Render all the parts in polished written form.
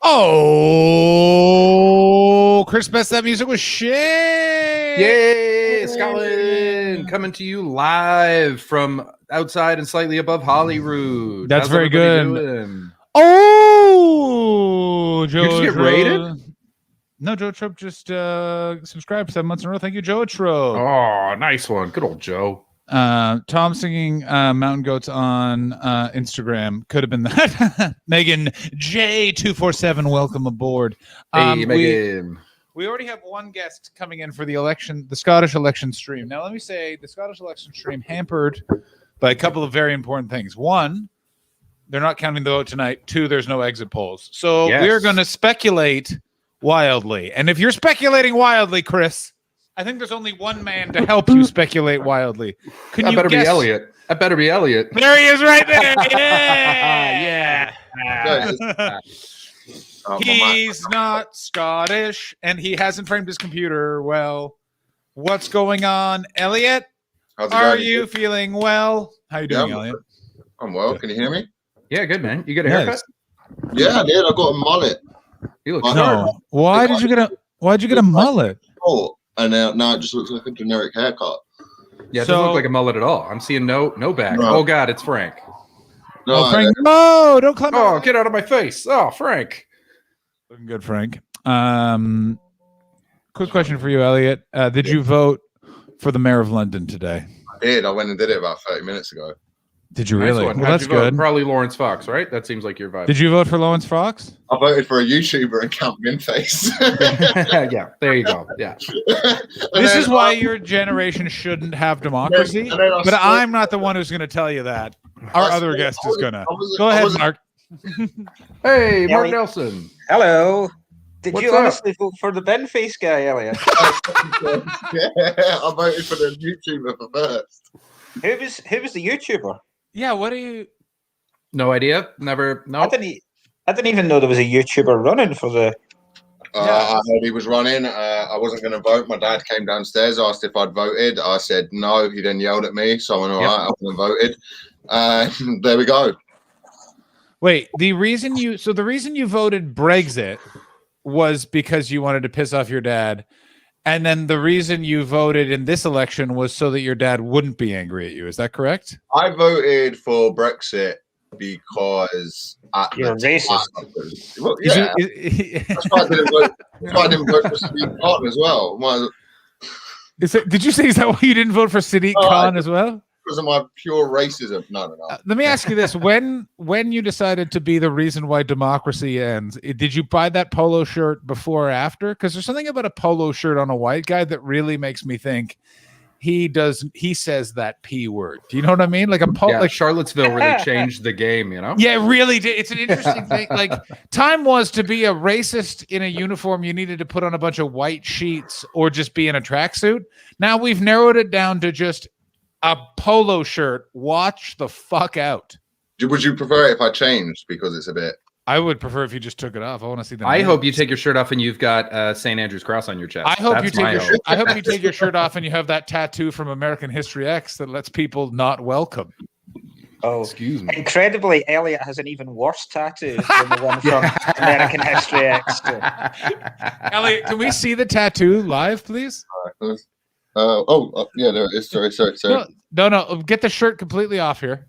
Oh, Chris, best that music was shit. Yay, Scotland, coming to you live from outside and slightly above Holyrood. That's very good. Doing? Oh, Joe. You just get rated? No, Joe Trope just subscribed 7 months in a row. Thank you, Joe Trope. Oh, nice one. Good old Joe. Tom singing Mountain Goats on Instagram. Could have been that. Megan J247, welcome aboard. Hey, Megan. We already have one guest coming in for the election, the Scottish election stream. Now, let me say the Scottish election stream hampered by a couple of very important things. One, they're not counting the vote tonight. Two, there's no exit polls. So we're going to speculate wildly. And if you're speculating wildly, Chris, I think there's only one man to help you speculate wildly. That better be Elliot. That better be Elliot. There he is right there. Yeah. He's not Scottish, and he hasn't framed his computer well. What's going on, Elliot? Are you feeling well? How you doing, Elliot? I'm well. Can you hear me? Yeah, good, man. You get a haircut? Yeah, I did. I got a mullet. You look no. Why'd you get a mullet? Oh, and now it just looks like a generic haircut. Yeah, it doesn't look like a mullet at all. I'm seeing no back. No. Oh God, it's Frank. No, Frank, no, don't climb. Oh, get out of my face. Oh, Frank. Looking good, Frank. Quick question for you, Elliot. Did you vote for the mayor of London today? I did. I went and did it about 30 minutes ago. Did you really? Well, that's good. Probably Lawrence Fox, right? That seems like your vibe. Did you vote for Lawrence Fox? I voted for a YouTuber and Count Minface. Yeah, there you go. Yeah. This is why your generation shouldn't have democracy. But I'm not the one who's going to tell you that. Our other guest is going to. Go ahead, Mark. Hey, Mark Nelson. Hello. Did What's you up? honestly vote for the Ben face guy, Elliot? Yeah, I voted for the YouTuber for first. Who was the YouTuber? Yeah, what do you? No idea. Never. No. I didn't even know there was a YouTuber running for the. I heard he was running. I wasn't going to vote. My dad came downstairs, asked if I'd voted. I said no. He then yelled at me, so I went, all right, I went and voted. There we go. Wait, the reason you voted Brexit was because you wanted to piss off your dad, and then the reason you voted in this election was so that your dad wouldn't be angry at you. Is that correct? I voted for Brexit because you're racist. Well, yeah, that's why I didn't vote for Sadiq Khan as well. Did you say is that why you didn't vote for Sadiq Khan as well? Because of my pure racism. No. Let me ask you this: when you decided to be the reason why democracy ends, did you buy that polo shirt before or after? Because there's something about a polo shirt on a white guy that really makes me think he says that P word. Do you know what I mean? Like like Charlottesville really changed the game, you know? Yeah, it really did. It's an interesting thing. Like, time was to be a racist in a uniform, you needed to put on a bunch of white sheets or just be in a tracksuit. Now we've narrowed it down to just a polo shirt. Watch the fuck out. Would you prefer it if I changed because it's a bit? I would prefer if you just took it off. I want to see the. I hope you take your shirt off and you've got St. Andrew's cross on your chest. I hope you take your shirt off and you have that tattoo from American History X that lets people not welcome. Oh, excuse me. Incredibly, Elliot has an even worse tattoo than the one from American History X. Elliot, can we see the tattoo live, please? Yeah, there it is. Sorry. No. Get the shirt completely off here.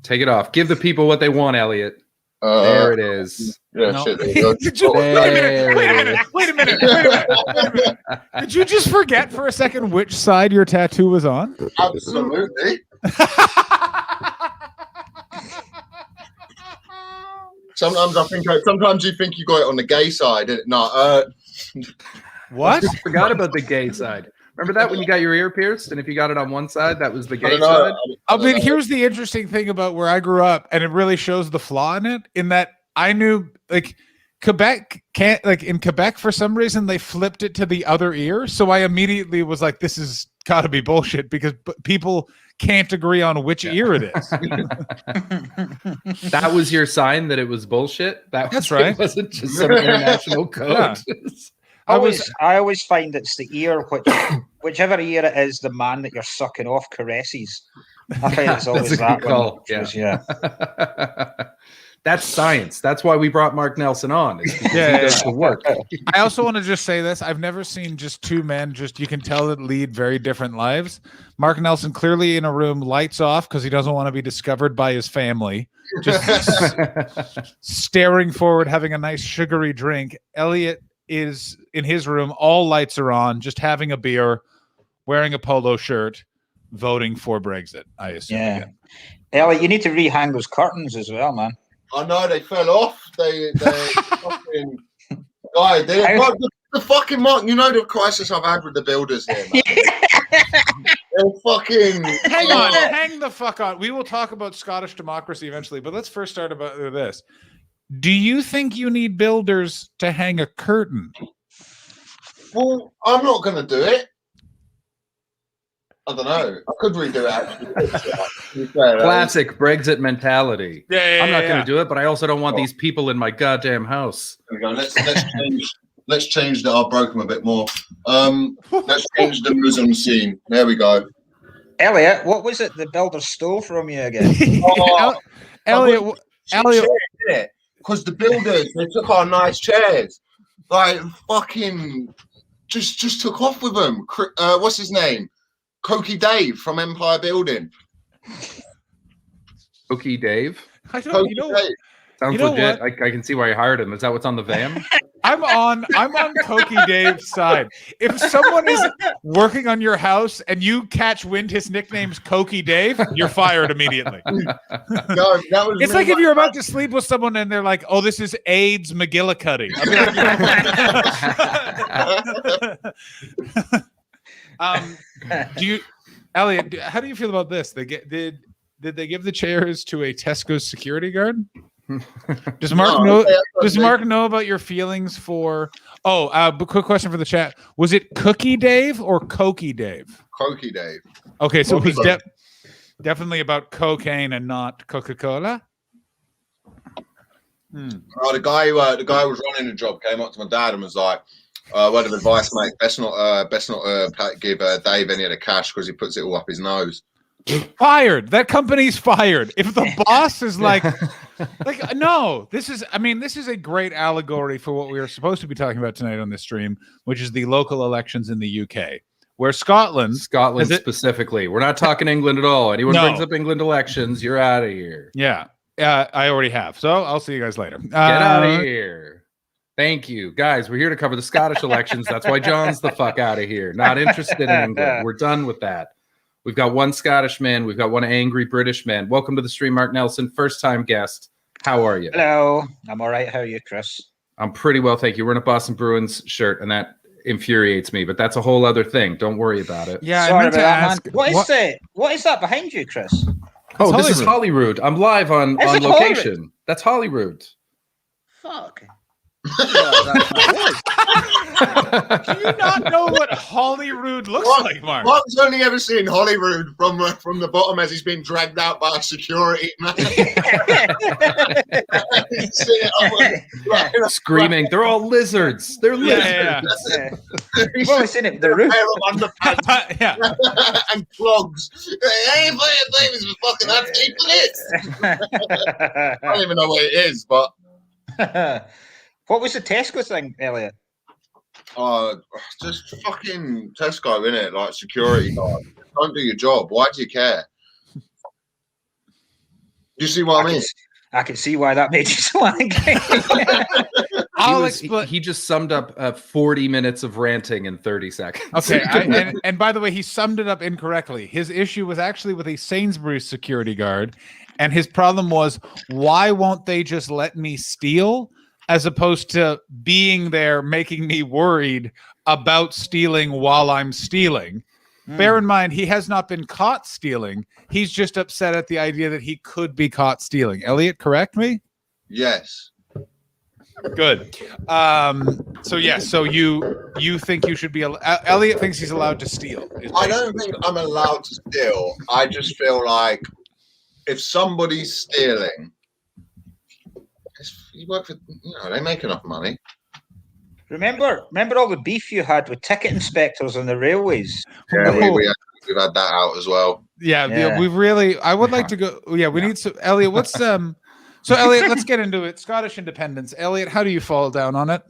Take it off. Give the people what they want, Elliot. There it is. Yeah, No. shit. Wait a minute. Did you just forget for a second which side your tattoo was on? Absolutely. Sometimes you think you got it on the gay side. No. What? I forgot about the gay side. Remember that when you got your ear pierced, and if you got it on one side, that was the gay side? I mean, here's the interesting thing about where I grew up, and it really shows the flaw in it, in that I knew, like, Quebec can't, like, in Quebec, for some reason, they flipped it to the other ear. So I immediately was like, this has got to be bullshit, because people can't agree on which ear it is. That was your sign that it was bullshit? That's right. It wasn't just some international code. Yeah. I always find it's the ear, whichever ear it is, the man that you're sucking off caresses. I find it's always that call. One. Yeah. That's science. That's why we brought Mark Nelson on. He does the work. I also want to just say this. I've never seen just two men, you can tell that lead very different lives. Mark Nelson clearly in a room, lights off because he doesn't want to be discovered by his family. Just staring forward, having a nice sugary drink. Elliot is in his room, all lights are on, just having a beer, wearing a polo shirt, voting for Brexit, I assume. Yeah. Again. Elliot, you need to rehang those curtains as well, man. I know they fell off. They fucking guy. The fucking Mark. You know the crisis I've had with the builders here, man. They're fucking. Hang the fuck on. We will talk about Scottish democracy eventually, but let's first start about this. Do you think you need builders to hang a curtain? Well, I'm not going to do it. I don't know. I could redo it, actually. Classic Brexit mentality. Yeah, I'm not going to do it, but I also don't want these people in my goddamn house. There we go. Let's change our broken a bit more. Let's change the Muslim scene. There we go. Elliot, what was it the builder stole from you again? Elliot, because the builders, they took our nice chairs, like fucking just took off with them. What's his name? Cokie Dave from Empire Building. Cokie Dave? I don't, Sounds legit. I can see why you hired him. Is that what's on the van? I'm on Cokie Dave's side. If someone is working on your house and you catch wind his nickname's Cokie Dave, you're fired immediately. No, that was it's like if you're about to sleep with someone and they're like, "Oh, this is AIDS McGillicuddy." Elliot? How do you feel about this? Did they give the chairs to a Tesco's security guard? Does Mark know? Does Mark know about your feelings for? But quick question for the chat: was it Cookie Dave or Cokie Dave? Cokie Dave. Okay, so it was definitely about cocaine and not Coca-Cola. The guy who was running the job came up to my dad and was like, "Word of advice, mate. Best not give Dave any of the cash because he puts it all up his nose." Fired. That company's fired. If the boss is like no, this is a great allegory for what we are supposed to be talking about tonight on this stream, which is the local elections in the UK, where Scotland specifically. We're not talking England at all. Anyone brings up England elections, you're out of here. Yeah. I already have. So I'll see you guys later. Get out of here. Thank you. Guys, we're here to cover the Scottish elections. That's why John's the fuck out of here. Not interested in England. We're done with that. We've got one Scottish man. We've got one angry British man. Welcome to the stream, Mark Nelson, first-time guest. How are you? Hello. I'm all right. How are you, Chris? I'm pretty well, thank you. We're in a Boston Bruins shirt, and that infuriates me, but that's a whole other thing. Don't worry about it. Yeah, I Sorry meant about to that, ask. man. What is that behind you, Chris? Oh, this is Holyrood. Holyrood. I'm live on Is it location. That's Holyrood. Fuck. That's Do you not know what Holyrood looks like, Mark? Mark's only ever seen Holyrood from the bottom as he's been dragged out by security. He's seen it on, Screaming. They're all lizards. They're lizards. Yeah. You've only seen it with the roof. pair of underpants Yeah. and clogs. Hey, babies, fucking that's it. I don't even know what it is, but What was the Tesco thing, Elliot? just fucking Tesco, innit? Like security guard. Don't do your job. Why do you care? You see what I mean? I can see why that made you so angry. He just summed up 40 minutes of ranting in 30 seconds. Okay, and by the way, he summed it up incorrectly. His issue was actually with a Sainsbury's security guard, and his problem was, why won't they just let me steal, as opposed to being there making me worried about stealing while I'm stealing? Bear in mind, he has not been caught stealing. He's just upset at the idea that he could be caught stealing. Elliot, correct me? Yes. Good. So yes. So you think you should be? Elliot thinks he's allowed to steal. I don't think I'm allowed to steal. I just feel like if somebody's stealing, you work for, they make enough money. Remember all the beef you had with ticket inspectors on the railways? Yeah, we've had that out as well. Yeah. We really. I would like to go. Yeah, we need to. Elliot, what's So Elliot, let's get into it. Scottish independence. Elliot, how do you fall down on it?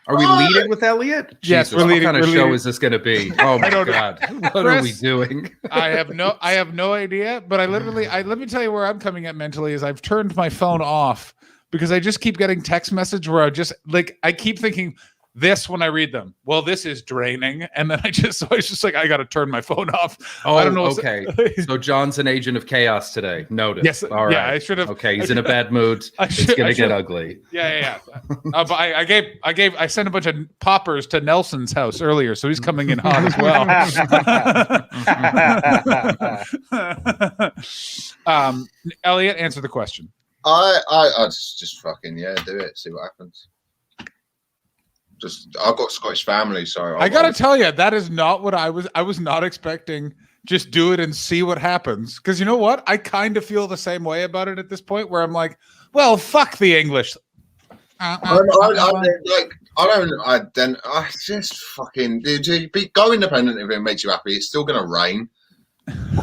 Are we leading with Elliot? Yes, Jesus, we're leading. What kind of show is this going to be? Oh my God. What are we doing? I have no idea, but let me tell you where I'm coming at mentally is I've turned my phone off because I just keep getting text message where I keep thinking this when I read them. Well, this is draining. And then it's just like, I got to turn my phone off. Oh, I don't know. Okay. So John's an agent of chaos today. Noted. Yes. All right. Yeah, I should have. Okay. He's in a bad mood. It's going to get ugly. Yeah. But I sent a bunch of poppers to Nelson's house earlier. So he's coming in hot as well. Elliot, answer the question. I just fucking do it. See what happens. I've got Scottish family, so I gotta tell you, that is not what I was not expecting. Just do it and see what happens. Because you know what? I kind of feel the same way about it at this point, where I'm like, well, fuck the English. I just fucking go independent if it makes you happy. It's still gonna rain.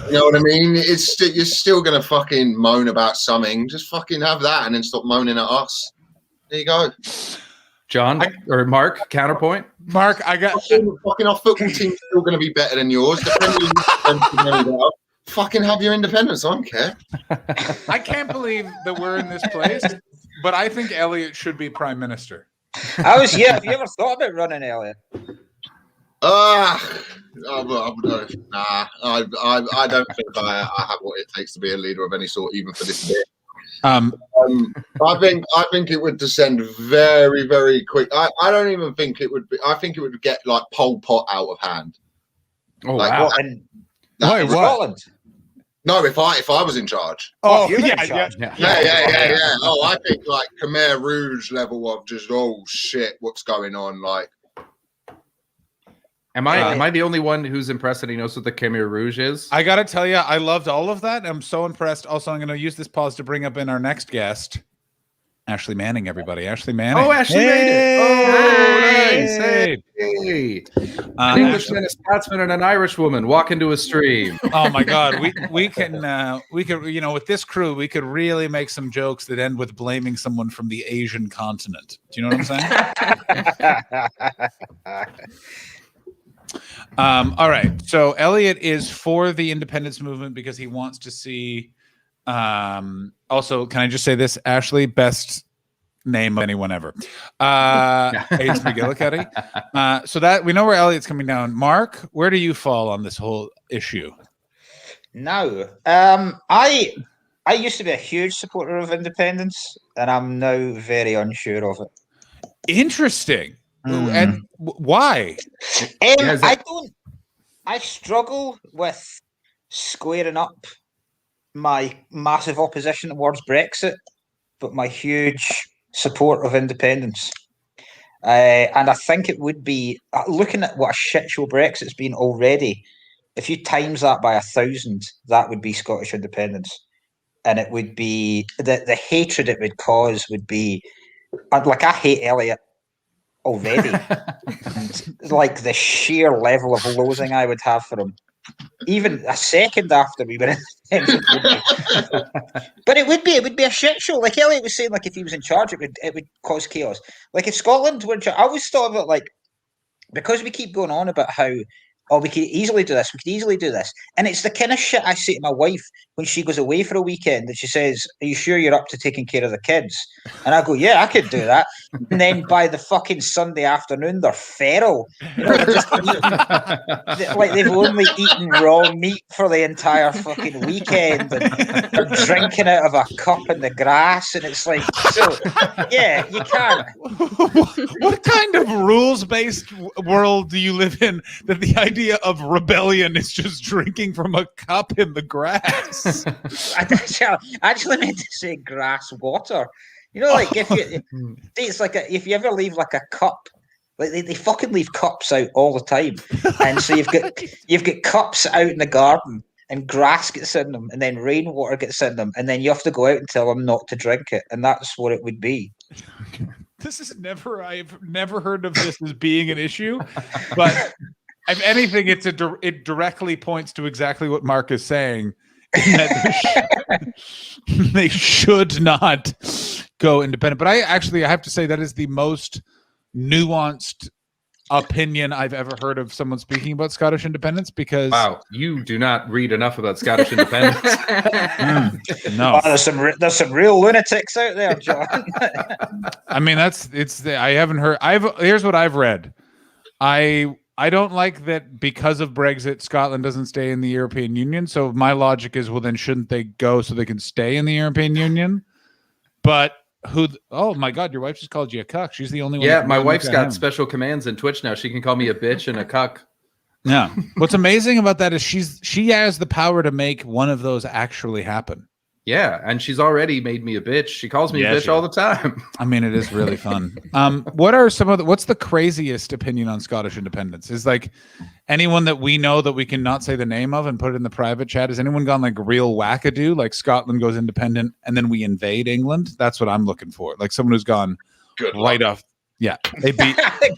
You know what I mean? You're still gonna fucking moan about something. Just fucking have that, and then stop moaning at us. There you go. John or Mark, counterpoint. Mark, I got fucking our football team's still going to be better than yours. Fucking have your independence. I don't care. I can't believe that we're in this place, but I think Elliot should be prime minister. Have you ever thought about running, Elliot? I don't think I have what it takes to be a leader of any sort, even for this bit. I think it would descend very, very quick. I don't even think it would be. I think it would get like Pol Pot out of hand. Oh like, wow! What? Scotland? No, if I was in charge. Oh Yeah. Oh, I think like Khmer Rouge level of just shit, what's going on? Like, am I the only one who's impressed that he knows what the Khmer Rouge is? I gotta tell you, I loved all of that. I'm so impressed. Also, I'm going to use this pause to bring up in our next guest, Ashley Manning. Everybody, Ashley Manning. Oh, Ashley made it! Oh, nice! Hey, an Englishman, a Scotsman, and an Irish woman walk into a stream. Oh my God, we could with this crew we could really make some jokes that end with blaming someone from the Asian continent. Do you know what I'm saying? All right. So Elliot is for the independence movement because he wants to see. Also, can I just say this, Ashley? Best name of anyone ever. Aids McGillicuddy. So that we know where Elliot's coming down. Mark, where do you fall on this whole issue? No. I used to be a huge supporter of independence, and I'm now very unsure of it. Interesting. And why? Yeah, I struggle with squaring up my massive opposition towards Brexit, but my huge support of independence. And I think it would be looking at what a shit show Brexit's been already. If you times that by 1,000, that would be Scottish independence, and it would be the hatred it would cause would be like I hate Elliot already, and like the sheer level of loathing I would have for him, even a second after we were independent. But it would be a shit show. Like Elliot was saying, like if he was in charge, it would cause chaos. Like if Scotland were in charge, I always thought of it like because we keep going on about how we could easily do this, and it's the kind of shit I say to my wife when she goes away for a weekend and she says, "Are you sure you're up to taking care of the kids?" And I go, "Yeah, I could do that." And then by the fucking Sunday afternoon, they're feral. You know, they're just eating, like they've only eaten raw meat for the entire fucking weekend, and they're drinking out of a cup in the grass, and it's like, so yeah, you can't. What kind of rules-based world do you live in that the idea of rebellion is just drinking from a cup in the grass? I actually meant to say grass water. You know, like if you, it's like if you ever leave like a cup, like they fucking leave cups out all the time, and so you've got cups out in the garden, and grass gets in them, and then rainwater gets in them, and then you have to go out and tell them not to drink it, and that's what it would be. I've never heard of this as being an issue, but if anything, it directly points to exactly what Mark is saying. That they should not go independent. But I have to say that is the most nuanced opinion I've ever heard of someone speaking about Scottish independence, because wow, you do not read enough about Scottish independence. No, there's some real lunatics out there, John. I mean, I haven't heard. Here's what I've read. I don't like that because of Brexit, Scotland doesn't stay in the European Union. So my logic is, well, then shouldn't they go so they can stay in the European Union? But oh my God, your wife just called you a cuck. She's the only one. Yeah, my wife's got special commands in Twitch now. She can call me a bitch and a cuck. Yeah. What's amazing about that is she has the power to make one of those actually happen. Yeah, and she's already made me a bitch. She calls me a bitch all the time. I mean, it is really fun. What's the craziest opinion on Scottish independence? Is like anyone that we know that we can not say the name of and put it in the private chat? Has anyone gone like real wackadoo, like Scotland goes independent and then we invade England? That's what I'm looking for. Like someone who's gone right off. Yeah, they beat. Do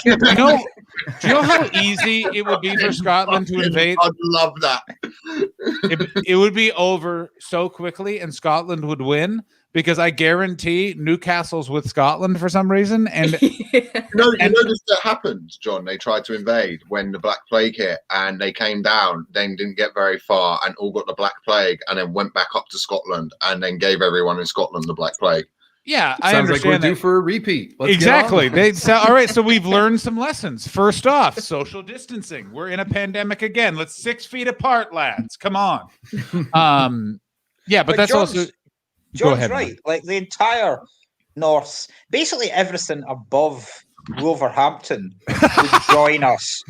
you know how easy it would be for Scotland to invade? I'd love that. It would be over so quickly, and Scotland would win, because I guarantee Newcastle's with Scotland for some reason. And you noticed that happened, John. They tried to invade when the Black Plague hit, and they came down, then didn't get very far, and all got the Black Plague, and then went back up to Scotland, and then gave everyone in Scotland the Black Plague. Yeah, I Sounds understand like we're due for a repeat. Let's exactly. All right, so we've learned some lessons. First off, social distancing. We're in a pandemic again. Let's 6 feet apart, lads. Come on. Yeah, but that's John's, also. John's go ahead, right. man. Like the entire north, basically everything above Wolverhampton would join us.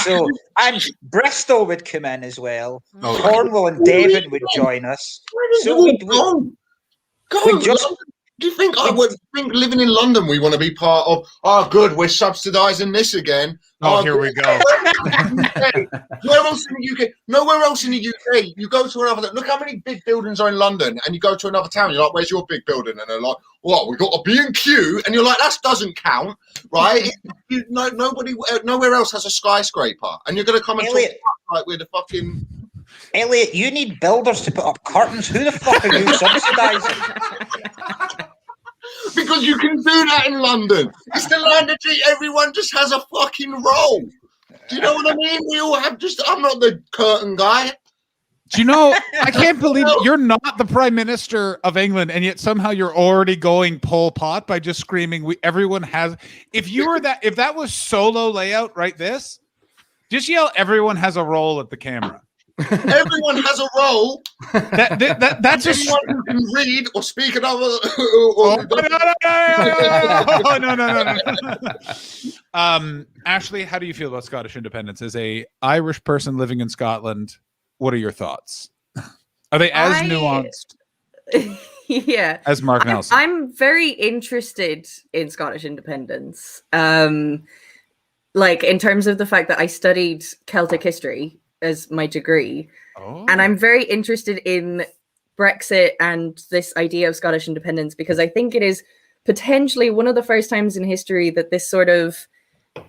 So, and Bristol would come in as well. Oh, Cornwall and Devon would join us. So we'd Do you think I would think living in London we want to be part of? Oh, good, we're subsidising this again. Oh, here we go. Where else in the UK? Nowhere else in the UK. You go to another. Look how many big buildings are in London, and you go to another town. You're like, "Where's your big building?" And they're like, "What? We got a B&Q," and you're like, "That doesn't count, right?" Nowhere else has a skyscraper, and you're going to come and talk like we're the fucking. Elliot, you need builders to put up curtains. Who the fuck are you subsidising? Because you can do that in London. It's the land that everyone just has a fucking role. Do you know what I mean? We all have I'm not the curtain guy. Do you know, I can't believe you're not the Prime Minister of England, and yet somehow you're already going Pol Pot by just screaming, everyone has. If that was solo layout, right? Just yell, everyone has a role at the camera. Everyone has a role. That's a Anyone who can read or speak another. No. Ashley, how do you feel about Scottish independence? As a Irish person living in Scotland, what are your thoughts? Are they as nuanced Yeah, as Mark Nelson? I'm very interested in Scottish independence. Like in terms of the fact that I studied Celtic history as my degree, and I'm very interested in Brexit and this idea of Scottish independence because I think it is potentially one of the first times in history that this sort of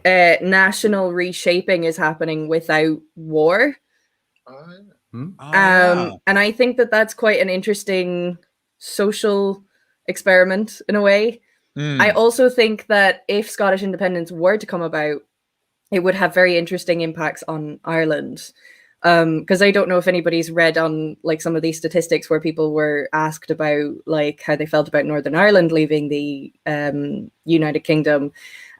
national reshaping is happening without war. And I think that that's quite an interesting social experiment in a way. I also think that if Scottish independence were to come about, it would have very interesting impacts on Ireland. Because I don't know if anybody's read on like some of these statistics where people were asked about like how they felt about Northern Ireland leaving the United Kingdom.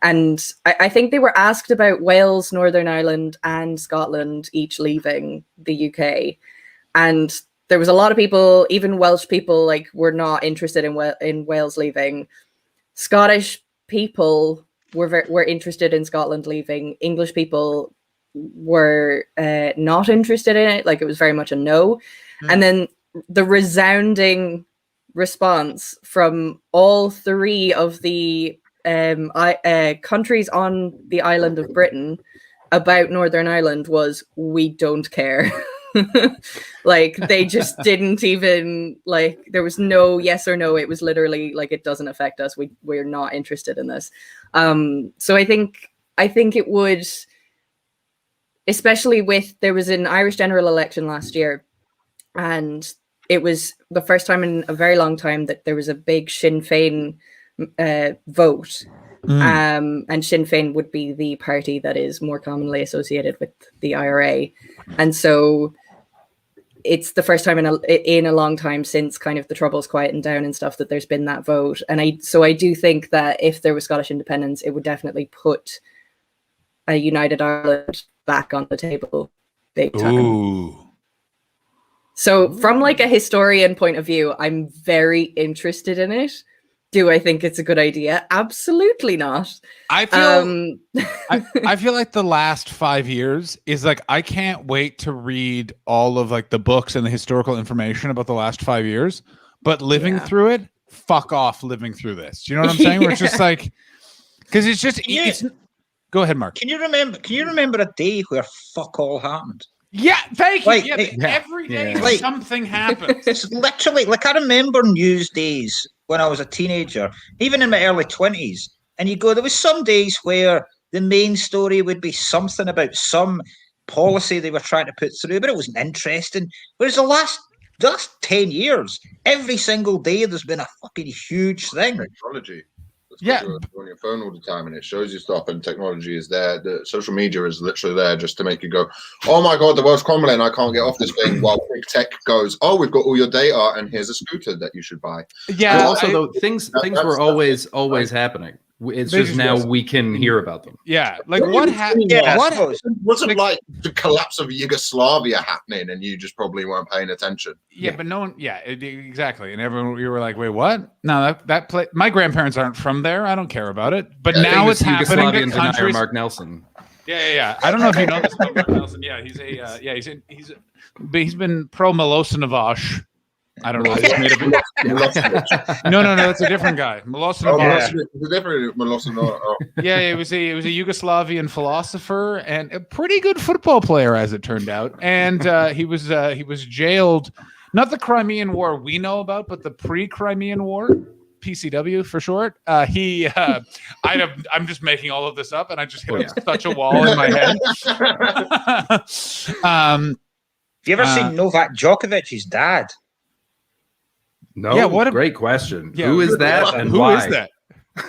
And I think they were asked about Wales, Northern Ireland, and Scotland each leaving the UK. And there was a lot of people, even Welsh people, like were not interested in Wales leaving. Scottish people were interested in Scotland leaving. English people were not interested in it. Like it was very much a no. And then the resounding response from all three of the countries on the island of Britain about Northern Ireland was, we don't care. Like they just didn't even like, there was no yes or no. It was literally like, it doesn't affect us. We're not interested in this. So I think it would, especially with, there was an Irish general election last year, and it was the first time in a very long time that there was a big Sinn Féin vote. And Sinn Féin would be the party that is more commonly associated with the IRA. And so it's the first time in a long time since kind of the Troubles quietened down and stuff that there's been that vote. And I do think that if there was Scottish independence, it would definitely put a united Ireland back on the table big time. So from like a historian point of view, I'm very interested in it. Do I think it's a good idea? Absolutely not. I feel like the last 5 years is like, I can't wait to read all of like the books and the historical information about the last 5 years, but living through it, fuck off living through this. Do you know what I'm saying? Where it's just like, because it's just, go ahead, Mark. Can you remember a day where fuck all happened? Yeah, thank you. Like, every day like, something happens. It's literally like, I remember news days when I was a teenager, even in my early 20s, and you go, there was some days where the main story would be something about some policy they were trying to put through, but it wasn't interesting. Whereas the last 10 years, every single day there's been a fucking huge thing. Technology. Yeah, you're on your phone all the time and it shows you stuff, and technology is there. The social media is literally there just to make you go, oh my god, the world's crumbling, I can't get off this thing, while big tech goes, oh, we've got all your data and here's a scooter that you should buy. And also though, things were always happening. It's just now we can hear about them. Yeah, like what happened? Yeah, what wasn't like the collapse of Yugoslavia happening, and you just probably weren't paying attention. Yeah, but no one. Yeah, exactly. And everyone, you were like, "Wait, what?" No, that play. My grandparents aren't from there. I don't care about it. But now it's happening to countries. Mark Nelson. Yeah. I don't know if you know this about Mark Nelson. Yeah, he's been pro Milosevic. I don't know. I just made no, that's a different guy. Milosevic. It's a different Milosevic. Yeah, it was a Yugoslavian philosopher and a pretty good football player, as it turned out. And he was jailed, not the Crimean War we know about, but the pre-Crimean War, PCW for short. I'm just making all of this up, and I just hit such a wall in my head. Have you ever seen Novak Djokovic's dad? No, yeah, what a great question. Yeah, who is that and who why? Is that?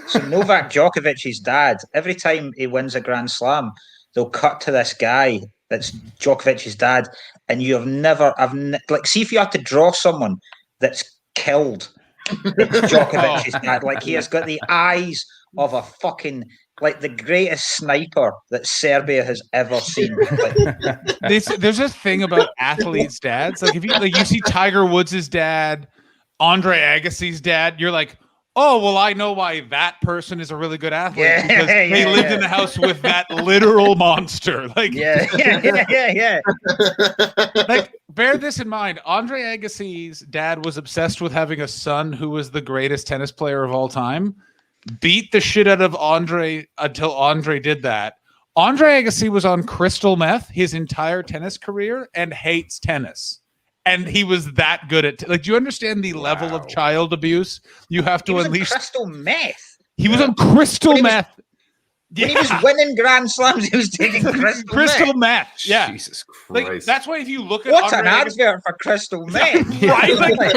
So Novak Djokovic's dad, every time he wins a Grand Slam, they'll cut to this guy that's Djokovic's dad, and see if you had to draw someone that's killed, it's Djokovic's dad. Like, he has got the eyes of a fucking like the greatest sniper that Serbia has ever seen. Like, There's a thing about athletes' dads. Like if you see Tiger Woods' dad, Andre Agassi's dad, you're like, oh well, I know why that person is a really good athlete because they lived in the house with that literal monster. Like yeah. Like bear this in mind. Andre Agassi's dad was obsessed with having a son who was the greatest tennis player of all time. Beat the shit out of Andre until Andre did that. Andre Agassi was on crystal meth his entire tennis career and hates tennis. And he was that good at do you understand the level of child abuse you have to unleash? Crystal meth. He was on crystal meth. When he was winning Grand Slams, he was taking crystal meth. Yeah, Jesus Christ. Like that's why if you look at what's Andre an advert for crystal meth, right? Like,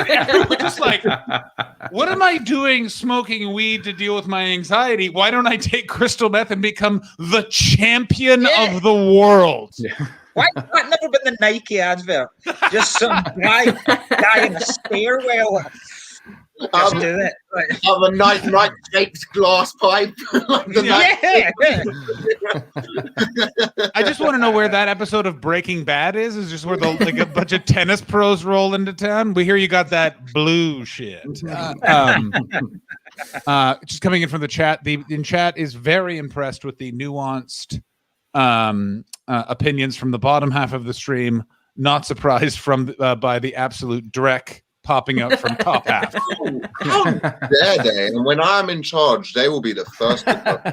everyone just like, what am I doing smoking weed to deal with my anxiety? Why don't I take crystal meth and become the champion of the world? Yeah. Why has that never been the Nike advert? Just some guy in a stairwell. Just do it. Like, have a nice shaped glass pipe. Like I just want to know where that episode of Breaking Bad is. Is just where a bunch of tennis pros roll into town. We hear you got that blue shit. Just coming in from the chat. The in chat is very impressed with the nuanced opinions from the bottom half of the stream. Not surprised by the absolute dreck popping out from top half. How dare they? And when I'm in charge, they will be the first to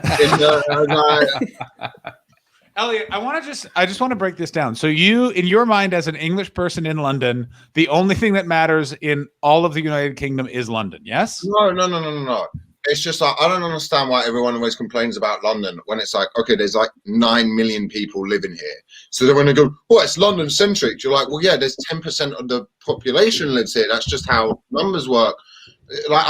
Elliot, I just want to break this down. So you, in your mind as an English person in London, the only thing that matters in all of the United Kingdom is London, yes? No. It's just like, I don't understand why everyone always complains about London when it's like, okay, there's like 9 million people living here. So they're going to go, oh, it's London centric. You're like, well, yeah, there's 10% of the population lives here. That's just how numbers work. Like,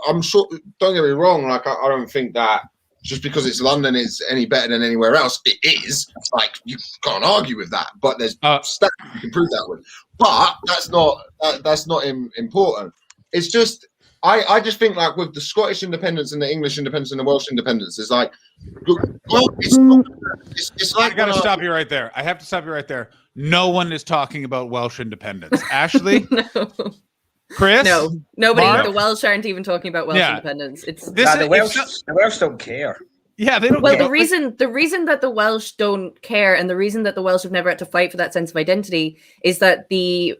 I'm sure, don't get me wrong. Like, I don't think that just because it's London is any better than anywhere else. It is. Like, you can't argue with that. But there's stats you can prove that with. But that's not important. It's just, I just think like with the Scottish independence and the English independence and the Welsh independence, it's like, it's like I gotta stop you right there. I have to stop you right there. No one is talking about Welsh independence. Ashley, No. Chris, No, nobody. Mark? The Welsh aren't even talking about Welsh independence. It's the Welsh don't care. Yeah, they don't. Well, care. the reason that the Welsh don't care, and the reason that the Welsh have never had to fight for that sense of identity, is that the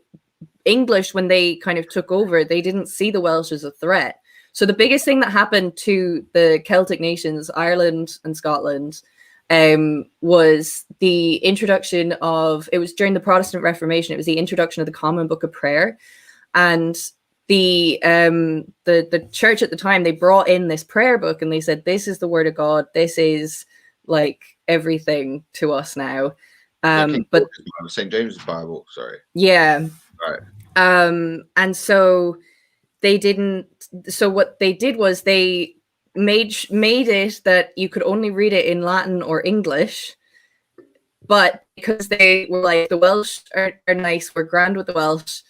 English, when they kind of took over, they didn't see the Welsh as a threat. So the biggest thing that happened to the Celtic nations, Ireland and Scotland, was the introduction of, it was during the Protestant Reformation, it was the introduction of the Common Book of Prayer. And the church at the time, they brought in this prayer book and they said, this is the word of God. This is like everything to us now. But St. James's Bible, sorry. Yeah. Right. And so they didn't. So what they did was they made it that you could only read it in Latin or English. But because they were like, the Welsh are nice, we're grand with the Welsh,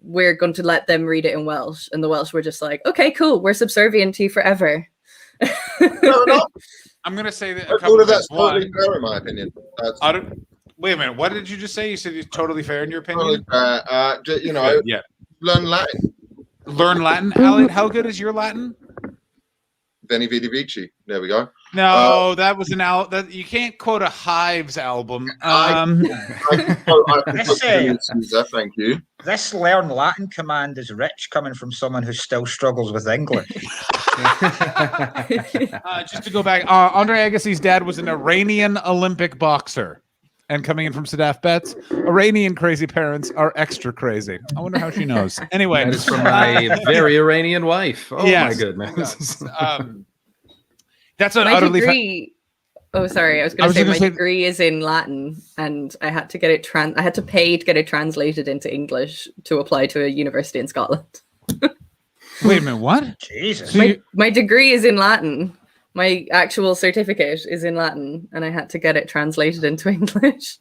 we're going to let them read it in Welsh. And the Welsh were just like, okay, cool, we're subservient to you forever. No. I'm going to say that. All of that's totally fair, in my opinion. Wait a minute. What did you just say? You said it's totally fair in your opinion? Totally fair. Learn Latin. Learn Latin? Elliot, how good is your Latin? Veni Vidi Vici. There we go. No, that was an album. You can't quote a Hives album. Thank you. This learn Latin command is rich, coming from someone who still struggles with English. Just to go back, Andre Agassi's dad was an Iranian Olympic boxer. And coming in from Sadaf Betts, Iranian crazy parents are extra crazy. I wonder how she knows. Anyway, that is from my very Iranian wife. Oh yes. My goodness. That's an my utterly degree. Oh, sorry. I was going to say my degree is in Latin, and I had to get it. I had to pay to get it translated into English to apply to a university in Scotland. Wait a minute, what? Jesus. So my degree is in Latin. My actual certificate is in Latin, and I had to get it translated into English.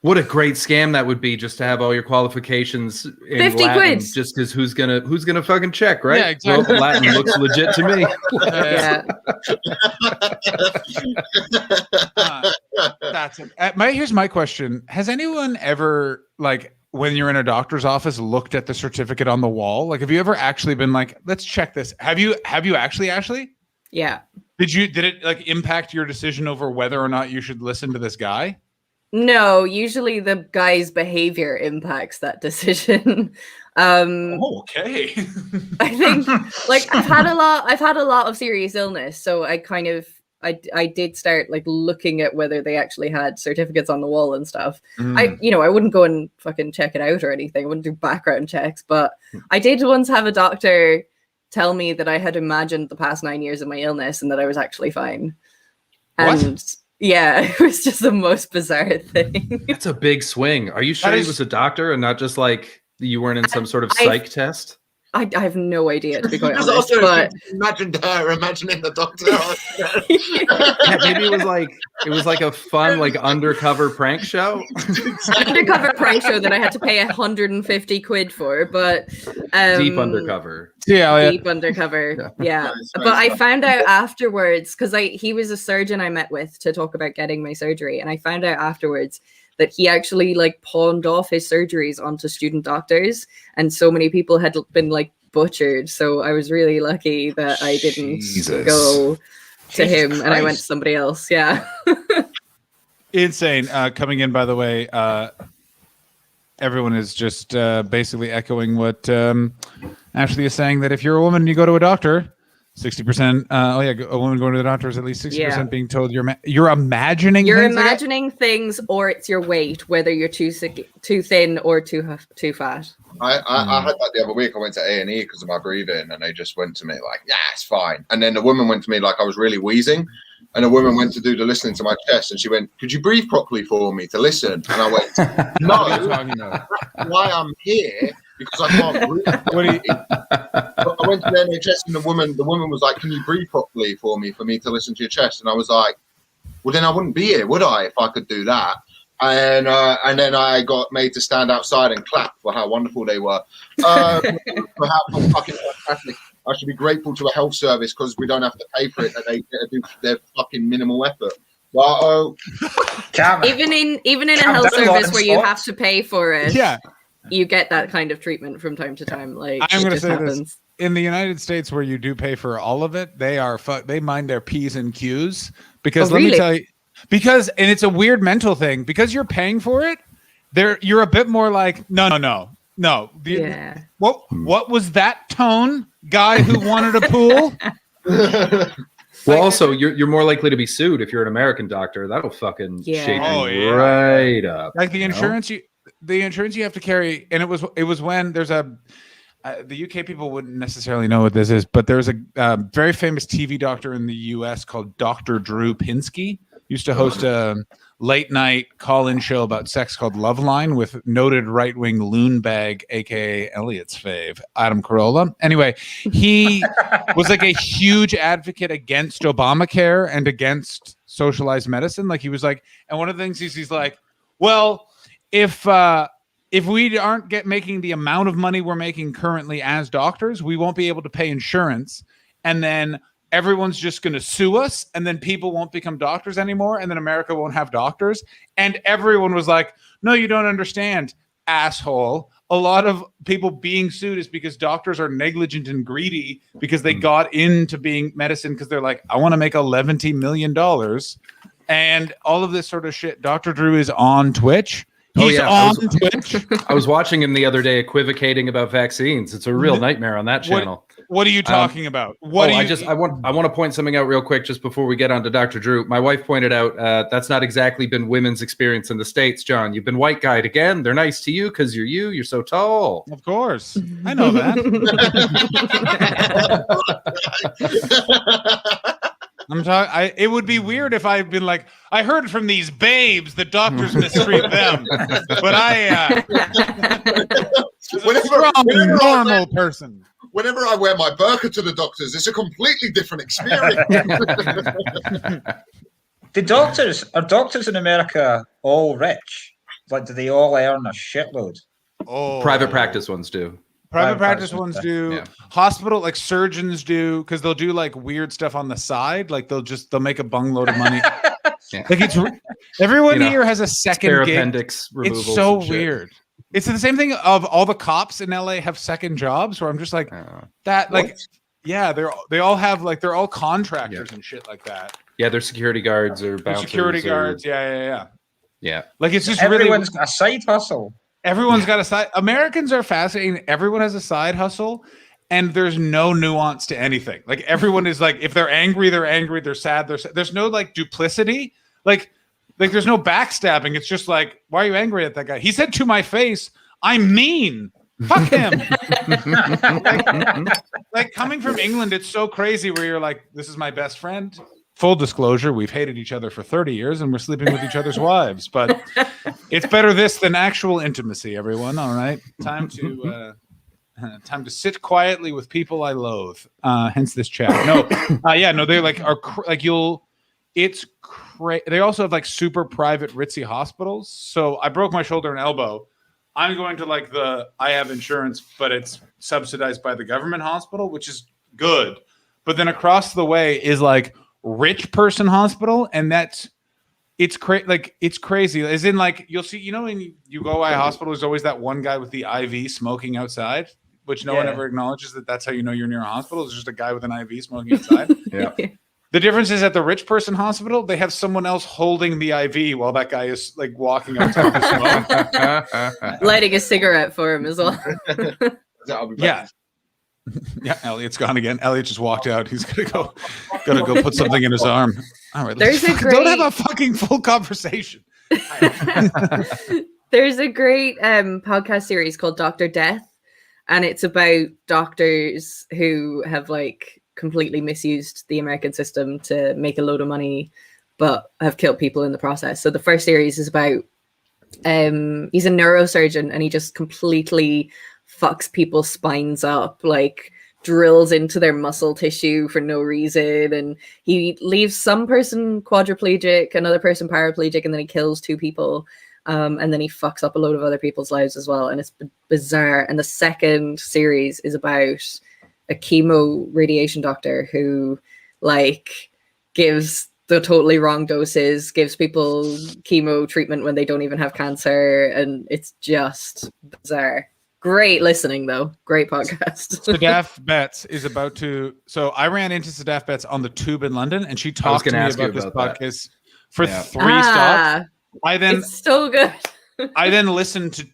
What a great scam that would be, just to have all your qualifications in 50 Latin, quids. just because who's gonna fucking check, right? Yeah, exactly. Well, Latin looks legit to me. Yeah. That's it. Here's my question: has anyone ever, like, when you're in a doctor's office, looked at the certificate on the wall? Like, have you ever actually been like, let's check this? Have you actually, Ashley? Yeah. Did it like impact your decision over whether or not you should listen to this guy? No, usually the guy's behavior impacts that decision. Okay. I think like I've had a lot of serious illness, so I did start like looking at whether they actually had certificates on the wall and stuff. I wouldn't go and fucking check it out or anything. I wouldn't do background checks, but I did once have a doctor tell me that I had imagined the past 9 years of my illness and that I was actually fine. And What? yeah, it was just the most bizarre thing. That's a big swing. Are you sure he was a doctor and not just like you weren't in some sort of psych test? I have no idea, to be quite honest. Also, But imagining the doctor. Yeah, maybe it was like a fun like undercover prank show. undercover prank show that I had to pay 150 quid for, but Deep undercover. Yeah. deep undercover. Yeah. Nice, But I nice. found out afterwards, because he was a surgeon I met with to talk about getting my surgery, and I found out afterwards that he actually like pawned off his surgeries onto student doctors, and so many people had been like butchered. So I was really lucky that I didn't Jesus. go to Jesus him and I went Christ. to somebody else. Yeah. Insane. Coming in, by the way, everyone is just basically echoing what Ashley is saying, that if you're a woman and you go to a doctor, 60%. A woman going to the doctor is at least 60% being told you're imagining. You're things, I guess? imagining things, or it's your weight, whether you're too thin or too fat. I had that the other week. I went to A&E because of my breathing, and they just went to me like, "Yeah, it's fine." And then the woman went to me like I was really wheezing, and the woman went to do the listening to my chest, and she went, "Could you breathe properly for me to listen?" And I went, What are you "No, talking about? that's why I'm here, because I can't breathe." What are you? But I went to the NHS, and the woman was like, "Can you breathe properly for me to listen to your chest?" And I was like, "Well, then I wouldn't be here, would I, if I could do that?" And then I got made to stand outside and clap for how wonderful they were. For how fucking fantastic. I should be grateful to a health service because we don't have to pay for it, that they get to do their fucking minimal effort. But Even in a Calm health down, service Lawrence where you Fox. have to pay for it, Yeah. you get that kind of treatment from time to time. Like I'm it going to just say happens. this. In the United States, where you do pay for all of it, they mind their P's and Q's, because Oh, let me really? tell you, and it's a weird mental thing, because you're paying for it. You're a bit more like, no. Yeah. What was that tone, guy who wanted a pool? Well, also you're more likely to be sued if you're an American doctor. That'll fucking Yeah. shake Oh, you yeah. right up. Like the you know? insurance you have to carry, and it was when there's a the UK people wouldn't necessarily know what this is, but there's a very famous TV doctor in the US called Dr. Drew Pinsky. Used to host a late night call-in show about sex called Loveline with noted right-wing loon bag, aka Elliot's fave, Adam Carolla. Anyway, he was like a huge advocate against Obamacare and against socialized medicine. Like he was like, and one of the things he's like, well, if we aren't making the amount of money we're making currently as doctors, we won't be able to pay insurance, and then everyone's just going to sue us, and then people won't become doctors anymore, and then America won't have doctors. And everyone was like, no, you don't understand, asshole. A lot of people being sued is because doctors are negligent and greedy because they got into being medicine because they're like, I want to make $11 million, and all of this sort of shit. Dr. Drew is on Twitch. He's on Twitch. I was watching him the other day equivocating about vaccines. It's a real nightmare on that channel. What are you talking about? I want to point something out real quick just before we get on to Dr. Drew. My wife pointed out that's not exactly been women's experience in the States, John. You've been white guy again. They're nice to you because you're so tall. Of course. I know that. It would be weird if I've been like, I heard from these babes that doctors mistreat them, but I normal person. Whenever I wear my burqa to the doctors, it's a completely different experience. Are doctors in America all rich? Like, do they all earn a shitload? Oh, Private practice ones do. Private Private practice practice, ones do. yeah. Hospital, like surgeons do, because they'll do like weird stuff on the side. Like they'll make a bungload of money. Yeah. Like everyone You know, here has a second Spare gig. appendix removals. It's so and shit. weird. It's the same thing of all the cops in LA have second jobs where I'm just like that. Like, yeah, they all have like they're all contractors and shit like that. Yeah, they're security guards or They're bouncers. security or- guards. Yeah. Yeah. Like it's just Everyone's got a side hustle. everyone's got a side. Americans are fascinating. Everyone has a side hustle, and there's no nuance to anything. Like everyone is like, if they're angry, they're angry. They're sad. They're sad. There's no like duplicity. Like there's no backstabbing. It's just like, why are you angry at that guy? He said to my face, "I'm mean. Fuck him." like coming from England, it's so crazy where you're like, this is my best friend. Full disclosure, we've hated each other for 30 years and we're sleeping with each other's wives, but it's better this than actual intimacy, everyone. All right. Time to sit quietly with people I loathe. Hence this chat. No, they like are like it's crazy. They also have like super private ritzy hospitals. So I broke my shoulder and elbow. I'm going to I have insurance, but it's subsidized by the government hospital, which is good. But then across the way is like rich person hospital, and it's crazy. As in, like, you'll see, when you go by a hospital, there's always that one guy with the IV smoking outside, which no one ever acknowledges that's how you know you're near a hospital. It's just a guy with an IV smoking outside. Yeah. The difference is at the rich person hospital, they have someone else holding the IV while that guy is like walking outside the smoke. Lighting a cigarette for him as well. I'll be back. Yeah. Yeah, Elliot's gone again. Elliot just walked out. He's gonna go put something in his arm. All right, don't have a fucking full conversation. There's a great podcast series called Dr. Death, and it's about doctors who have like completely misused the American system to make a load of money, but have killed people in the process. So the first series is about he's a neurosurgeon, and he just completely fucks people's spines up, like drills into their muscle tissue for no reason, and he leaves some person quadriplegic, another person paraplegic, and then he kills 2 people, and then he fucks up a load of other people's lives as well, and it's bizarre. And the second series is about a chemo radiation doctor who like gives the totally wrong doses, gives people chemo treatment when they don't even have cancer, and it's just bizarre. Great listening, though. Great podcast. Sadaf Betts is about to. So I ran into Sadaf Betts on the tube in London, and she talked to me about this podcast for 3 stops. It's so good. I then listened to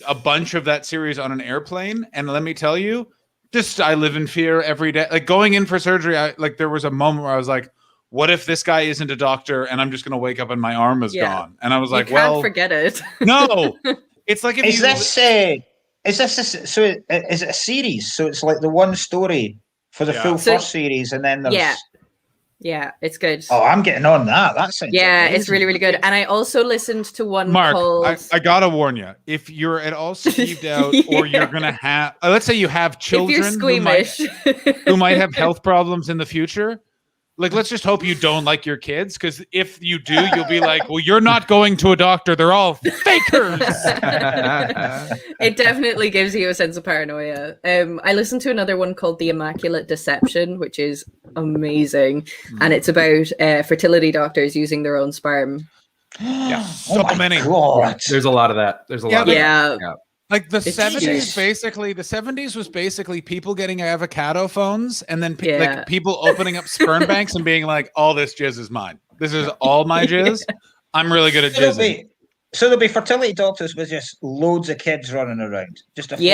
a bunch of that series on an airplane, and let me tell you, I live in fear every day. Like going in for surgery, there was a moment where I was like, what if this guy isn't a doctor, and I'm just going to wake up and my arm is gone? And I was like, you can't forget it. No, it's like if is it a series? So it's like the one story for the full first series, and then there's yeah, it's good. Oh, I'm getting on that. That sounds amazing. It's really, really good. And I also listened to one called... I gotta warn you, if you're at all skeeved out, or you're gonna have, let's say you have children who might have health problems in the future. Like, let's just hope you don't like your kids, because if you do, you'll be like, well, you're not going to a doctor. They're all fakers. It definitely gives you a sense of paranoia. I listened to another one called The Immaculate Deception, which is amazing. And it's about fertility doctors using their own sperm. Yeah, so many. God. There's a lot of that. There's a lot of that. Yeah. Like the 70s was basically people getting avocado phones, and then like people opening up sperm banks and being like, all this jizz is mine. This is all my jizz. I'm really good at jizzing. So there'll be fertility doctors with just loads of kids running around. Just a The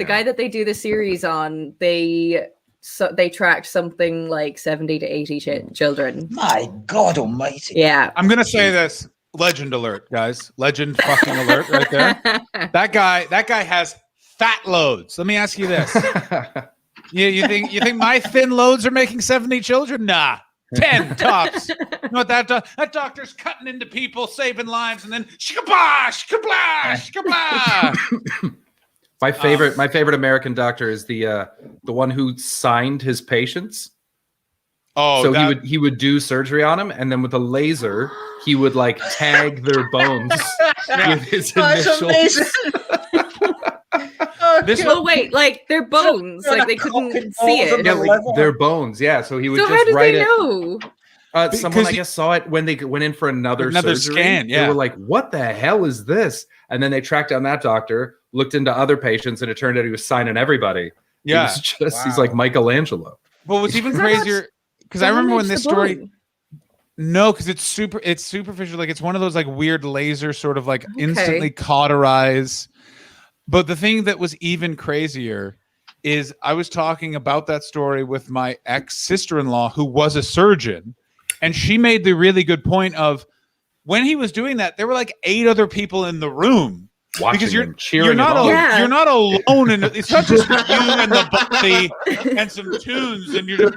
guy that they do the series on, they tracked something like 70 to 80 children. My God almighty. Yeah. I'm gonna say this. Legend alert, guys. Legend fucking alert right there. That guy has fat loads. Let me ask you this. You think my thin loads are making 70 children? Nah. 10 tops. You know what that doctor's cutting into people, saving lives, and then shkabash, kablash, kablah. My favorite American doctor is the one who signed his patients. Oh, So that- he would do surgery on him, and then with a laser, he would like tag their bones with his That's initials. amazing. This Oh wait, like their bones, like they couldn't see it. Yeah, like their bones. Yeah, so he would So how just did write they it. know? Someone Because I guess saw it when they went in for another surgery. scan. They Yeah, were like, "What the hell is this?" And then they tracked down that doctor, looked into other patients, and it turned out he was signing everybody. He yeah. was just he's Wow. like Michelangelo. But what's even Is that not- crazier, because So I who remember when makes this the story. bone? No, because it's superficial. Like it's one of those like weird laser sort of like instantly cauterize. But the thing that was even crazier is I was talking about that story with my ex sister-in-law who was a surgeon, and she made the really good point of when he was doing that, there were like 8 other people in the room. Watching Because you're him, cheering you're not him on. Yeah. you're not alone, and it's not just you and the body and some tunes, and you're just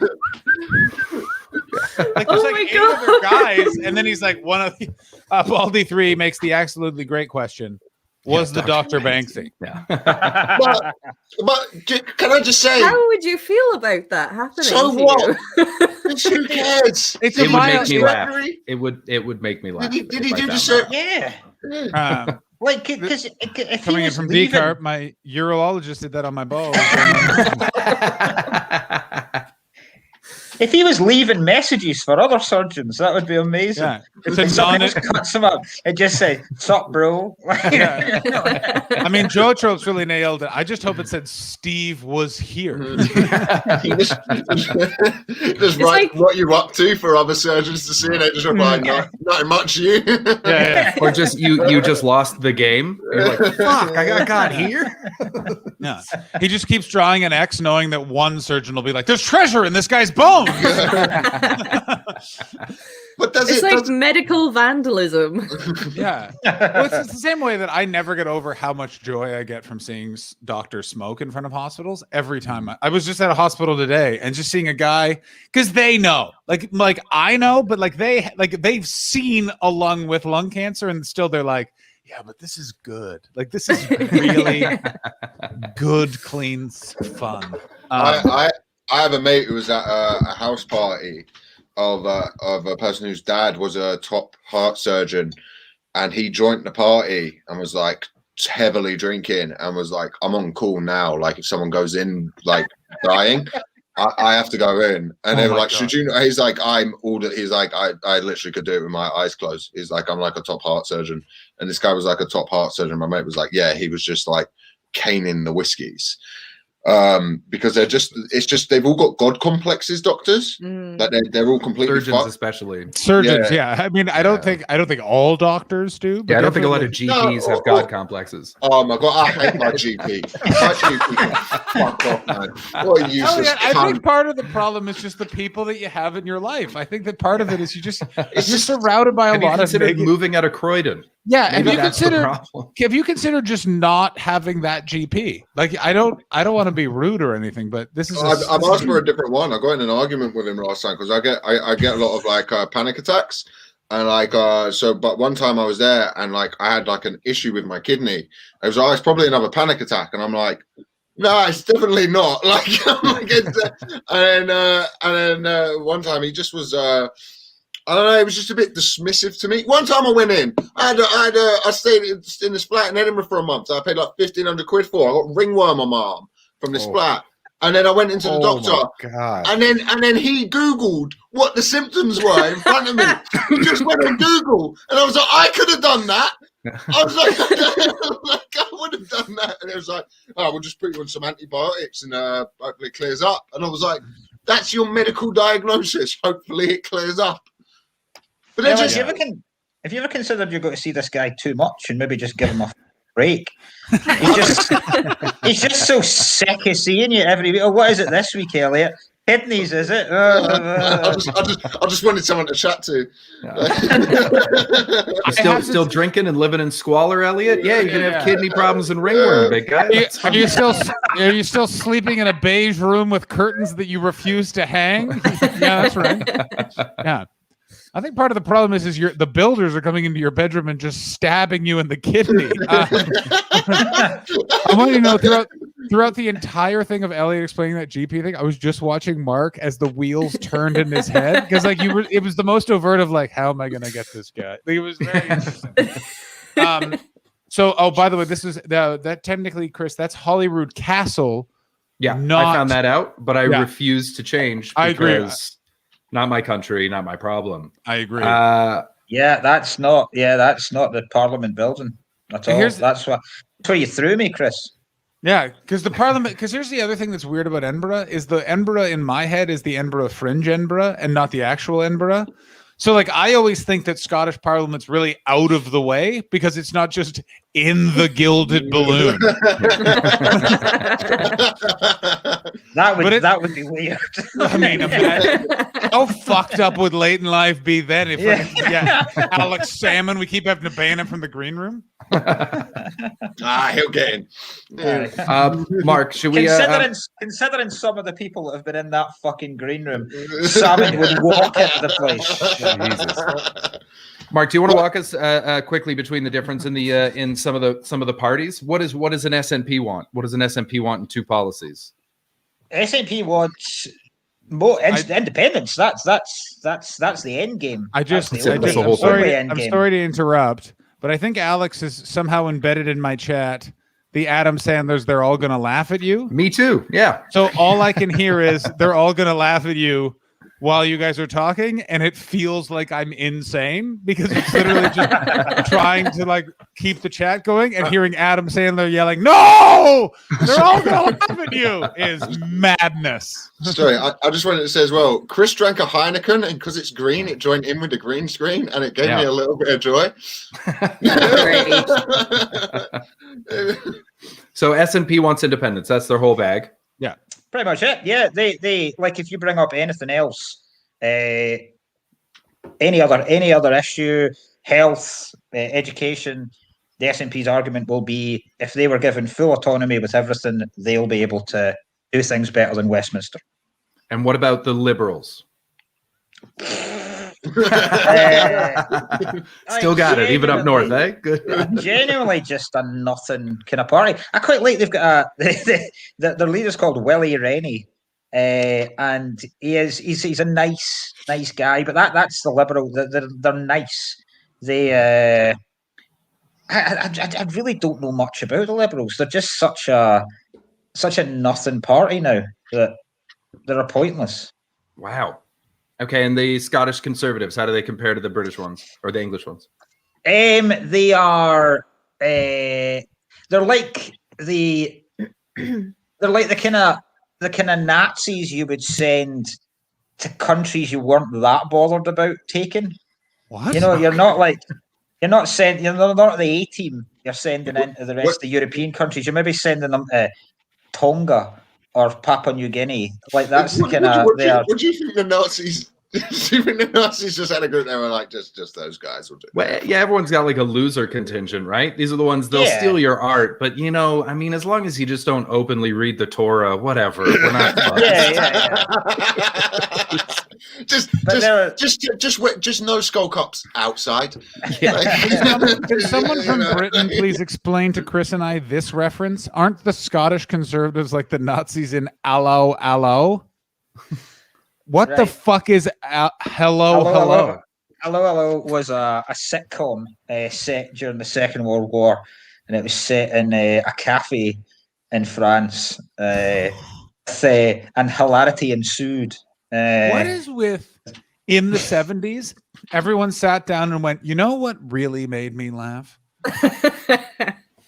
like there's Oh like my 8 other God. guys, and then he's like one of the Baldy 3 makes the absolutely great question: was the Dr. Banksy? Yeah. Can I just say, How would you feel about that happening? So to what? you? who cares? It's It a would make me mild. laugh. It would make me laugh. Did he if I do the found sur- that. Yeah. Like, because if he Coming in was from leaving, Decarb, my urologist did that on my balls. if he was leaving messages for other surgeons, that would be amazing. Yeah, it's If a someone non. else cuts him up, it just say, "Sup, bro." Yeah. I mean, Joe Tropes really nailed it. I just hope it said Steve was here. just write like- what you're up to for other surgeons to see, and they just reply, not much, you. Yeah, Or just you just lost the game. You're like, fuck, I got here. yeah. He just keeps drawing an X, knowing that one surgeon will be like, "There's treasure in this guy's bones." But does It's it? like Does, medical vandalism. Yeah. Well, it's the same way that I never get over how much joy I get from seeing doctors smoke in front of hospitals. Every time I was just at a hospital today and just seeing a guy, because they know, like I know, but they've seen a lung with lung cancer, and still they're like, yeah, but this is good. Like this is really good, clean fun. I have a mate who was at a house party of a person whose dad was a top heart surgeon, and he joined the party and was like heavily drinking and was like, "I'm on call now. Like if someone goes in like dying, I have to go in." And they were like, "Should you?" He's like, He's like, I literally could do it with my eyes closed. He's like, "I'm like a top heart surgeon," and this guy was like a top heart surgeon. My mate was like, "Yeah," he was just like caning the whiskeys. Because it's just they've all got god complexes, doctors. That they're all completely Surgeons, fucked. especially. Surgeons, yeah. I mean, I don't think all doctors do. But Yeah, I don't think a lot of definitely- GPs have god complexes. Oh my god, I hate my GP. My GP, fuck off, man. What a useless I cunt. think part of the problem is just the people that you have in your life. I think that part of it is you're just surrounded by a Have you lot of considered negative. moving out of Croydon? Yeah, Maybe that's the problem. have you considered just not having that GP? Like, I don't want to be rude or anything, but this is. I've asked for a different one. I got in an argument with him last time because I get a lot of like panic attacks, and like but one time I was there and like I had like an issue with my kidney. I was like, it's probably another panic attack, and I'm like, no, it's definitely not. Like, I'm like and then one time he just was. I don't know. It was just a bit dismissive to me. One time I went in. I stayed in this flat in Edinburgh for a month. I paid like 1,500 quid for. I got ringworm on my arm from this flat, and then I went into the doctor. God. And then he Googled what the symptoms were in front of me. He just went on Google, and I was like, I could have done that. I was like, I would have done that. And it was like, oh, we'll just put you on some antibiotics, and hopefully it clears up. And I was like, that's your medical diagnosis. Hopefully it clears up. But then Have you ever considered you're going to see this guy too much and maybe just give him a break? He's just so sick of seeing you every week. Oh, what is it this week, Elliot? Kidneys, is it? I just wanted someone to chat to. Still drinking and living in squalor, Elliot? Yeah, you're gonna have kidney problems and ringworm, big guy. Are you still sleeping in a beige room with curtains that you refuse to hang? Yeah, that's right. Yeah. I think part of the problem is the builders are coming into your bedroom and just stabbing you in the kidney. I want you to know throughout the entire thing of Elliot explaining that GP thing, I was just watching Mark as the wheels turned in his head because like it was the most overt of like, how am I gonna get this guy? Like, it was very interesting. So, oh, by the way, this is that technically, Chris, that's Holyrood Castle. Yeah, not, I found that out, but I refuse to change. I agree. Not my country, not my problem. I agree. That's not the Parliament building at all. That's where you threw me, Chris. Yeah, because the Parliament. Because here's the other thing that's weird about Edinburgh is the Edinburgh in my head is the Edinburgh Fringe Edinburgh and not the actual Edinburgh. So like I always think that Scottish Parliament's really out of the way because it's not just in the gilded balloon. that would be weird. I mean, imagine how fucked up would late in life be then if Alex Salmon, we keep having to ban him from the green room. He'll get in. Mark, should we considering some of the people that have been in that fucking green room, Salmon would walk into the place. Jesus. Mark, do you want to walk us quickly between the difference in the in some of the parties? What does an SNP want? What does an SNP want in two policies? SNP wants more independence. That's the end game. I'm sorry to interrupt, but I think Alex is somehow embedded in my chat. The Adam Sandlers, they're all going to laugh at you. Me too. Yeah. So all I can hear is they're all going to laugh at you while you guys are talking, and it feels like I'm insane because it's literally just trying to like keep the chat going and hearing Adam Sandler yelling, "No, they're all going to laugh at you," is madness. Sorry, I just wanted to say as well, Chris drank a Heineken, and because it's green, it joined in with the green screen, and it gave me a little bit of joy. So S&P wants independence. That's their whole bag. Yeah. Pretty much it. Yeah, they like if you bring up anything else, any other issue, health, education, the SNP's argument will be if they were given full autonomy with everything, they'll be able to do things better than Westminster. And what about the Liberals? Still got it, even up north, eh? Good. Genuinely just a nothing kind of party. I quite like they've got their leader's called Willie Rennie, and he's a nice guy. But that's the Liberal. They're nice. They I really don't know much about the Liberals. They're just such a nothing party now that they're pointless. Wow. Okay, and the Scottish Conservatives, how do they compare to the British ones or the English ones? They are they're like the kind of Nazis you would send to countries you weren't that bothered about taking. What? You know, you're not the A team. You're sending into the rest of the European countries. You're maybe sending them to Tonga or Papua New Guinea. Like that's the kind of. What do you think the Nazis? Do you think the Nazis just had a group? They were like, just those guys will do. Well, yeah, everyone's got like a loser contingent, right? These are the ones they'll steal your art, but you know, I mean, as long as you just don't openly read the Torah, whatever. We're not. Just no skull cups outside. Can someone from Britain please explain to Chris and I this reference? Aren't the Scottish Conservatives like the Nazis in Allo Allo? What the fuck is Hello? Hello was a sitcom set during the Second World War, and it was set in a cafe in France, and hilarity ensued. What is with in the 70s? Everyone sat down and went, you know what really made me laugh?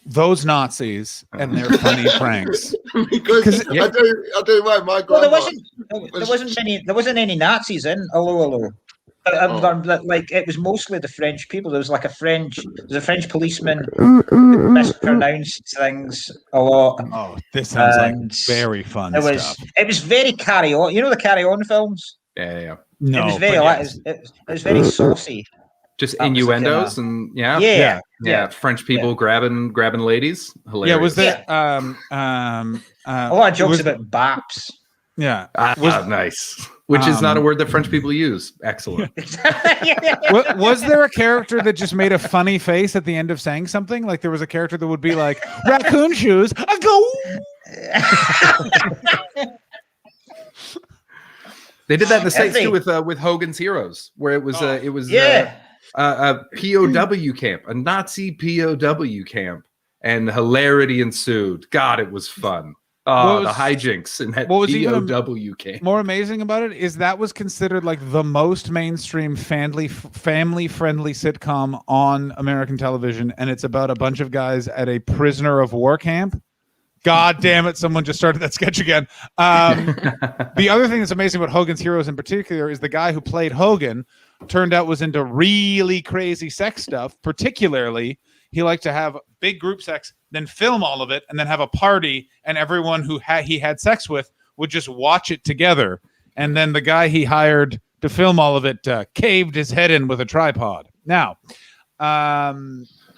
Those Nazis and their funny pranks. Because I'll tell you what, my grandma. There wasn't any Nazis in Hello. Like it was mostly the French people. There was like a French policeman who mispronounced things a lot. Oh, this sounds like very fun stuff. It was very Carry On. You know the Carry On films? Yeah. No, it was very it was very saucy. Just innuendos and French people grabbing ladies. Hilarious. Yeah, was there a lot of jokes about baps? Yeah, nice. Which is not a word that French people use. Excellent. Was there a character that just made a funny face at the end of saying something? Like there was a character that would be like raccoon shoes. I go. They did that in the States Heavy. too with Hogan's Heroes, where it was Yeah. a POW camp, a Nazi POW camp, and hilarity ensued. God, it was fun. What The was- hijinks in that what was even POW camp. more amazing about it is that was considered like the most mainstream family friendly sitcom on American television, and it's about a bunch of guys at a prisoner of war camp. God damn it, someone just started that sketch again. The other thing that's amazing about Hogan's Heroes in particular is the guy who played Hogan turned out was into really crazy sex stuff. Particularly, he liked to have big group sex, then film all of it, and then have a party, and everyone who he had sex with would just watch it together. And then the guy he hired to film all of it caved his head in with a tripod. Now,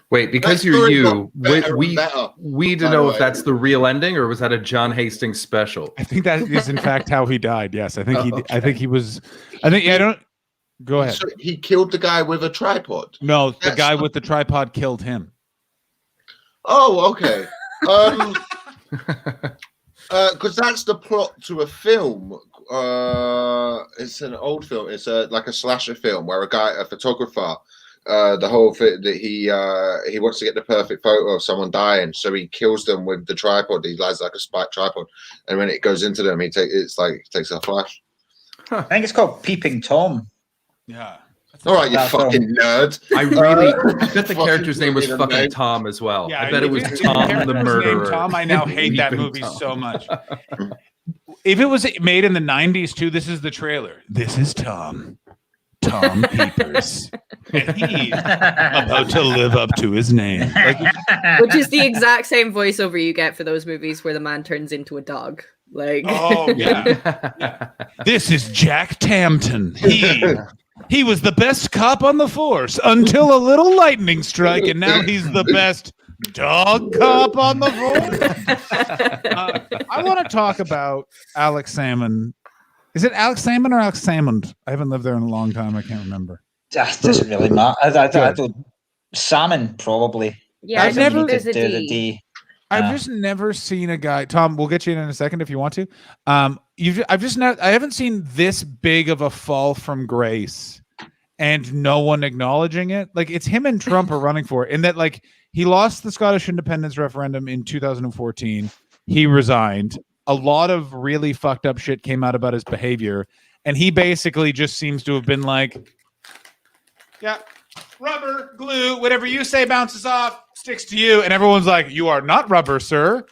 Wait, because That you're story you, got better we and better, need to by know the if way. that's the real ending or was that a John Hastings special? I think that is in fact how he died. Yes, I think he. I think he was. I think. I don't. Go ahead. So he killed the guy with a tripod. No, the That's guy not- with the tripod killed him. Oh, okay. Because that's the plot to a film. It's an old film. It's like a slasher film where a photographer, the whole thing that he wants to get the perfect photo of someone dying, so he kills them with the tripod. He lies like a spiked tripod, and when it goes into them, he takes a flash. I think it's called Peeping Tom. Yeah. All right, you That fucking nerd. I really Uh, I bet the character's name was fucking fucking name. Tom as well. Yeah, I bet it was if the Tom character the was named murderer. Tom, I now hate that Peeping movie Tom. so much. If it was made in the 90s too, this is the trailer. This is Tom. Tom Peepers. And he's about to live up to his name. Like, Which is the exact same voiceover you get for those movies where the man turns into a dog. Like, oh yeah. This is Jack Tampton. He was the best cop on the force until a little lightning strike, and now he's the best dog cop on the force. I want to talk about Alex Salmond. Is it Alex Salmond or Alex Salmond? I haven't lived there in a long time. I can't remember. That doesn't really matter. I don't. Salmon, probably. yeah, I've I never- think there's a do the D. D. I've Yeah. just never seen a guy. Tom, we'll get you in a second if you want to. I haven't seen this big of a fall from grace, and no one acknowledging it. Like it's him and Trump are running for it. In that, like he lost the Scottish independence referendum in 2014. He resigned. A lot of really fucked up shit came out about his behavior, and he basically just seems to have been like, "Yeah, rubber, glue, whatever you say bounces off, sticks to you." And everyone's like, "You are not rubber, sir.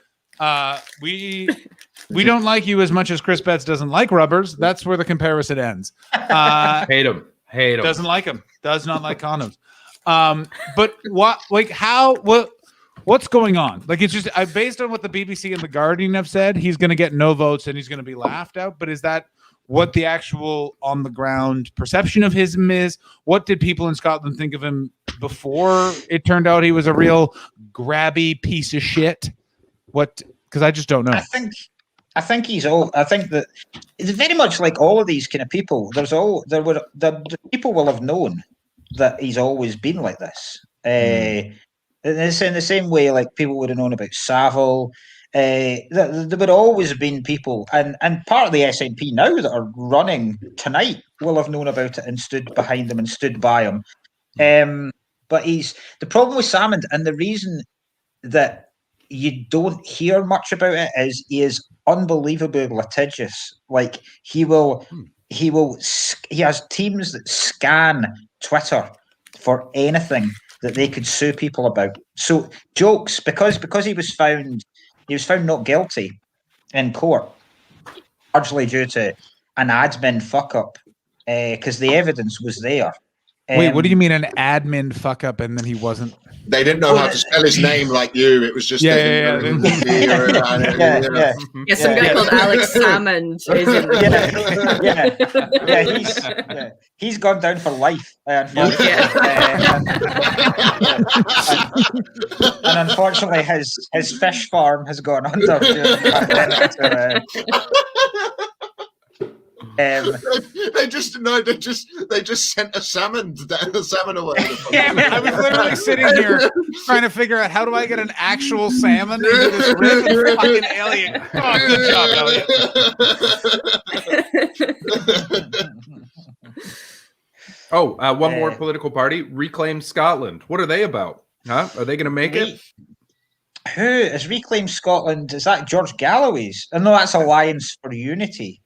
We don't like you as much as Chris Betts doesn't like rubbers." That's where the comparison ends. Hate him. Hate him. Doesn't like him. Does not like condoms. But what? Like how? What's going on? Like it's just based on what the BBC and the Guardian have said, he's going to get no votes and he's going to be laughed out. But is that what the actual on the ground perception of him is? What did people in Scotland think of him before it turned out he was a real grabby piece of shit? What? Because I just don't know. I think he's all. I think that it's very much like all of these kind of people. The people will have known that he's always been like this. It's in the same way, like people would have known about Savile. There would always have been people, and part of the SNP now that are running tonight will have known about it and stood behind them and stood by him. But he's the problem with Salmond, and the reason that you don't hear much about it is he is unbelievably litigious. Like he has teams that scan Twitter for anything that they could sue people about. So jokes because he was found not guilty in court, largely due to an admin fuck up, because the evidence was there. Wait, what do you mean an admin fuck up and then he wasn't? They didn't know how to spell his name like you. It was just Yeah. Yeah, some guy Yeah. called Alex Salmond is in the He's gone down for life. Unfortunately. And unfortunately, his fish farm has gone under. They just sent a salmon away. Yeah, man, I was literally sitting here trying to figure out how do I get an actual salmon into this rib and fucking alien. Oh, good job, Elliot. One more political party, Reclaim Scotland. What are they about? Huh? Are they going to make it? Who is Reclaim Scotland? Is that George Galloway's? Oh, no, that's Alliance for Unity.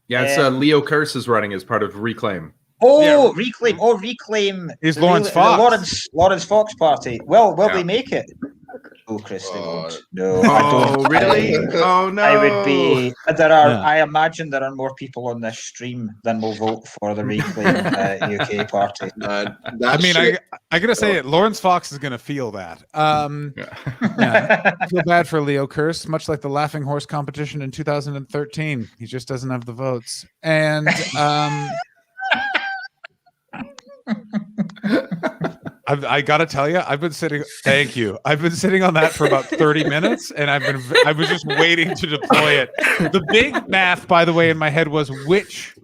Yeah, it's Leo Kearse is running as part of Reclaim. Oh, yeah. Reclaim. Oh, Reclaim. Is Lawrence Fox. Lawrence Fox party. Well, will they make it? Oh, Christy, no. Oh, really? Oh, no. I would be. I imagine there are more people on this stream than will vote for the Reclaim UK party. I gotta say it. Lawrence Fox is gonna feel that. I feel bad for Leo Kearse, much like the Laughing Horse competition in 2013. He just doesn't have the votes, and I gotta tell you, I've been sitting. Thank you. I've been sitting on that for about 30 minutes, and I was just waiting to deploy it. The big math, by the way, in my head was which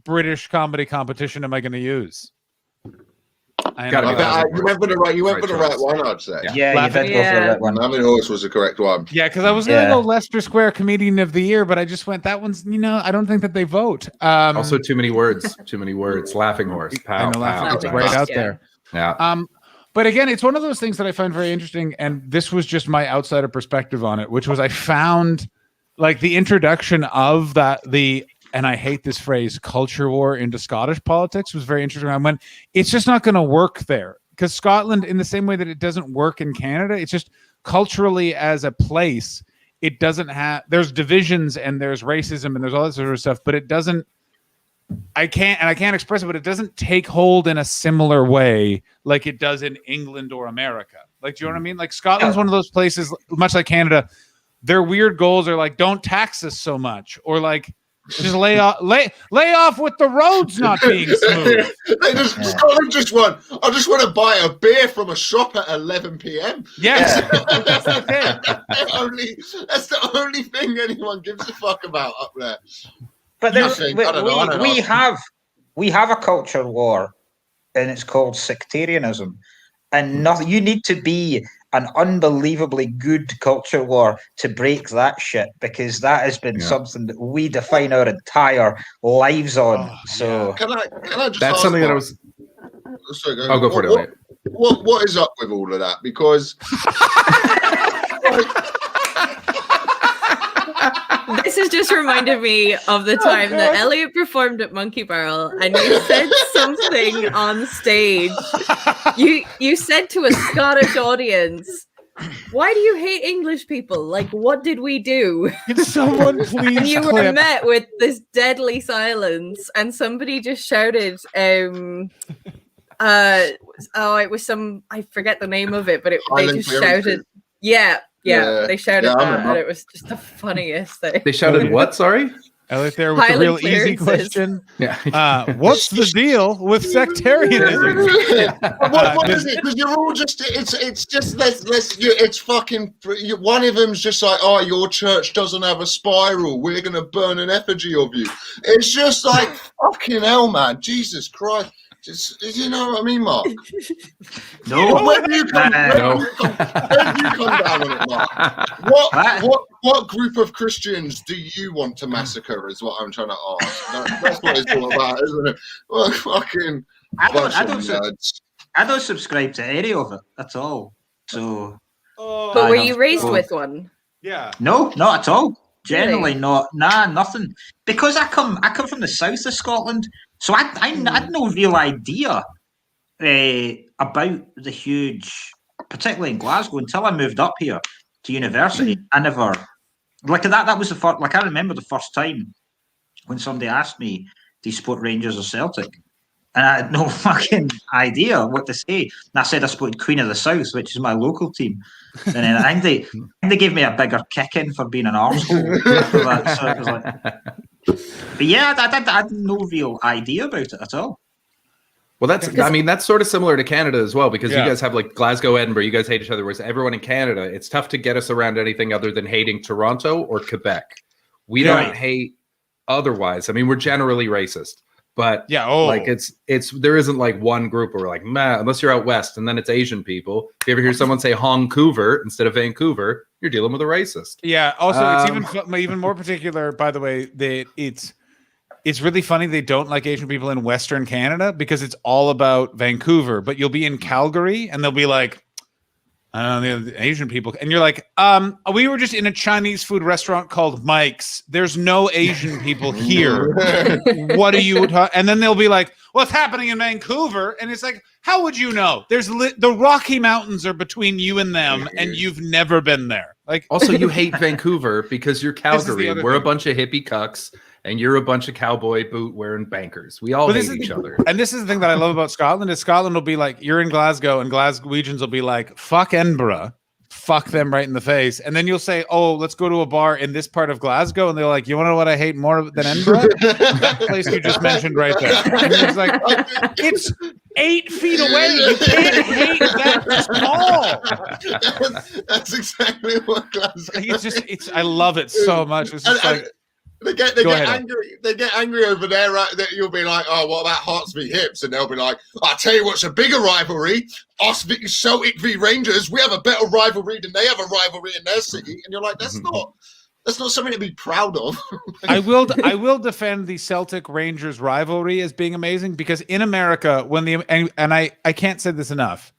British comedy competition am I going to use? You went for the right one, I'd say. Yeah, you did go for the right one. Laughing Horse was the correct one. Yeah, because I was going to go Leicester Square Comedian of the Year, but I just went, that one's, I don't think that they vote. Also, too many words. Laughing Horse. I know Laughing Horse right out there. Yeah. But again, it's one of those things that I find very interesting, and this was just my outsider perspective on it, which was I found like the introduction of and I hate this phrase, culture war into Scottish politics was very interesting. I went, it's just not going to work there because Scotland, in the same way that it doesn't work in Canada, it's just culturally as a place, it doesn't have, there's divisions and there's racism and there's all that sort of stuff, but it doesn't, I can't express it, but it doesn't take hold in a similar way like it does in England or America. Like, do you know what I mean? Like Scotland's one of those places, much like Canada, their weird goals are like, don't tax us so much, or like, just lay off with the roads not being smooth. Scotland just want. I just want to buy a beer from a shop at 11 p.m. Yes, that's the thing. That's the only thing anyone gives a fuck about up there. But we have a culture war, and it's called sectarianism, and nothing. You need to be an unbelievably good culture war to break that shit, because that has been something that we define our entire lives on. Can I just that's something that I was. Sorry, I'll go for it. What is up with all of that? Because this has just reminded me of the time that Elliot performed at Monkey Barrel, and you said something on stage. You said to a Scottish audience, "Why do you hate English people? Like, what did we do?" Can someone please? And you were met with this deadly silence, and somebody just shouted, it was some, I forget the name of it, but they just shouted, yeah, they shouted that, and it was just the funniest thing. They shouted what? Sorry? Elliot there with the real easy question. Yeah. What's the deal with sectarianism? What is it? Because you're all just, it's just, it's fucking, one of them's just like, oh, your church doesn't have a spiral, we're going to burn an effigy of you. It's just like, fucking hell, man. Jesus Christ. You know what I mean, Mark? No. Where do you come down on it, Mark? What group of Christians do you want to massacre is what I'm trying to ask. That's what it's all about, isn't it? Well, fucking I don't subscribe to any of it at all. So, but were you raised with one? Yeah. No, not at all. Generally not. Nah, nothing. Because I come from the south of Scotland, so I had no real idea about the huge, particularly in Glasgow, until I moved up here to university. I never like that. That was the first. Like I remember the first time when somebody asked me, "Do you support Rangers or Celtic?" And I had no fucking idea what to say. And I said I supported Queen of the South, which is my local team. And then I think they gave me a bigger kick in for being an arsehole after that. So it was like, but yeah, I had no real idea about it at all. Well, that's sort of similar to Canada as well, because you guys have like Glasgow, Edinburgh, you guys hate each other, whereas everyone in Canada, it's tough to get us around anything other than hating Toronto or Quebec. We don't hate otherwise. I mean, we're generally racist. But Yeah, like it's there isn't like one group where we're like, meh, unless you're out west and then it's Asian people. If you ever hear someone say Hongcouver instead of Vancouver, you're dealing with a racist. Yeah. Also, it's even more particular, by the way, that it's really funny they don't like Asian people in Western Canada because it's all about Vancouver. But you'll be in Calgary and they'll be like, I don't know, the Asian people, and you're like, we were just in a Chinese food restaurant called Mike's. There's no Asian people here. What are you? And then they'll be like, what's happening in Vancouver? And it's like, how would you know? There's the Rocky Mountains are between you and them, and you've never been there. Like, also, you hate Vancouver because you're Calgary. And we're a bunch of hippie cucks, and you're a bunch of cowboy boot wearing bankers. We all hate each other. And this is the thing that I love about Scotland is Scotland will be like, you're in Glasgow, and Glaswegians will be like, fuck Edinburgh, fuck them right in the face. And then you'll say, oh, let's go to a bar in this part of Glasgow, and they're like, you want to know what I hate more than Edinburgh? That place you just mentioned right there. And it's like, it's 8 feet away. You can't hate that small. That's exactly what Glasgow. It's I love it so much. It's just like. They get angry. They get angry over there, right? That you'll be like, "Oh, what about Hearts v Hips?" And they'll be like, "I'll tell you what's a bigger rivalry: us v Celtic v Rangers. We have a better rivalry than they have a rivalry in their city." And you're like, "That's not something to be proud of." I will defend the Celtic Rangers rivalry as being amazing because in America, when I can't say this enough,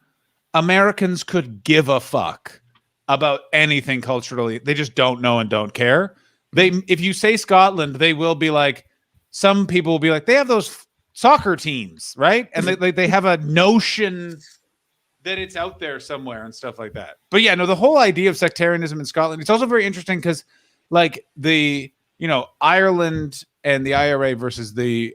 Americans could give a fuck about anything culturally. They just don't know and don't care. If you say Scotland, they will be like, some people will be like, they have those soccer teams, right? And they have a notion that it's out there somewhere and stuff like that. But yeah, no, the whole idea of sectarianism in Scotland, it's also very interesting because like Ireland and the IRA versus the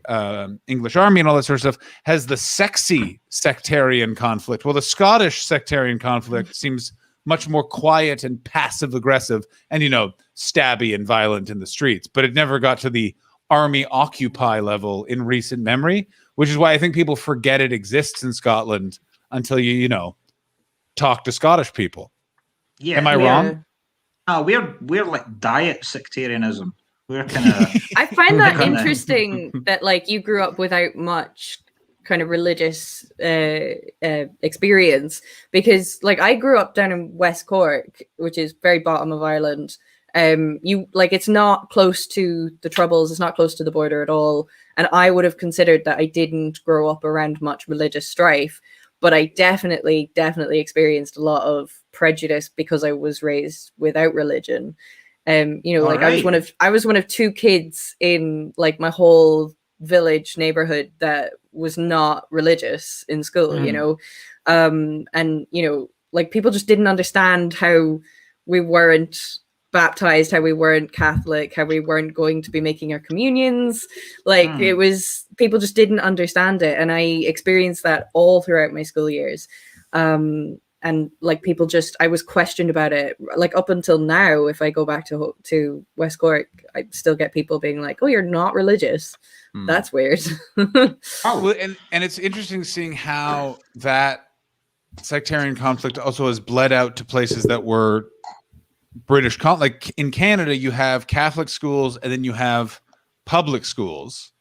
English army and all that sort of stuff has the sexy sectarian conflict. Well, the Scottish sectarian conflict seems much more quiet and passive aggressive and, stabby and violent in the streets. But it never got to the army occupy level in recent memory, which is why I think people forget it exists in Scotland until you talk to Scottish people. Yeah. Am I wrong? No, we're like diet sectarianism. We're kind of. I find that interesting that like you grew up without much kind of religious experience because like I grew up down in West Cork, which is very bottom of Ireland. It's not close to the Troubles, it's not close to the border at all, and I would have considered that I didn't grow up around much religious strife, but I definitely experienced a lot of prejudice because I was raised without religion. I was one of 2 kids in like my whole village neighborhood that was not religious in school, like people just didn't understand how we weren't baptized, how we weren't Catholic, how we weren't going to be making our communions. Like it was, people just didn't understand it. And I experienced that all throughout my school years. And like people just, I was questioned about it. Like up until now, if I go back to West Cork, I still get people being like, oh, you're not religious. That's weird. Well, and it's interesting seeing how that sectarian conflict also has bled out to places that were British. Like in Canada, you have Catholic schools and then you have public schools.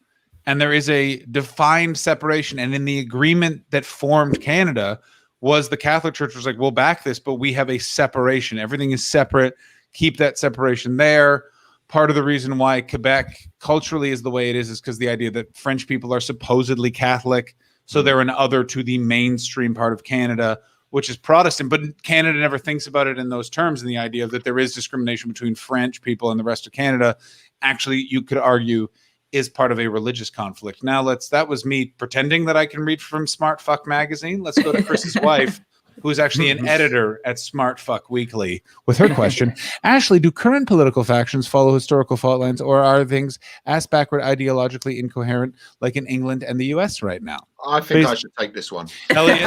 And there is a defined separation. And in the agreement that formed Canada was the Catholic Church was like, we'll back this, but we have a separation. Everything is separate. Keep that separation there. Part of the reason why Quebec culturally is the way it is because the idea that French people are supposedly Catholic. So they're an other to the mainstream part of Canada, which is Protestant. But Canada never thinks about it in those terms, and the idea that there is discrimination between French people and the rest of Canada, actually, you could argue, is part of a religious conflict. Now, that was me pretending that I can read from Smart Fuck magazine. Let's go to Chris's wife, who is actually an editor at Smart Fuck Weekly, with her question. Ashley, do current political factions follow historical fault lines, or are things ass backward, ideologically incoherent, like in England and the US right now? I think I should take this one. Elliot,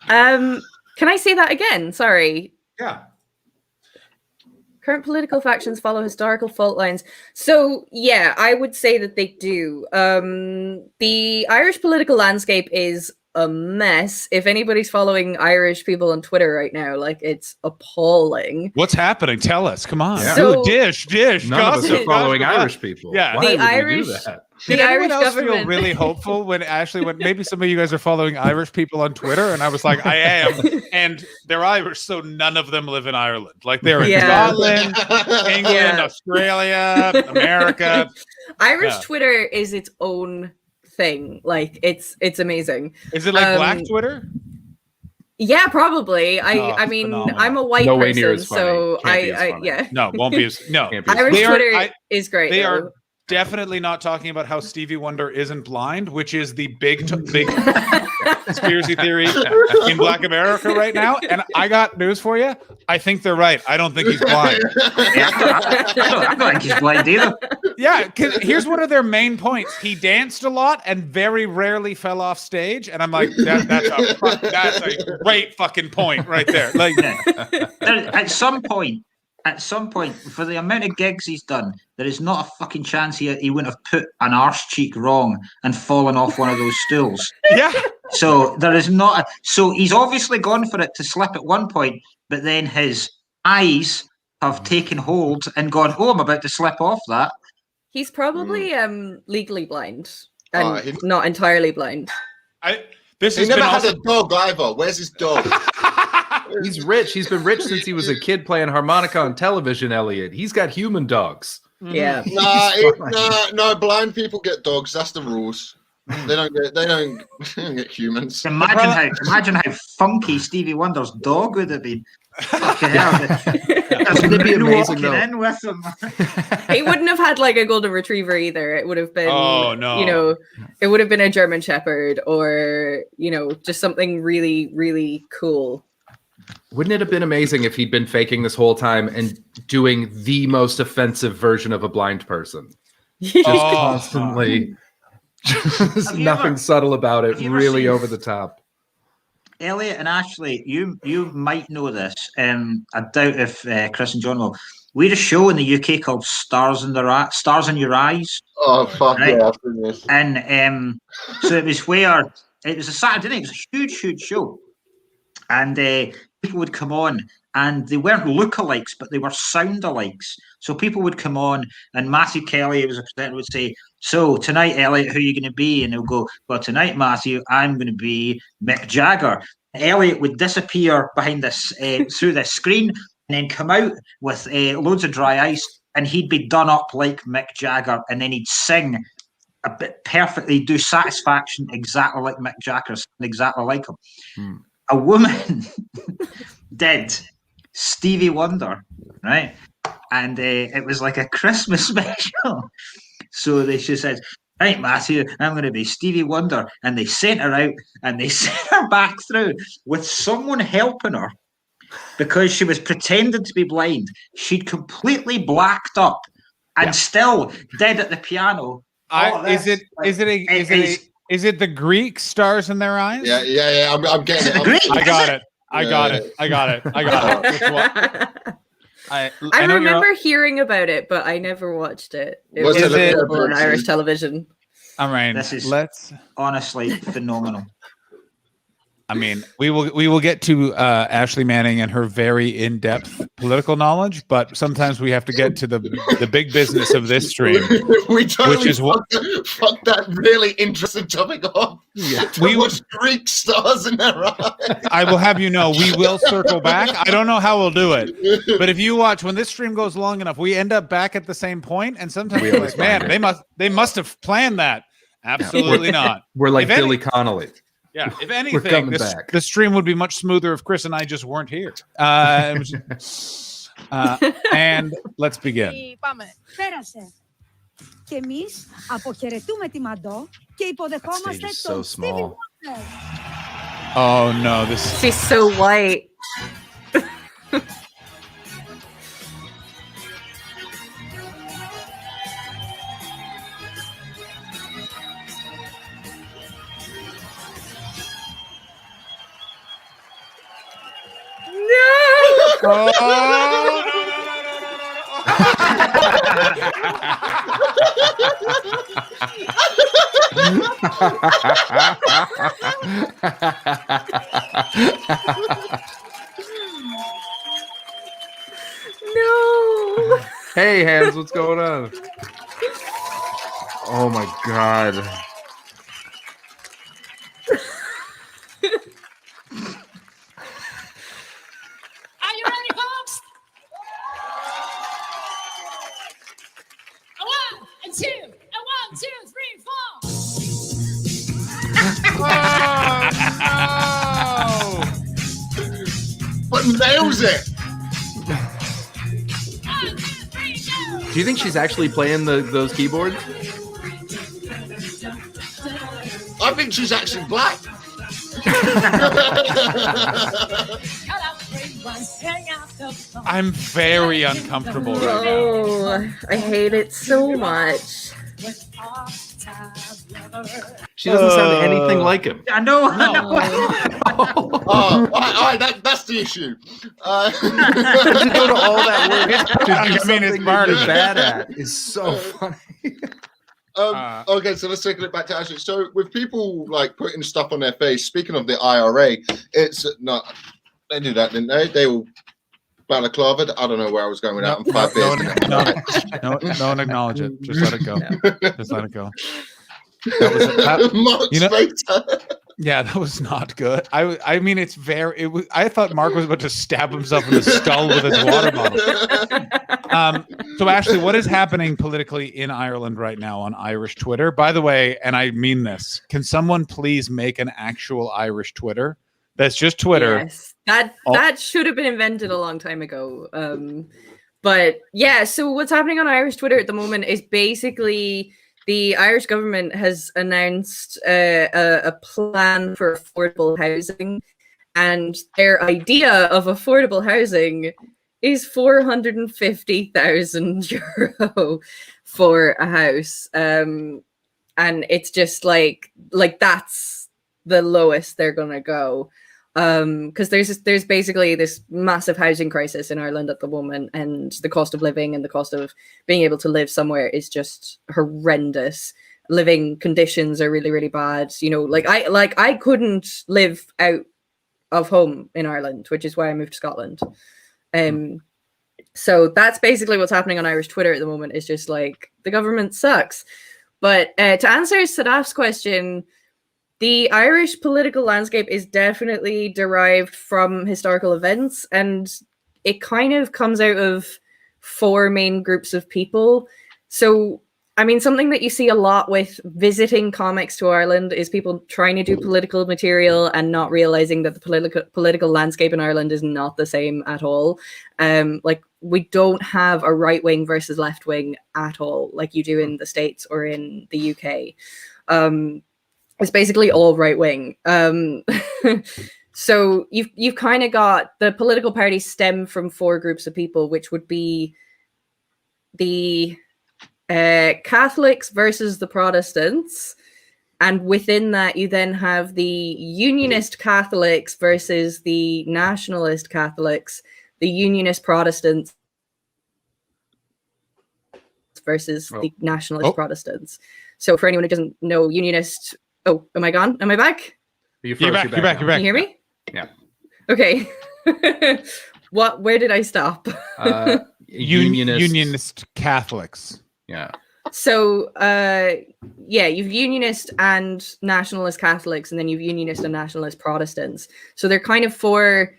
Can I say that again? Sorry. Yeah. Current political factions follow historical fault lines. So, yeah, I would say that they do. The Irish political landscape is a mess. If anybody's following Irish people on Twitter right now, like it's appalling. What's happening? Tell us. Come on. Yeah. So- dish. None of us gossip, are following gossip. Irish people. Yeah. Why The would we Irish- do that? Did The anyone Irish else feel government. really hopeful when maybe some of you guys are following Irish people on Twitter, and I was like, I am, and they're Irish, so none of them live in Ireland. Like they're in Yeah. Scotland, England, Yeah. Australia, America. Irish Yeah. Twitter is its own thing. Like it's amazing. Is it like Black Twitter? Yeah, probably. Oh, I mean, phenomenal. I'm a white No way person, near as funny. so Can't be as I funny. yeah. No, won't be. No, Can't be as Irish They are- Twitter is great. they though. are definitely not talking about how Stevie Wonder isn't blind, which is the big conspiracy theory in Black America right now. And I got news for you. I think they're right. I don't think he's blind. I don't think he's blind either. Yeah, because here's one of their main points. He danced a lot and very rarely fell off stage. And I'm like, that's a great fucking point right there. Like, At some point, for the amount of gigs he's done, there is not a fucking chance he wouldn't have put an arse cheek wrong and fallen off one of those stools. yeah. So there is not. So he's obviously gone for it to slip at one point, but then his eyes have taken hold and gone, "Oh, I'm about to slip off that." He's probably legally blind and he- not entirely blind. This He has never been had also- a dog either. Where's his dog? He's rich. He's been rich since he was a kid playing harmonica on television, Elliot. He's got human dogs. Yeah. No, blind people get dogs. That's the rules. They don't get humans. Imagine how funky Stevie Wonder's dog would have been. Fucking hell. Wouldn't it be amazing, Walking though? in with him. He wouldn't have had like a golden retriever either. It would have been, Oh, no. you know, it would have been a German Shepherd or, you know, just something really, really cool. Wouldn't it have been amazing if he'd been faking this whole time and doing the most offensive version of a blind person? Just Oh. constantly. Just Have you nothing ever- subtle about it. have you ever Really seen- over the top. Elliot and Ashley, you might know this. I doubt if Chris and John will. We had a show in the UK called Stars in Your Eyes, Oh fuck Right. yeah! I've seen this. and so it was where it was a Saturday night. It was a huge show, and people would come on, and they weren't lookalikes, but they were sound-alikes. So people would come on, and Matthew Kelly, who was a presenter, would say, "So tonight, Elliot, who are you going to be?" And he'll go, "Well, tonight, Matthew, I'm going to be Mick Jagger." Elliot would disappear behind this through this screen, and then come out with loads of dry ice, and he'd be done up like Mick Jagger, and then he'd sing a bit perfectly, do Satisfaction exactly like Mick Jagger, exactly like him. A woman did Stevie Wonder, right? And it was like a Christmas special. So she said, "Right, Matthew, I'm going to be Stevie Wonder." And they sent her out and they sent her back through with someone helping her because she was pretending to be blind. She'd completely blacked up and still did at the piano. Is it the Greek stars in their eyes? Yeah. I'm getting it. Great. I got it. Yeah. I got it. Which one? I I know you're- remember hearing about it, but I never watched it. It Was was it- available on Irish television. All right. This is- Let's. Honestly, phenomenal. I mean, we will get to Ashley Manning and her very in-depth political knowledge, but sometimes we have to get to the big business of this stream. We totally Which is what- fucked that really interesting topic off. We We watched Greek stars in their eyes. I will have you know, we will circle back. I don't know how we'll do it, but if you watch, when this stream goes long enough, we end up back at the same point, and sometimes We we're always like, man, find they must have planned that. Absolutely not. We're like If any- Billy Connolly. Yeah, if We're anything, coming back. the stream would be much smoother if Chris and I just weren't here. And let's begin. Πάμε. Πέρασε. Και εμείς αποχαιρετούμε τη Μαντό και υποδεχόμαστε Stage is τον so Stevie small. Wonder. Oh no, this. She's so white. No! Oh, No. Hey, Hans, what's going on? Oh my god. Are you ready, folks? A one, and two, and 1, 2, 3, 4. But nails it. 1, 2, 3, go. Do you think she's actually playing those keyboards? I think she's actually black. I'm very uncomfortable right now. Oh, I hate it so much. She doesn't sound anything like him. I know. Oh, that's the issue. To go to all that work to do I mean, it's something part that of you're it. bad at is so funny. Okay, so let's take it back to Ashley. So with people like putting stuff on their face, speaking of the IRA, it's not. They do that, didn't they? They all balaclava. I don't know where I was going with that. I'm 5 no, beers. no one acknowledge it. Just let it go. Just let it go. That was Mark's you know- face. yeah, that was not good. I mean, it's very. It was. I thought Mark was about to stab himself in the skull with his water bottle. So Ashley, what is happening politically in Ireland right now on Irish Twitter? By the way, and I mean this, can someone please make an actual Irish Twitter that's just Twitter? Yes, that should have been invented a long time ago. But yeah, so what's happening on Irish Twitter at the moment is basically the Irish government has announced a plan for affordable housing, and their idea of affordable housing is 450,000 euro for a house. And it's just like that's the lowest they're gonna go. Because there's basically this massive housing crisis in Ireland at the moment, and the cost of living and the cost of being able to live somewhere is just horrendous. Living conditions are really, really bad. You know, I couldn't live out of home in Ireland, which is why I moved to Scotland. So that's basically what's happening on Irish Twitter at the moment. Is just like the government sucks. But to answer Sadaf's question, the Irish political landscape is definitely derived from historical events, and it kind of comes out of 4 main groups of people. So, I mean, something that you see a lot with visiting comics to Ireland is people trying to do political material and not realizing that the political landscape in Ireland is not the same at all. Like, we don't have a right wing versus left wing at all, like you do in the States or in the UK. It's basically all right wing. So you've kind of got the political parties stem from 4 groups of people, which would be the Catholics versus the Protestants, and within that you then have the Unionist Catholics versus the Nationalist Catholics, the Unionist Protestants versus the Nationalist Protestants. So for anyone who doesn't know, Unionist. Oh, am I gone? Am I back? You're back. You're back. Can you hear me? Yeah. Okay. Where did I stop? Unionist Catholics. Yeah. So, you've Unionist and Nationalist Catholics, and then you've Unionist and Nationalist Protestants. So they're kind of 4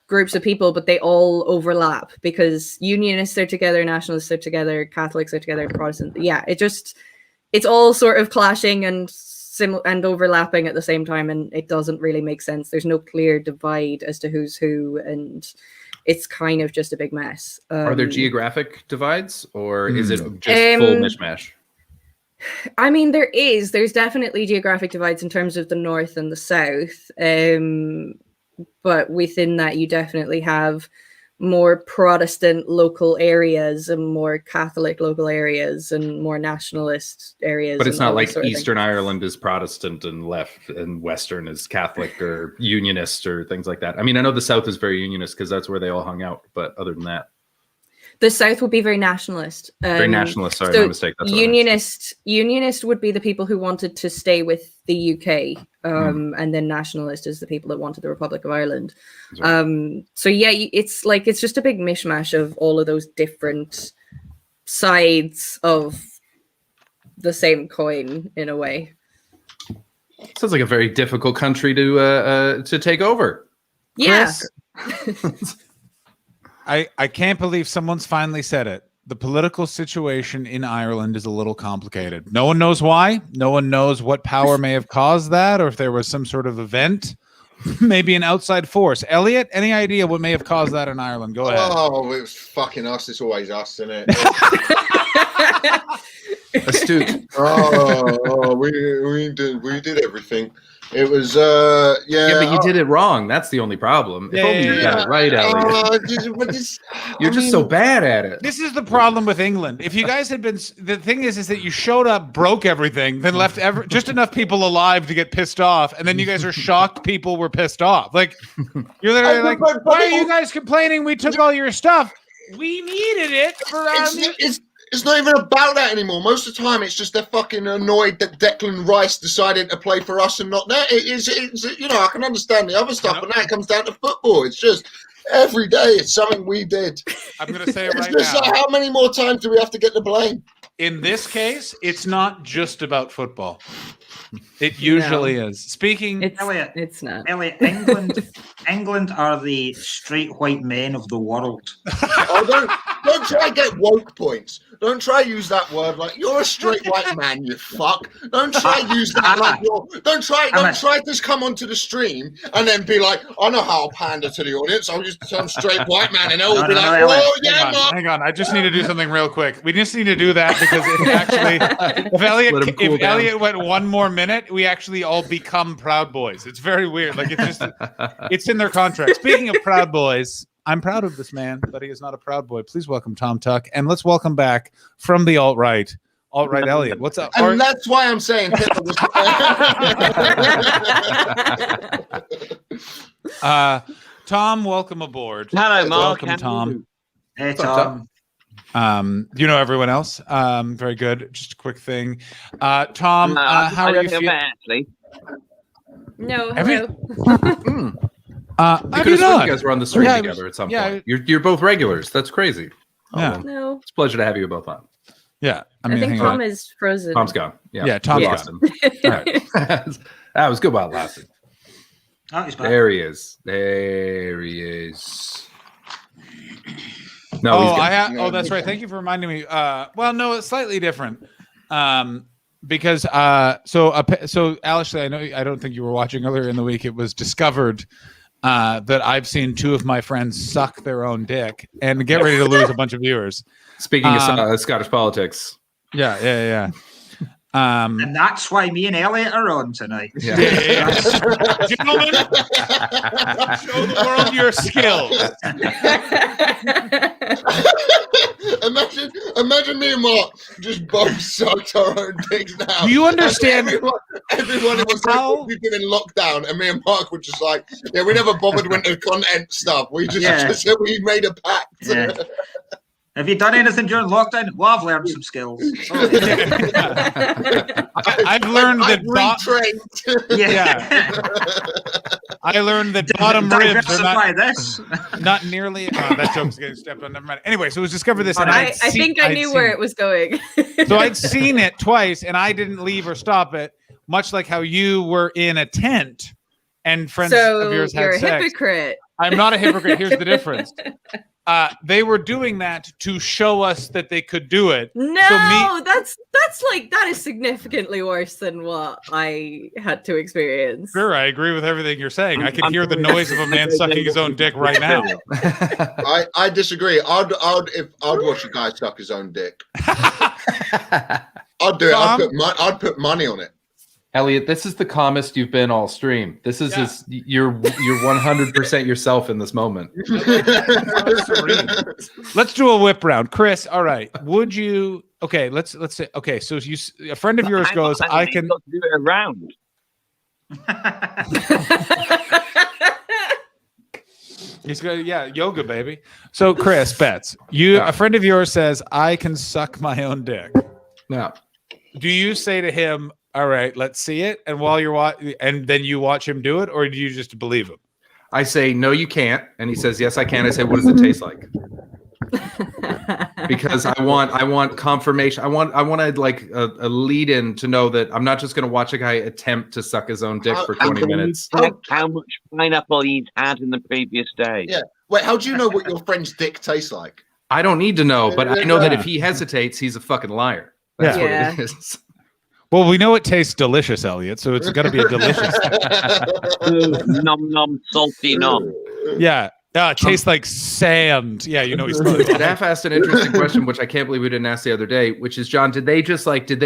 groups of people, but they all overlap because Unionists are together, Nationalists are together, Catholics are together, Protestants. Yeah, it's all sort of clashing and overlapping at the same time, and it doesn't really make sense. There's no clear divide as to who's who, and it's kind of just a big mess. Are there geographic divides, or is it just full mishmash? I mean, there's definitely geographic divides in terms of the north and the south, but within that you definitely have more Protestant local areas and more Catholic local areas and more nationalist areas. But it's not like Eastern Ireland is Protestant and left and Western is Catholic or Unionist or things like that. I mean, I know the South is very Unionist because that's where they all hung out. But other than that, The South would be very nationalist. Very nationalist. Sorry, so my mistake. That's what I meant. Unionist would be the people who wanted to stay with the UK, and then nationalist is the people that wanted the Republic of Ireland. Right. So yeah, it's just a big mishmash of all of those different sides of the same coin in a way. Sounds like a very difficult country to take over. Yeah. I can't believe someone's finally said it. The political situation in Ireland is a little complicated. No one knows why. No one knows what power may have caused that, or if there was some sort of event, maybe an outside force. Elliot, any idea what may have caused that in Ireland? Go ahead. Oh, it was fucking us. It's always us, isn't it? Astute. We did everything. It was Yeah, but you did it wrong. That's the only problem. If only you got it right, Elliot. You're just so bad at it. This is the problem with England. If you guys had been, the thing is that you showed up, broke everything, then left just enough people alive to get pissed off, and then you guys are shocked people were pissed off. Like, you're literally like, why are you guys complaining? We took all your stuff. We needed it for our It's not even about that anymore. Most of the time, it's just they're fucking annoyed that Declan Rice decided to play for us and not that. It's I can understand the other stuff, but now it comes down to football. It's just every day it's something we did. I'm going to say it right It's just now. like, how many more times do we have to get the blame? In this case, it's not just about football. It usually is. Speaking, Elliot, It's not. Elliot, England are the straight white men of the world. Oh, don't try to get woke points. Don't try to use that word like you're a straight white man, you fuck. Don't try to use that like you're. Don't try to just come onto the stream and then be like, I know how I'll pander to the audience. I'll use some straight white man, and they'll be like, oh yeah, Mark. hang on. I just need to do something real quick. We just need to do that because if Elliot went one more minute, we actually all become Proud Boys. It's very weird. Like it's in their contract. Speaking of Proud Boys, I'm proud of this man, but he is not a proud boy. Please welcome Tom Tuck, and let's welcome back from the alt-right Elliot. What's up? And that's why I'm saying Hitler was. Tom, welcome aboard. Hello, Mark. Welcome, Tom. Hey, Tom. You know everyone else. Very good. Just a quick thing. Tom, how are you feeling? Actually, No, Every- hello. You could have sworn you guys were on the stream together at some point. You're both regulars. That's crazy. Yeah. No. It's a pleasure to have you both on. Yeah. I think Tom is frozen. Tom's gone. Yeah, Tom's lost him. All right. That was good while it lasted. Oh, he's back. There he is. There he is. No, that's right. Thank you for reminding me. Well, no, it's slightly different. Because so Ashley, I don't think you were watching earlier in the week. It was discovered that I've seen two of my friends suck their own dick and get ready to lose a bunch of viewers. Speaking of Scottish politics. Yeah. And that's why me and Elliot are on tonight. Yeah. Gentlemen, show the world your skills. Imagine me and Mark just both sucked our own dicks now. Do you understand? Everyone was like, we've been in lockdown, and me and Mark were just like, yeah, we never bothered with the content stuff. We just we made a pact. Yeah. Have you done anything during lockdown? Well, I've learned some skills. I've learned that Yeah. I learned that bottom ribs are not not nearly. That joke's getting stepped on. Never mind. Anyway, so it was discovered this. And I think I knew where it was going. So I'd seen it twice, and I didn't leave or stop it. Much like how you were in a tent, and friends of yours had sex. You're a hypocrite. I'm not a hypocrite. Here's the difference. They were doing that to show us that they could do it. No, that is significantly worse than what I had to experience. Sure, I agree with everything you're saying. I can hear the noise of a man sucking his own dick right now. I disagree. I'd watch a guy suck his own dick. I'd do it. I'd put money on it. Elliot, this is the calmest you've been all stream. This is you're 100% yourself in this moment. Let's do a whip round, Chris. All right, would you? Okay, let's say. Okay, so a friend of yours goes. I can do it around. He's got yoga, baby. So Chris Betts, a friend of yours says I can suck my own dick. Yeah. Do you say to him, "All right, let's see it," and while you're and then you watch him do it, or do you just believe him? I say, "No, you can't," and he says, "Yes, I can." I say, "What does it taste like?" Because I want confirmation. I want to like a lead in to know that I'm not just going to watch a guy attempt to suck his own dick for 20 minutes. How much pineapple he's had in the previous day? Yeah. Wait, how do you know what your friend's dick tastes like? I don't need to know, but I know that if he hesitates, he's a fucking liar. That's what it is. Well, we know it tastes delicious, Elliot, so it's got to be a delicious. Nom nom, salty nom. Yeah. It tastes like sand. Yeah, you know he's. Daff asked an interesting question, which I can't believe we didn't ask the other day, which is, John, did they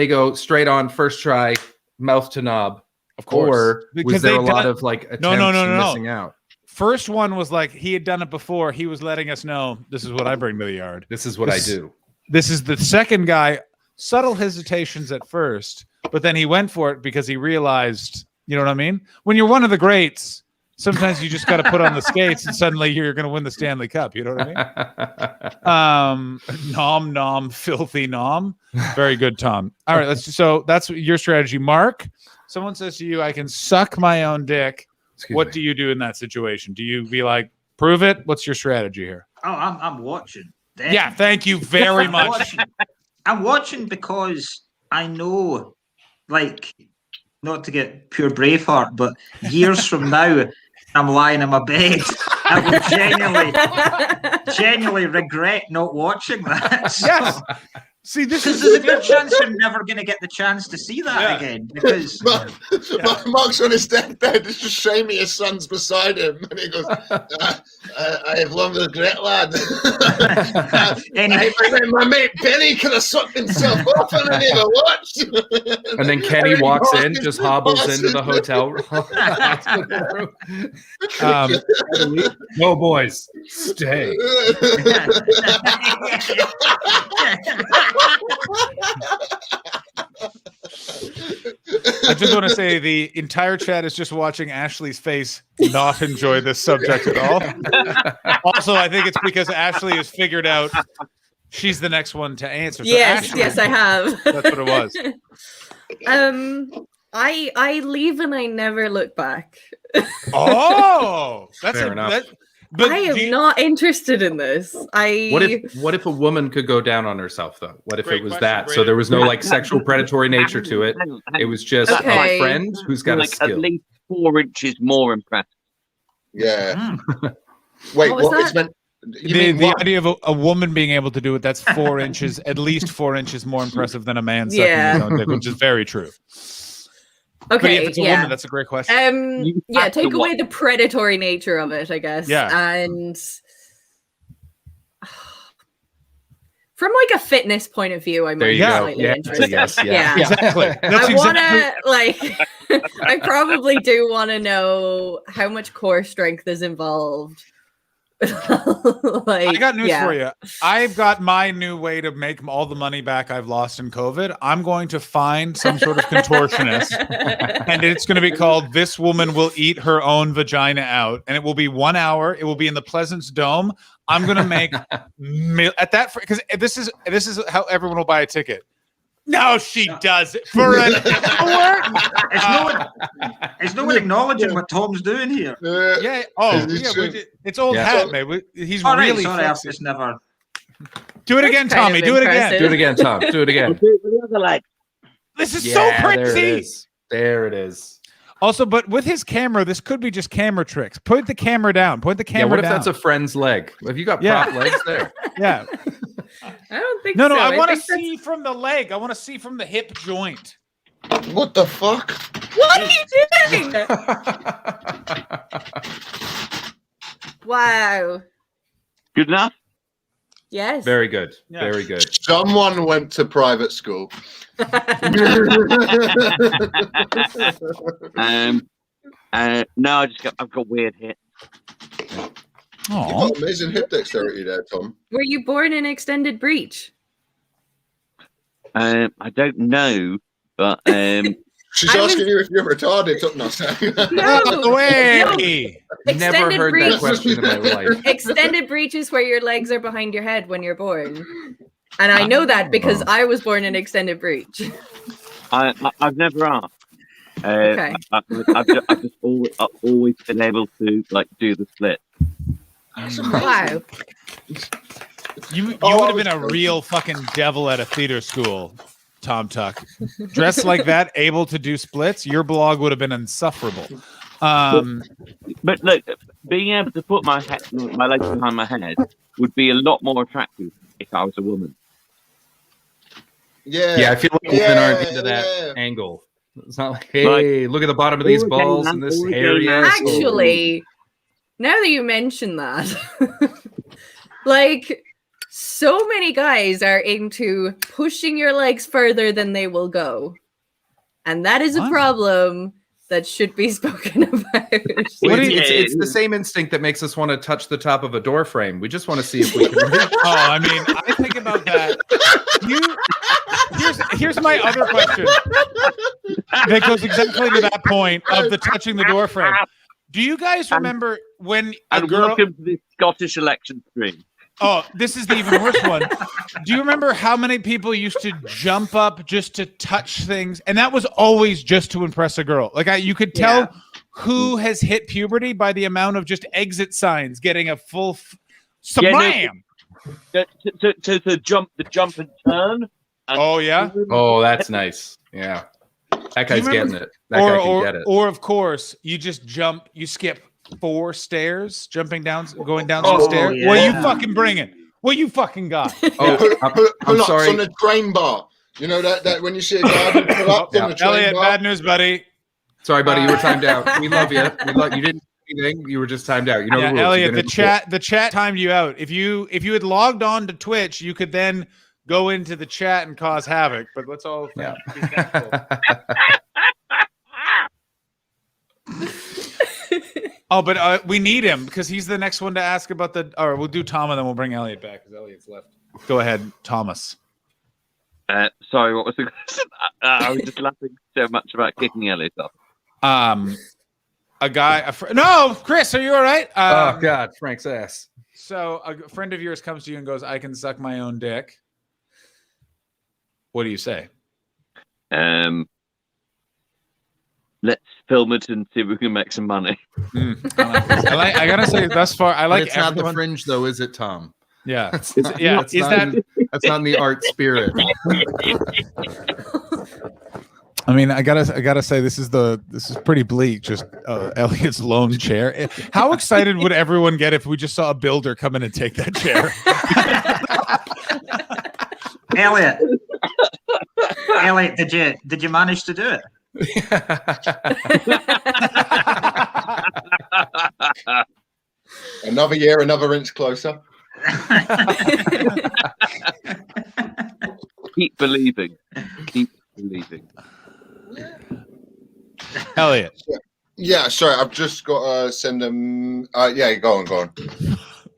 go straight on first try, mouth to knob? Of course. Or was there a lot of like attempts and missing out? First one was like he had done it before. He was letting us know, this is what I bring to the yard. This is what I do. This is the second guy. Subtle hesitations at first, but then he went for it because he realized, you know what I mean? When you're one of the greats, sometimes you just got to put on the skates and suddenly you're going to win the Stanley Cup. You know what I mean? Nom, nom, filthy nom. Very good, Tom. All right. So that's your strategy. Mark, someone says to you, I can suck my own dick. What do you do in that situation? Do you be like, prove it? What's your strategy here? Oh, I'm watching. Yeah. Thank you very much. I'm watching because I know, like, not to get pure Braveheart, but years from now, I'm lying in my bed. I will genuinely regret not watching that. So. Yes. See, this is there's a good chance I'm never going to get the chance to see that again because Mark's on his deathbed. It's just shaming his son's beside him, and he goes, "I have long regret, lad. My mate Benny could have sucked himself off, and I never watched." And then Kenny walks in, just hobbles into the hotel room. No, boys, stay. I just want to say the entire chat is just watching Ashley's face not enjoy this subject at all. Also, I think it's because Ashley has figured out she's the next one to answer. So Ashley, yes, I have. That's what it was. I leave and I never look back. Oh, that's fair enough. But I am not interested in this. What if a woman could go down on herself though? What if it was that? Brandon. So there was no like sexual predatory nature to it. It was just a friend who's got a skill. At least 4 inches more impressive. Yeah. Wait, what is meant? The idea of a woman being able to do it, that's 4 inches, at least 4 inches more impressive than a man sucking his own dick, which is very true. Okay, but if it's a woman, that's a great question. Take away the predatory nature of it, I guess. Yeah. And from like a fitness point of view, I might be slightly interested. Yeah, exactly. I want to I probably do want to know how much core strength is involved. I got news for you. I've got my new way to make all the money back I've lost in COVID. I'm going to find some sort of contortionist, and it's going to be called "This Woman Will Eat Her Own Vagina Out," and it will be 1 hour. It will be in the Pleasance Dome. I'm going to make at that because this is how everyone will buy a ticket. No, she does it for an hour. It's no one acknowledging what Tom's doing here. Yeah. Oh, yeah. It's old hat, man. He's really. Sorry, I've just never. Do it again, Tommy. Do it again. Do it again, Tom. Do it again. This is so pretty. There it is. Also, but with his camera, this could be just camera tricks. Point the camera down. Point the camera down. What if that's a friend's leg? Have you got prop legs there? Yeah. I don't think no, so. I want to see from the leg. I want to see from the hip joint. What the fuck? What are you doing? Wow. Good enough? Yes. Very good. Yeah. Very good. Someone went to private school. No, I've got weird hip. You've got amazing hip dexterity there, Tom. Were you born in extended breech? I don't know, but She's I was- asking you if you're retarded. No, sorry. No, Way. Never extended heard breech. that question in my life. Extended breech is where your legs are behind your head when you're born. And I know that because I was born in extended breech. I've never asked. Okay. I've just always been able to like do the split. Wow. You would have been a real fucking devil at a theater school, Tom Tuck. Dressed like that, able to do splits, your blog would have been insufferable. But look, being able to put my legs behind my head would be a lot more attractive if I was a woman. Yeah, I feel like women aren't into that angle. It's not like, hey, look at the bottom of these balls and this hairy asshole. Actually, now that you mention that, like, so many guys are into pushing your legs further than they will go. And that is a problem that should be spoken about. It's the same instinct that makes us want to touch the top of a door frame. We just want to see if we can reach. Oh, I mean, I think about that. Here's my other question. That goes exactly to that point of the touching the door frame. Do you guys remember when a girl? Welcome to the Scottish election stream. Oh, this is the even worse one. Do you remember how many people used to jump up just to touch things? And that was always just to impress a girl. Like you could tell who has hit puberty by the amount of just exit signs getting a full slam. To jump and turn. Oh yeah. Oh, that's nice. Yeah, that guy's getting it. That guy can get it. Or of course, you just jump. You skip 4 stairs, going down the stairs. Yeah. What are you fucking bringing? What you fucking got? I'm sorry. On a train bar. You know that when you see a guy pull up on the train Elliot, bar. bad news, buddy. Sorry, buddy, you were timed out. We love you. You didn't do anything. You were just timed out. You know the rules. Elliot, the chat timed you out. If you had logged on to Twitch, you could then go into the chat and cause havoc. But let's all be thankful. Oh, but we need him because he's the next one to ask about the. Or we'll do Tom and then we'll bring Elliot back because Elliot's left. Go ahead, Thomas. Sorry, what was the question? I was just laughing so much about kicking Elliot off. No, Chris, are you all right? Oh God, Frank's ass. So a friend of yours comes to you and goes, "I can suck my own dick." What do you say? Let's film it and see if we can make some money. I gotta say, thus far, I like. But it's not the fringe, though, is it, Tom? Yeah, That's that's not in the art spirit. I mean, I gotta say, this is pretty bleak. Just Elliot's lone chair. How excited would everyone get if we just saw a builder come in and take that chair? Elliot, did you manage to do it? Another year, another inch closer. Keep believing. Elliot. Yeah, sorry, I've just got to send them. Yeah, go on.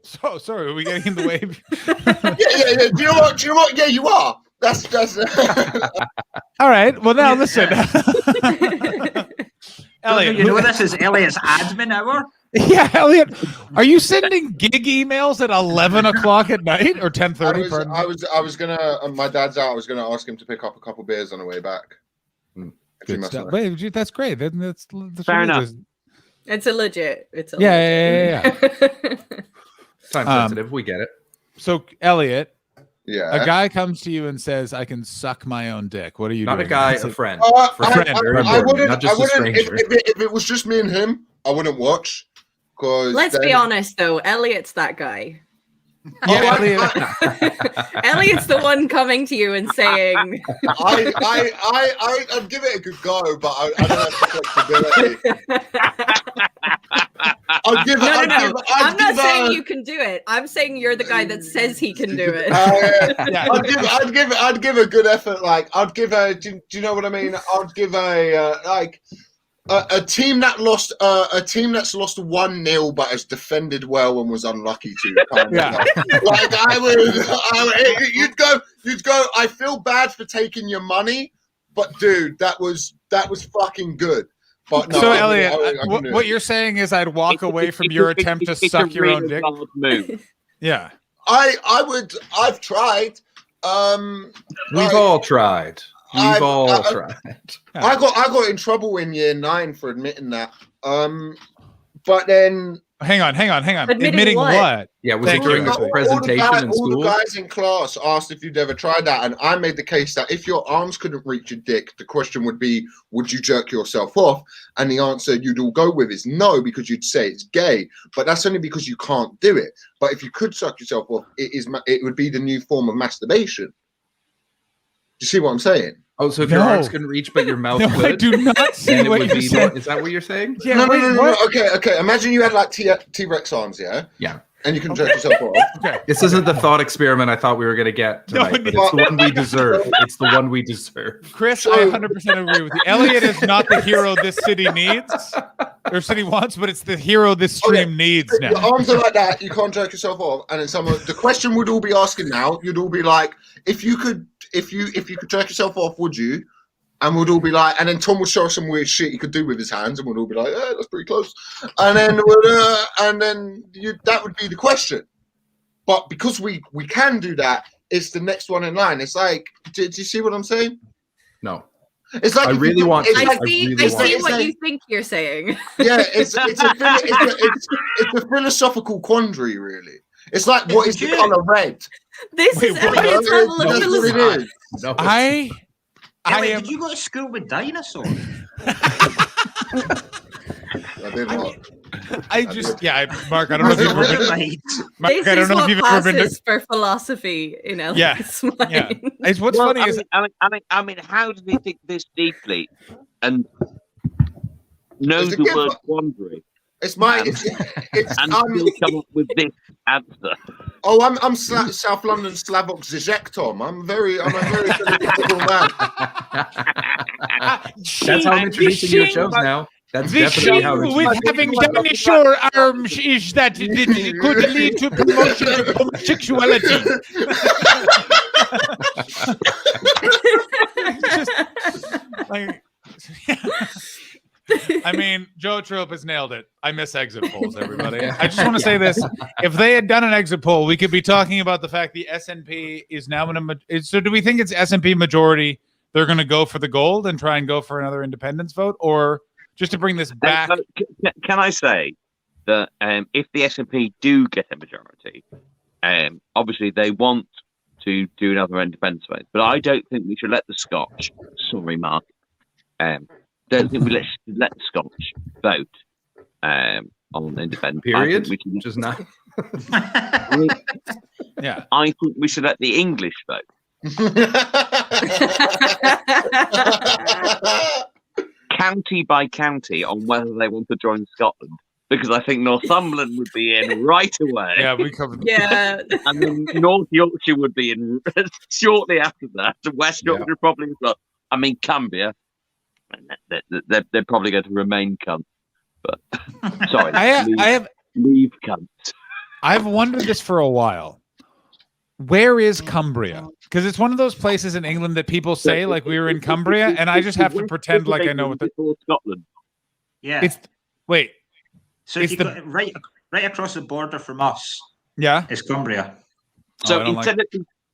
So sorry, are we getting in the way? Yeah. Do you know what? Yeah, you are. That's. All right. Well, now listen. Elliot, You know this is Elliot's admin hour. Yeah, Elliot, are you sending gig emails at 11 o'clock at night or 10:30? I was gonna. My dad's out. I was gonna ask him to pick up a couple beers on the way back. Good stuff. Wait, that's great. That's fair enough. It's a legit. It's a yeah. Time sensitive. We get it. So, Elliot, Yeah. a guy comes to you and says, "I can suck my own dick." What are you Not doing? a guy, a friend. I wouldn't. Not just a stranger. If it was just me and him, I wouldn't watch. Let's be honest, though. Elliot's that guy. Yeah, Elliot. Elliot's the one coming to you and saying, I'd give it a good go, but I don't have the flexibility. I'm not saying you can do it. I'm saying you're the guy that says he can do it. I'd give a good effort. Like I'd give a. Do you know what I mean? I'd give a team that lost a team that's lost 1-0 but has defended well and was unlucky to. Like you'd go. I feel bad for taking your money, but dude, that was that was fucking good. But no, So I'm gonna- Elliot, I'm gonna do what it. you're saying is I'd walk away from your attempt to suck your own dick. Move. Yeah. I've tried. We've all tried. We've all tried. I got in trouble in year 9 for admitting that. But then Hang on. Admitting what? Yeah, was it Thank during you. the presentation in all school? the guys in class asked if you'd ever tried that, and I made the case that if your arms couldn't reach your dick, the question would be, would you jerk yourself off? And the answer you'd all go with is no, because you'd say it's gay. But that's only because you can't do it. But if you could suck yourself off, it would be the new form of masturbation. Do you see what I'm saying? Oh, so if No. your arms couldn't reach but your mouth No, could, I do not see then it what would you're be saying. more, is that what you're saying? Yeah, No. Okay. Imagine you had like T-Rex arms, yeah? Yeah. And you can jerk yourself off. Okay. This isn't the thought experiment I thought we were going to get tonight, but it's the one we deserve. It's the one we deserve. Chris, I 100% agree with you. Elliot is not the hero this city needs or city wants, but it's the hero this stream needs Your now. arms are like that, you can't jerk yourself off, and then the question would all be asking now, you'd all be like, if you could jerk yourself off, would you? And we'd all be like, and then Tom would show us some weird shit he could do with his hands, and we'd all be like, "Yeah, that's pretty close." And then that would be the question. But because we can do that, it's the next one in line. It's like, do you see what I'm saying? No. It's like I really want to. I see it's what like- you think you're saying. Yeah, it's a philosophical quandary, really. It's like, what is the color red? This is Wait, what? Elliot's level of That's what it philosophy. is. No. I Elliot, am. did you go to school with dinosaurs? I did not. Mark, I don't know if you've ever been. Right. Mark, This I don't is know if what you've ever been. passes for philosophy in Elliot's mind. Yeah. It's what's Well, funny I is mean, how does he think this deeply and knows It's a the gift. word quandary It's my. And it's still come up with this answer? I'm South London Slavok Zizektom. I'm a very philosophical man. That's how I'm introducing your shows now. That's this definitely how I'm with introducing having dinosaur arms is that it could lead to promotion of homosexuality. Just, like, I mean, Joe Trope has nailed it. I miss exit polls, everybody. I just want to say this. If they had done an exit poll, we could be talking about the fact the SNP is now in a... So do we think it's SNP majority? They're going to go for the gold and try and go for another independence vote? Or just to bring this back... Can I say that if the SNP do get a majority, obviously they want to do another independence vote, but I don't think we should let the Scotch... Sorry, Mark. Don't think we let the Scotch vote on independence. Period. I think we should, Just not. Yeah. I think we should let the English vote. County by county on whether they want to join Scotland, because I think Northumberland would be in right away. Yeah, we covered... Yeah. And then North Yorkshire would be in shortly after that. West Yorkshire probably as well. I mean, Cumbria, they're probably going to remain cunt. But sorry, leave cunt. I've wondered this for a while. Where is Cumbria? Because it's one of those places in England that people say like we were in Cumbria, and I just have to pretend like I know what the... Before Scotland. Yeah. It's wait. So if it's you the- go right across the border from us, Yeah. is Cumbria. So I don't like- instead of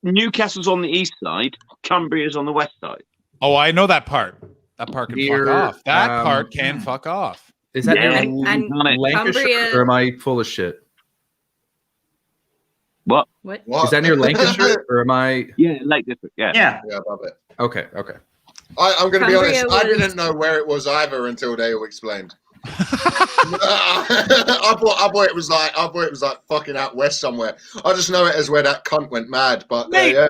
Newcastle's on the east side, Cumbria's on the west side. Oh, I know that part. That part can Near, fuck off. That um, part can fuck off. Is that Yeah. in And Lancashire, Cumbria- or am I full of shit? What? What? What? Is that near Lancashire, or am I? Yeah, Lake District. Yeah. Yeah. Yeah, above it. Okay. I'm going to be Cumbria honest. I was- didn't know where it was either until they all explained. I thought it was like fucking out west somewhere. I just know it as where that cunt went mad. But Mate. yeah,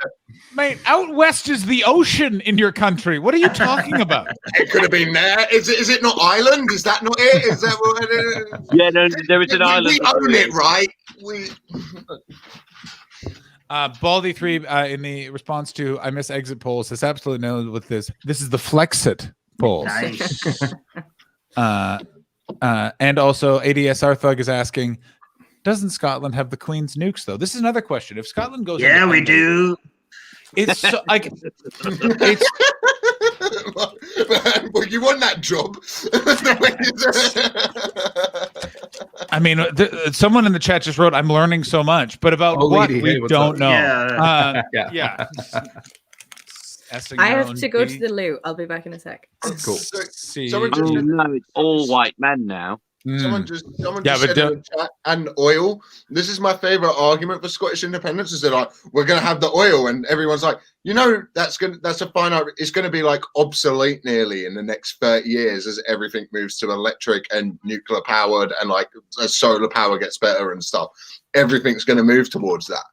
Mate, out west is the ocean in your country. What are you talking about? it could have been there. Is it not Ireland? Is that not it? Is that what it is? Yeah, no, there is an island. We own it, right? We. Baldy3 in the response to I miss exit polls has absolutely nailed with this. This is the Flexit polls. Nice. And also ADSR Thug is asking, doesn't Scotland have the Queen's nukes though? This is another question. If Scotland goes Yeah, we independent- do. It's so, like it's Well, you want that job. I mean, someone in the chat just wrote, "I'm learning so much," but about what Lady, we hey, what's don't up? know. Yeah. Yeah. I have to go to the loo. I'll be back in a sec. Cool. Someone Oh just, no, it's all white men now. someone just Yeah, said but in the chat, and oil. This is my favorite argument for Scottish independence. Is they're like, we're going to have the oil, and everyone's like, that's a fine art. It's going to be like obsolete nearly in the next 30 years as everything moves to electric and nuclear powered, and like as solar power gets better and stuff. Everything's going to move towards that.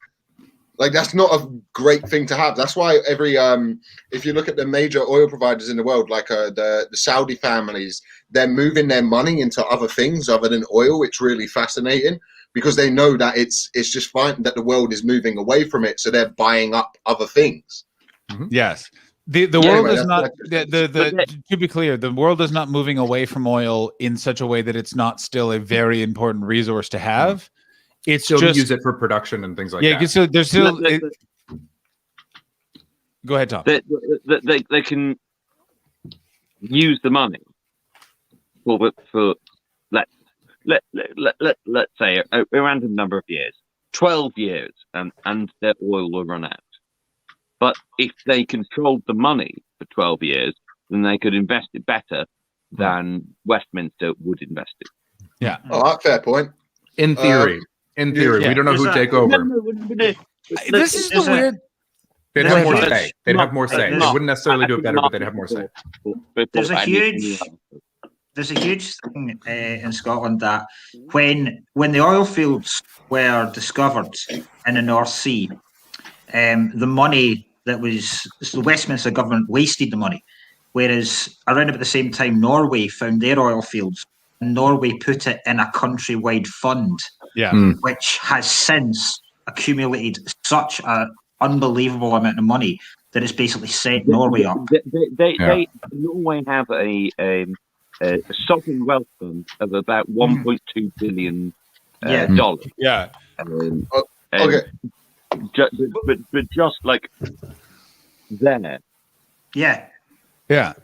Like, that's not a great thing to have. That's why if you look at the major oil providers in the world, like the Saudi families, they're moving their money into other things other than oil. It's really fascinating because they know that it's just fine, that the world is moving away from it. So they're buying up other things. Yes. The world is not to be clear, the world is not moving away from oil in such a way that it's not still a very important resource to have. It's Still just use it for production and things like that. Yeah, so there's still. Go ahead, Tom. They can use the money for let's say a random number of years, 12 years, and their oil will run out. But if they controlled the money for 12 years, then they could invest it better than Westminster would invest it. Yeah. Oh, fair point. In theory. We don't know who take over. This is the weird. They'd have more say. They'd have more say. They wouldn't necessarily do it better, but they'd have more say. There's a huge thing in Scotland that when the oil fields were discovered in the North Sea, the money that was the Westminster government wasted the money, whereas around about the same time Norway found their oil fields. Norway put it in a countrywide fund, which has since accumulated such an unbelievable amount of money that it's basically set Norway up. Norway have a sovereign wealth fund of about $1.2 billion dollars. Yeah. Okay. But just like there. Yeah. Yeah.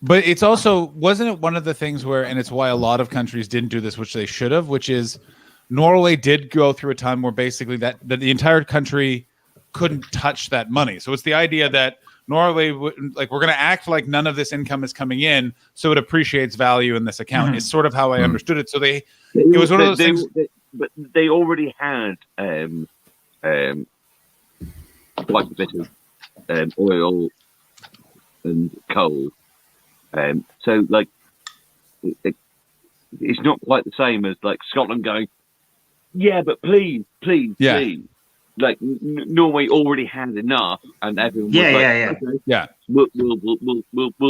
But it's also, wasn't it one of the things where, and it's why a lot of countries didn't do this, which they should have, which is Norway did go through a time where basically that the entire country couldn't touch that money. So it's the idea that Norway, we're going to act like none of this income is coming in, so it appreciates value in this account. It's sort of how I understood it. So it was one of those things. But they already had like a bit of oil and coal. So like it's not quite the same as like Scotland going, yeah, but please. Like Norway already had enough, and everyone we'll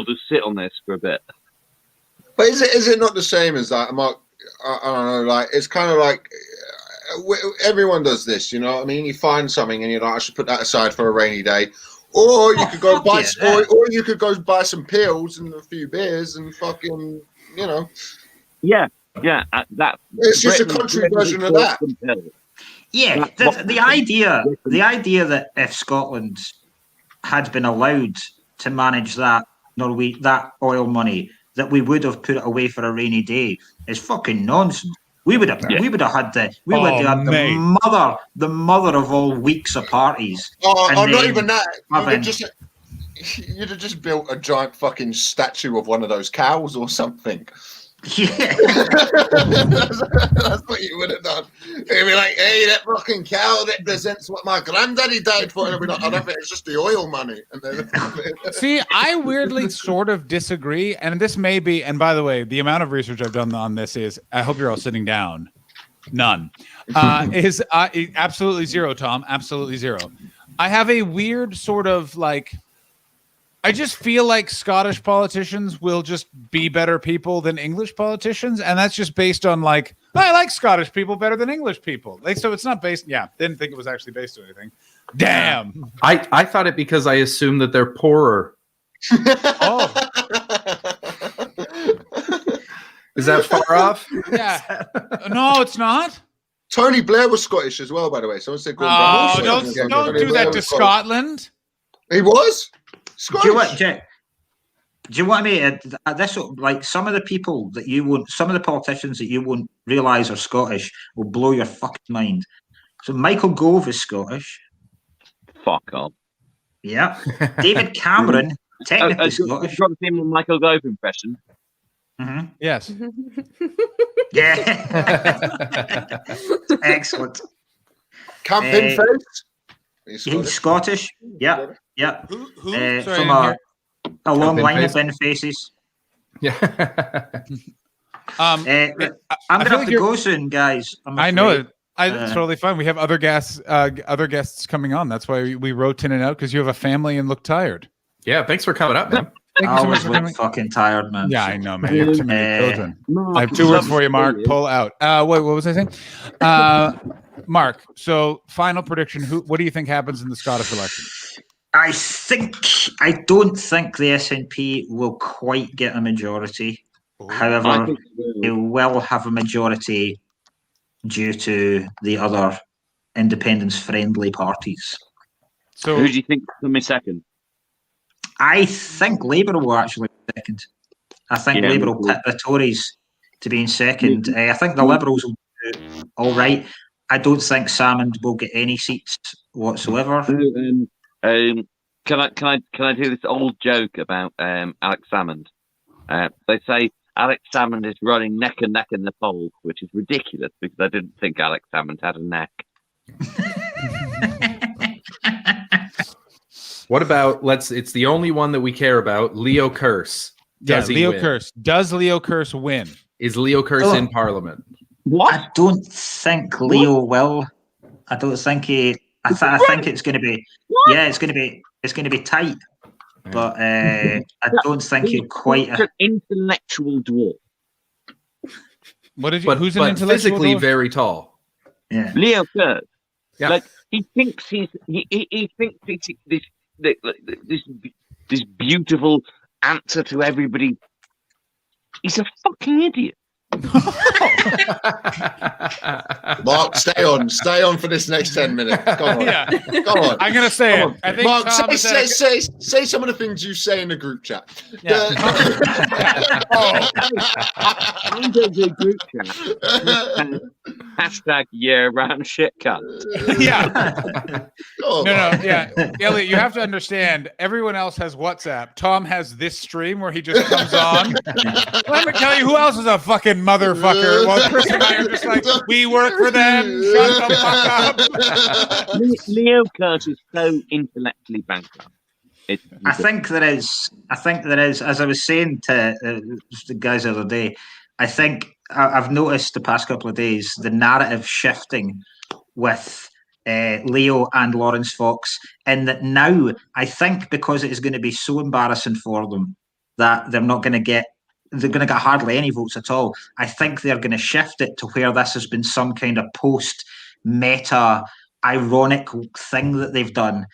just sit on this for a bit. But is it not the same as that? I don't know. Like, it's kind of like everyone does this. You know what I mean? You find something and you're like, I should put that aside for a rainy day. Or you could go buy, or you could go buy some pills and a few beers and fucking, you know. Yeah, that. It's just a country version of that. Yeah, the idea that if Scotland had been allowed to manage that oil money, that we would have put it away for a rainy day is fucking nonsense. We would have had the mother of all weeks of parties. Oh, not even that. You'd have just built a giant fucking statue of one of those cows or something. Yeah. That's what you would have done. You'd be like, hey, that fucking cow represents what my granddaddy died for. And I'd be like, I don't think it's just the oil money. And then See, I weirdly sort of disagree. And this may be, and by the way, the amount of research I've done on this is, I hope you're all sitting down. None. Is absolutely zero, Tom. Absolutely zero. I have a weird sort of like, I just feel like Scottish politicians will just be better people than English politicians. And that's just based on like, I like Scottish people better than English people. Like, so it's not based. Yeah. Didn't think it was actually based on anything. Damn. I thought it because I assume that they're poorer. Oh. Is that far off? Yeah. No, it's not. Tony Blair was Scottish as well, by the way. Someone said, don't do that to Scotland. He was Do you, want, Scottish. do you want me this? Like some of the people that you won't, some of the politicians that you won't realise are Scottish will blow your fucking mind. So Michael Gove is Scottish. Fuck off. Yeah. David Cameron, technically Do you Scottish. want to see my Michael Gove impression? Mm-hmm. Yes. Yeah. Excellent. Camping face. He's Scottish. Yeah. Yeah. Who? Sorry, From I a long Ben line Face? of Ben Faces. Yeah. I I'm feel gonna like have to you're- go soon, guys. I know afraid. it. It's totally fine. We have other guests coming on. That's why we wrote in and out because you have a family and look tired. Yeah. Thanks for coming up, man. Thank I you so much always for look coming. fucking tired, man. Yeah, I know, man. You have too many children. Mark, I have two words for you, Mark. brilliant. Pull out. Wait, what was I saying? Mark. So, final prediction. What do you think happens in the Scottish election? I don't think the SNP will quite get a majority. I However, think they we'll- will have a majority due to the other independence-friendly parties. So, who do you think will be second? I think Labour will actually be second. I think Yeah, Labour me will too. pit the Tories to be in second. Me I think the Liberals will do all right. I don't think Salmond will get any seats whatsoever. Can I do this old joke about Alex Salmond? They say Alex Salmond is running neck and neck in the polls, which is ridiculous because I didn't think Alex Salmond had a neck. What about it's the only one that we care about. Leo Kearse. Does he Leo win? Kearse. Does Leo Kearse win? Is Leo Kearse Oh. in Parliament? What? I don't think Leo will. I don't think he. I think it's going to be. Yeah, it's going to be tight. But I don't think he'll quite. He's an intellectual dwarf. What did you? But, Who's an but intellectual? physically dwarf? very tall. Yeah. Leo Kearse. Yeah. Like he thinks he thinks this beautiful answer to everybody. He's a fucking idiot. Mark, stay on for this next 10 minutes. Come on, Yeah, come on. I'm gonna say Come it. I think Mark, Tom has had a- say some of the things you say in the group chat. Yeah. I'm going to a group chat. Hashtag year-round shit cunt. Yeah. Oh, No, Mark. yeah. Elliot, you have to understand, everyone else has WhatsApp. Tom has this stream where he just comes on. Let me tell you who else is a fucking motherfucker. Well, Chris and I are just like, we work for them. Shut the fuck up. Leo Kearse is so intellectually bankrupt. I think there is. As I was saying to the guys the other day, I think I've noticed the past couple of days the narrative shifting with Leo and Lawrence Fox, in that now I think because it is going to be so embarrassing for them that they're going to get hardly any votes at all. I think they're going to shift it to where this has been some kind of post-meta ironic thing that they've done.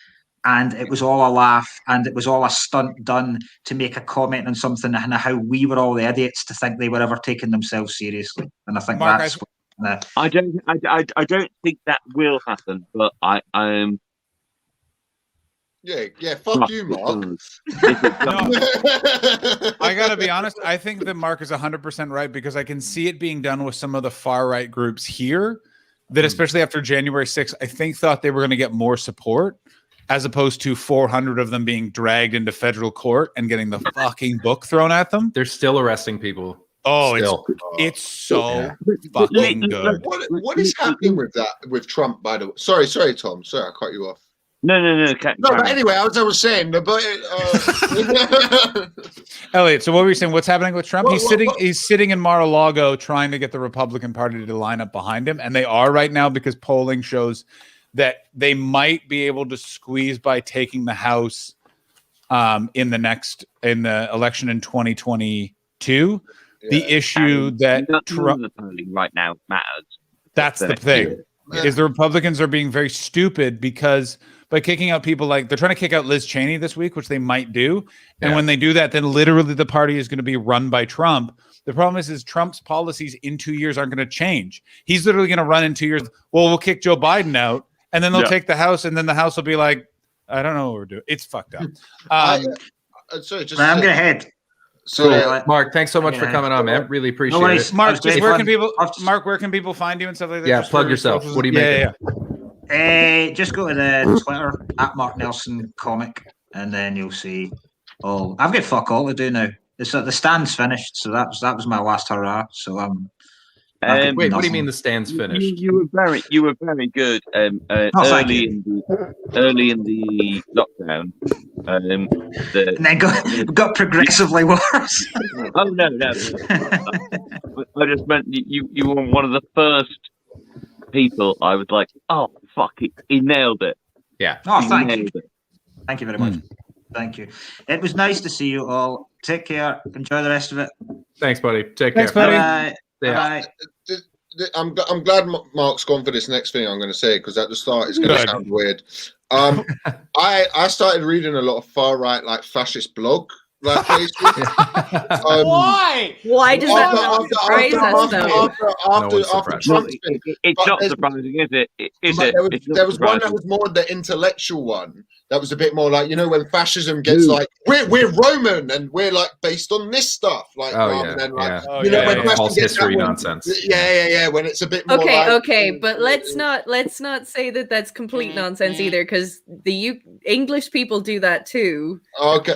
And it was all a laugh and it was all a stunt done to make a comment on something and how we were all the idiots to think they were ever taking themselves seriously. And I think Mark, that's I don't think that will happen, but I Yeah, fuck you, Mark. I gotta be honest. I think that Mark is 100% right because I can see it being done with some of the far right groups here that, especially after January 6th, I think thought they were going to get more support, as opposed to 400 of them being dragged into federal court and getting the fucking book thrown at them. They're still arresting people. Oh, Still. it's so Yeah. fucking good. What is happening with that with Trump? By the way, sorry, Tom. Sorry, I cut you off. No. No, but anyway, as I was saying, Elliot, so what were you saying? What's happening with Trump? What- He's sitting in Mar-a-Lago trying to get the Republican Party to line up behind him, and they are right now because polling shows that they might be able to squeeze by taking the House in the election in 2022. The issue that Trump, the polling right now matters. that's the thing, is the Republicans are being very stupid because by kicking out people like they're trying to kick out Liz Cheney this week, which they might do. And when they do that, then literally the party is going to be run by Trump. The problem is Trump's policies in 2 years aren't going to change. He's literally going to run in 2 years. Well, we'll kick Joe Biden out and then they'll take the House and then the House will be like, I don't know what we're doing. It's fucked up. Sorry, just Right, I'm going to head. Sorry, Cool. Mark, thanks so much for coming on, man. Really appreciate worries. it. Mark, great where fun. can people? Mark, where can people find you and stuff like that? Yeah, Just plug for yourself. socials? What are you making? Just go to the Twitter at Mark Nelson Comic, and then you'll see all. I've got fuck all to do now. The stand's finished, so that was my last hurrah. So Wait, what do you mean the stand's finished? You were very good. thank Early in the lockdown. and then got progressively worse. Oh no! I just meant you were one of the first people I was like, oh fuck it, he nailed it. Yeah. Oh, He thank you. nailed it. Thank you very much. Thank you. It was nice to see you all. Take care. Enjoy the rest of it. Thanks, buddy. Take Thanks, care. buddy. Bye. Yeah. Bye. I'm glad Mark's gone for this next thing I'm going to say, because at the start it's going to sound weird. I started reading a lot of far right, like fascist blog like places. Why? Why does that not surprise us though? After Trump's been, It's not surprising, is it? There was one that was more the intellectual one. That was a bit more like, when fascism gets like, we're Roman and we're like based on this stuff, like rather than like when false history nonsense. Yeah. When it's a bit more Okay, but let's not say that that's complete nonsense either, because the English people do that too. Okay.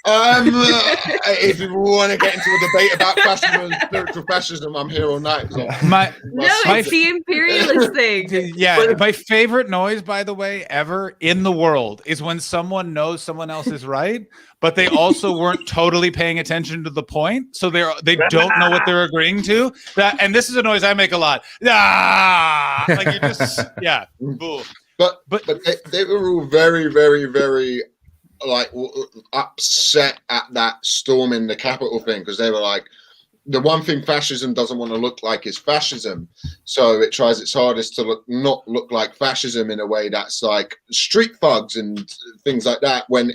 If you want to get into a debate about fascism and spiritual fascism, I'm here all night. So. It's the imperialist thing. Yeah, my favorite noise, by the way, ever in the world is when someone knows someone else is right, but they also weren't totally paying attention to the point, so they don't know what they're agreeing to. And this is a noise I make a lot. Like you just boo. But they were all very, very, very like upset at that storming the Capitol thing, because they were like, the one thing fascism doesn't want to look like is fascism, so it tries its hardest to not look like fascism in a way that's like street thugs and things like that. When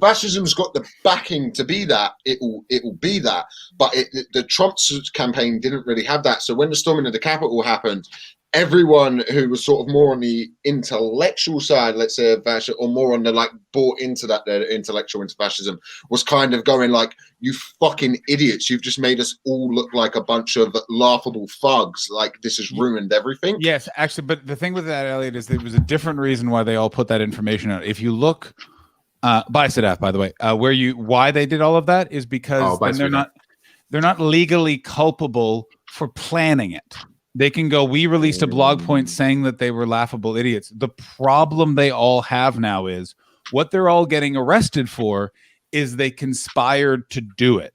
fascism's got the backing to be that, it will be that. But the Trump campaign didn't really have that. So when the storming of the Capitol happened, everyone who was sort of more on the intellectual side, let's say, of fascism, or more on the like bought into that, the intellectual into fascism, was kind of going like, you fucking idiots, you've just made us all look like a bunch of laughable thugs, like this has ruined everything. Yes, actually, but the thing with that, Elliot, is there was a different reason why they all put that information out. If you look by Sadaf, by the way, why they did all of that is because they're not legally culpable for planning it. They can go, we released a blog point saying that they were laughable idiots. The problem they all have now is what they're all getting arrested for is they conspired to do it.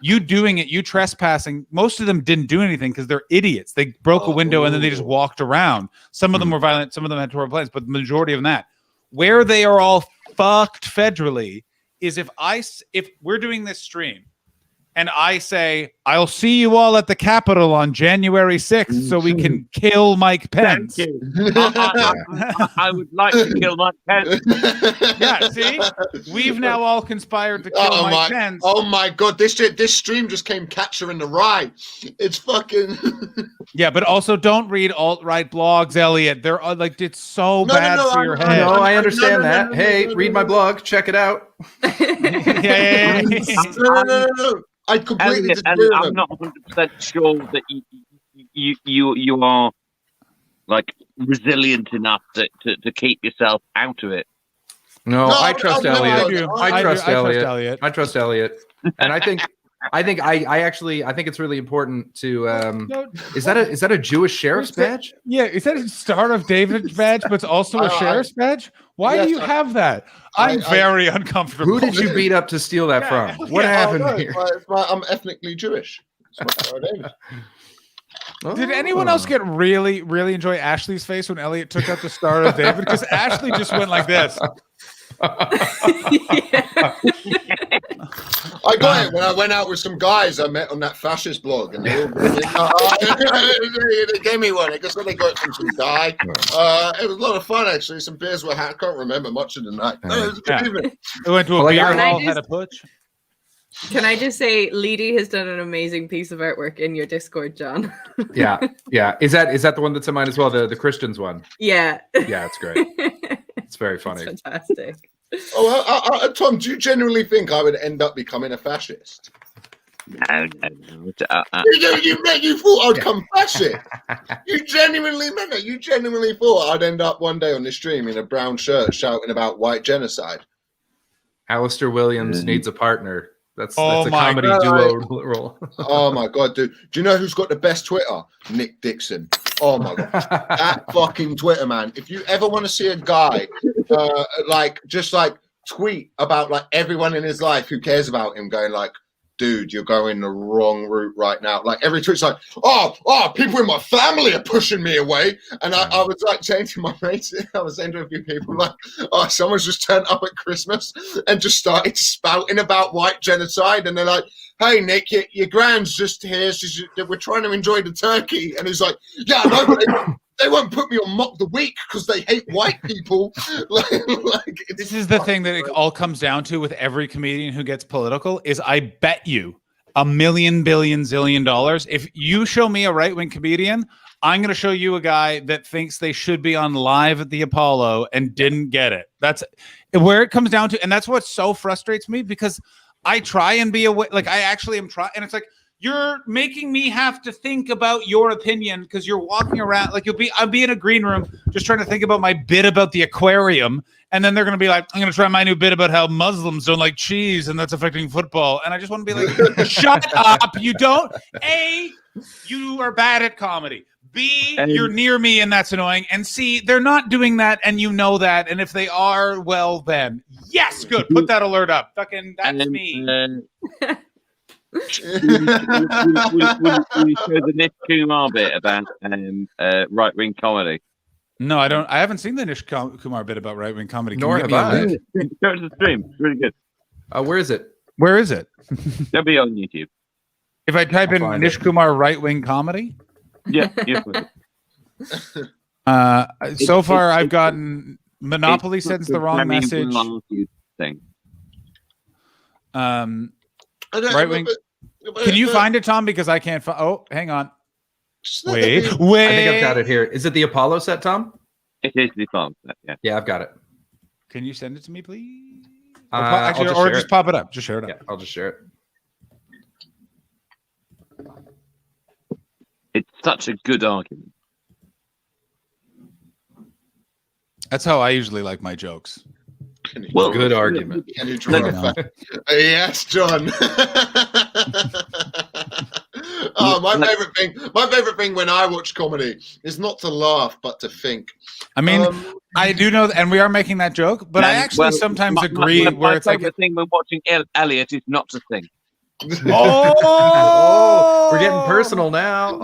You doing it, you trespassing, most of them didn't do anything because they're idiots. They broke a window and then they just walked around. Some of them were violent, some of them had horrible plans, but the majority of them that. Where they are all fucked federally is if we're doing this stream, and I say, I'll see you all at the Capitol on January 6th so we can kill Mike Pence. Thank you. I would like to kill Mike Pence. Yeah, see? We've now all conspired to kill Mike Pence. Oh my God, this stream just came Catcher in the Rye. It's fucking... Yeah, but also don't read alt-right blogs, Elliot. They're like, it's so bad for your head. No, I understand that. Hey, read my blog. Check it out. Yeah. No. I completely disagree with I'm not 100% sure that you are like resilient enough to keep yourself out of it. No, I trust Elliot. I trust Elliot. I trust Elliot. And I think it's really important to is that a Jewish sheriff's badge? Yeah, is that a Star of David badge, but it's also a sheriff's badge? Why do you have that? I'm very uncomfortable. Who did you beat up to steal that from? What happened here? I'm ethnically Jewish. Did anyone else get really, really enjoy Ashley's face when Elliot took out the Star of David? Because Ashley just went like this. I got it when I went out with some guys I met on that fascist blog, and they gave me one. I guess they got it from some guy. It was a lot of fun, actually. Some beers were had. I can't remember much of the night. It was a good evening. We went to a beer hall, had a putsch. Can I just say, Leedy has done an amazing piece of artwork in your Discord, John. Yeah. Is that the one that's in mine as well? The Christians one. Yeah. Yeah, it's great. It's very It's funny. fantastic. Oh, Tom, do you genuinely think I would end up becoming a fascist? No. You thought I'd come fascist? You genuinely meant it. You genuinely thought I'd end up one day on this stream in a brown shirt shouting about white genocide? Alistair Williams needs a partner. That's a my comedy God. duo role. Oh my God, dude. Do you know who's got the best Twitter? Nick Dixon. Oh my God. That fucking Twitter, man. If you ever want to see a guy just tweet about like everyone in his life who cares about him going like, dude, you're going the wrong route right now. Like every tweet's like, oh, people in my family are pushing me away. And I was like saying to my mates, I was saying to a few people like, oh, someone's just turned up at Christmas and just started spouting about white genocide. And they're like, hey, Nick, your grand's just here. We're trying to enjoy the turkey. And he's like, yeah, no, but they won't put me on Mock the Week because they hate white people. This is the thing that it all comes down to with every comedian who gets political is I bet you $1 million, billion, zillion dollars. If you show me a right-wing comedian, I'm going to show you a guy that thinks they should be on live at the Apollo and didn't get it. That's where it comes down to. And that's what so frustrates me because I try and be like I actually am trying. And it's like, you're making me have to think about your opinion because you're walking around like I'll be in a green room just trying to think about my bit about the aquarium. And then they're going to be like, I'm going to try my new bit about how Muslims don't like cheese and that's affecting football. And I just want to be like, shut up. You don't. A, you are bad at comedy. B, you're near me and that's annoying. And C, they're not doing that and you know that. And if they are, well then. Yes, good. Put that alert up. Fucking, that's me. Will you show the Nish Kumar bit about right-wing comedy? No, I don't. I haven't seen the Nish Kumar bit about right-wing comedy. Nor have I. Go to the stream. It's really good. Where is it? Where is it? It'll be on YouTube. If I type in Nish Kumar right-wing comedy? Yeah. So far, I've gotten Monopoly sends the wrong message. Thing. Right wing. Can you find it, Tom? Because I can't find. Oh, hang on. Wait. I think I've got it here. Is it the Apollo set, Tom? It is the Apollo set. Yeah. Yeah, I've got it. Can you send it to me, please? Or just pop it up. Just share it up. Yeah, I'll just share it. It's such a good argument. That's how I usually like my jokes. Well, good argument. Can you draw yes, John. My favorite thing when I watch comedy is not to laugh but to think. I mean, I do know, and we are making that joke, but I actually sometimes agree where it's like the thing when watching Elliot is not to think. Oh, we're getting personal now.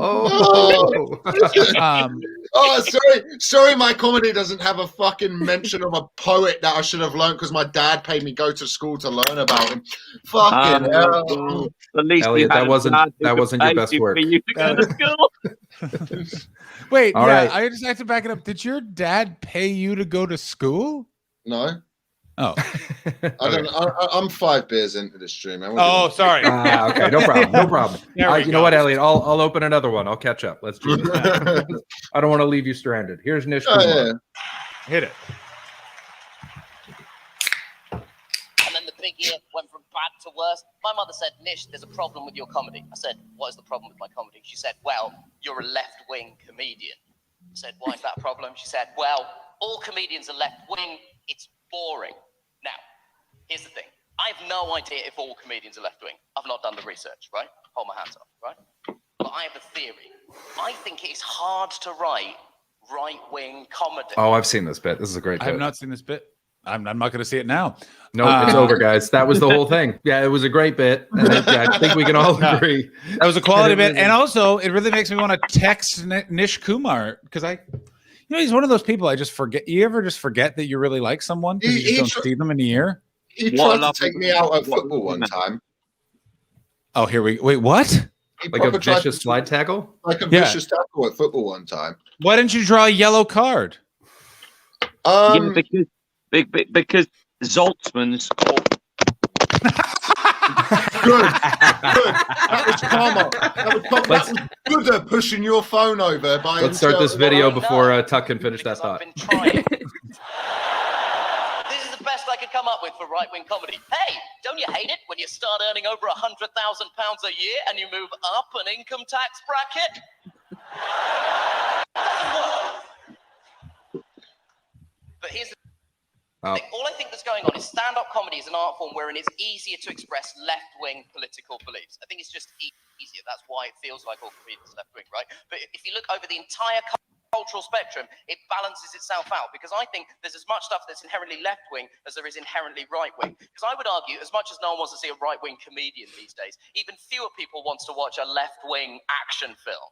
Sorry, my comedy doesn't have a fucking mention of a poet that I should have learned because my dad paid me go to school to learn about him. Fucking hell. At least Elliot, that wasn't your best work. Wait, all right. I just have to back it up. Did your dad pay you to go to school? No. Oh, I'm 5 beers into this stream. Oh, sorry. Okay, no problem. No problem. You know what, Elliot? I'll open another one. I'll catch up. Let's do this. I don't want to leave you stranded. Here's Nish Kumar. Yeah. Hit it. And then the big year went from bad to worse. My mother said, Nish, there's a problem with your comedy. I said, what is the problem with my comedy? She said, well, you're a left-wing comedian. I said, why is that a problem? She said, well, all comedians are left-wing. It's boring. Now, here's the thing. I have no idea if all comedians are left-wing. I've not done the research, right? Hold my hands up, right? But I have a theory. I think it's hard to write right-wing comedy. Oh, I've seen this bit. This is a great bit. I have not seen this bit. I'm not going to see it now. No, it's over, guys. That was the whole thing. Yeah, it was a great bit. And I think we can all agree. That was a quality bit. And also, it really makes me want to text Nish Kumar because he's one of those people I just forget. You ever just forget that you really like someone because you just don't see them in a year? He tried to take me out at football one time. Oh, wait, what? Like a vicious slide tackle? Like a vicious tackle at football one time. Why didn't you draw a yellow card? Because Zoltzman scored. Good. That was karma. That was good at pushing your phone over by. Let's start this video before Tuck can finish that Because thought. I've been trying. This is the best I could come up with for right-wing comedy. Hey, don't you hate it when you start earning over £100,000 a year and you move up an income tax bracket? But here's the thing. All I think that's going on is stand-up comedy is an art form wherein it's easier to express left-wing political beliefs. I think it's just easier. That's why it feels like all comedians are left-wing, right? But if you look over the entire cultural spectrum, it balances itself out, because I think there's as much stuff that's inherently left-wing as there is inherently right-wing. Because I would argue, as much as no one wants to see a right-wing comedian these days, even fewer people wants to watch a left-wing action film.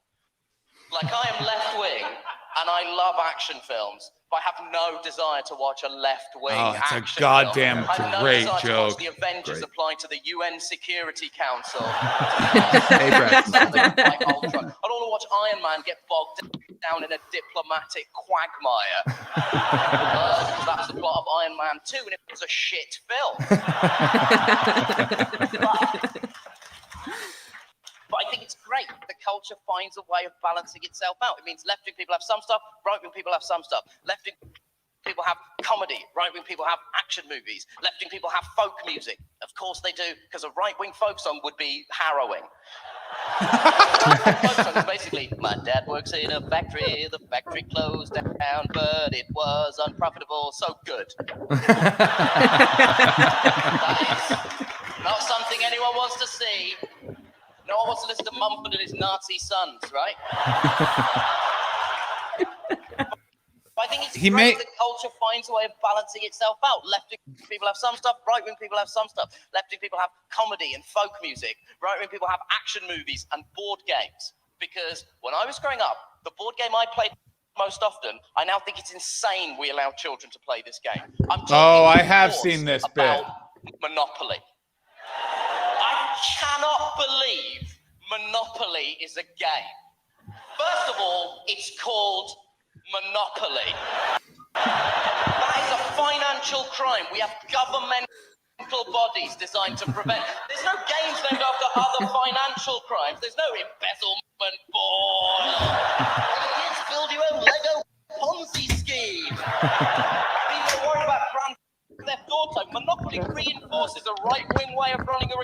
Like, I am left-wing and I love action films, but I have no desire to watch a left-wing action it's a goddamn film. I have no great desire to joke. watch the Avengers apply to the UN Security Council. Hey, Braxton. Like Ultra. I don't want to watch Iron Man get bogged down in a diplomatic quagmire. That's the plot of Iron Man 2, and it was a shit film. But I think it's great. The culture finds a way of balancing itself out. It means left-wing people have some stuff, right-wing people have some stuff. Left-wing people have comedy, right-wing people have action movies. Left-wing people have folk music. Of course they do, because a right-wing folk song would be harrowing. Folk song is basically, my dad works in a factory, the factory closed down, but it was unprofitable, so good. That is not something anyone wants to see. No one wants to listen to Mumford and his Nazi sons, right? But I think it's great that culture finds a way of balancing itself out. Left-wing people have some stuff, right-wing people have some stuff. Left-wing people have comedy and folk music. Right-wing people have action movies and board games. Because when I was growing up, the board game I played most often, I now think it's insane we allow children to play this game. I have seen this bit. Monopoly. I cannot believe Monopoly is a game. First of all, it's called Monopoly. That is a financial crime. We have governmental bodies designed to prevent. There's no games named after other financial crimes. There's no embezzlement board. Kids, build your own Lego Ponzi scheme. People are worried about Grand Theft Auto. Monopoly reinforces a right-wing way of running a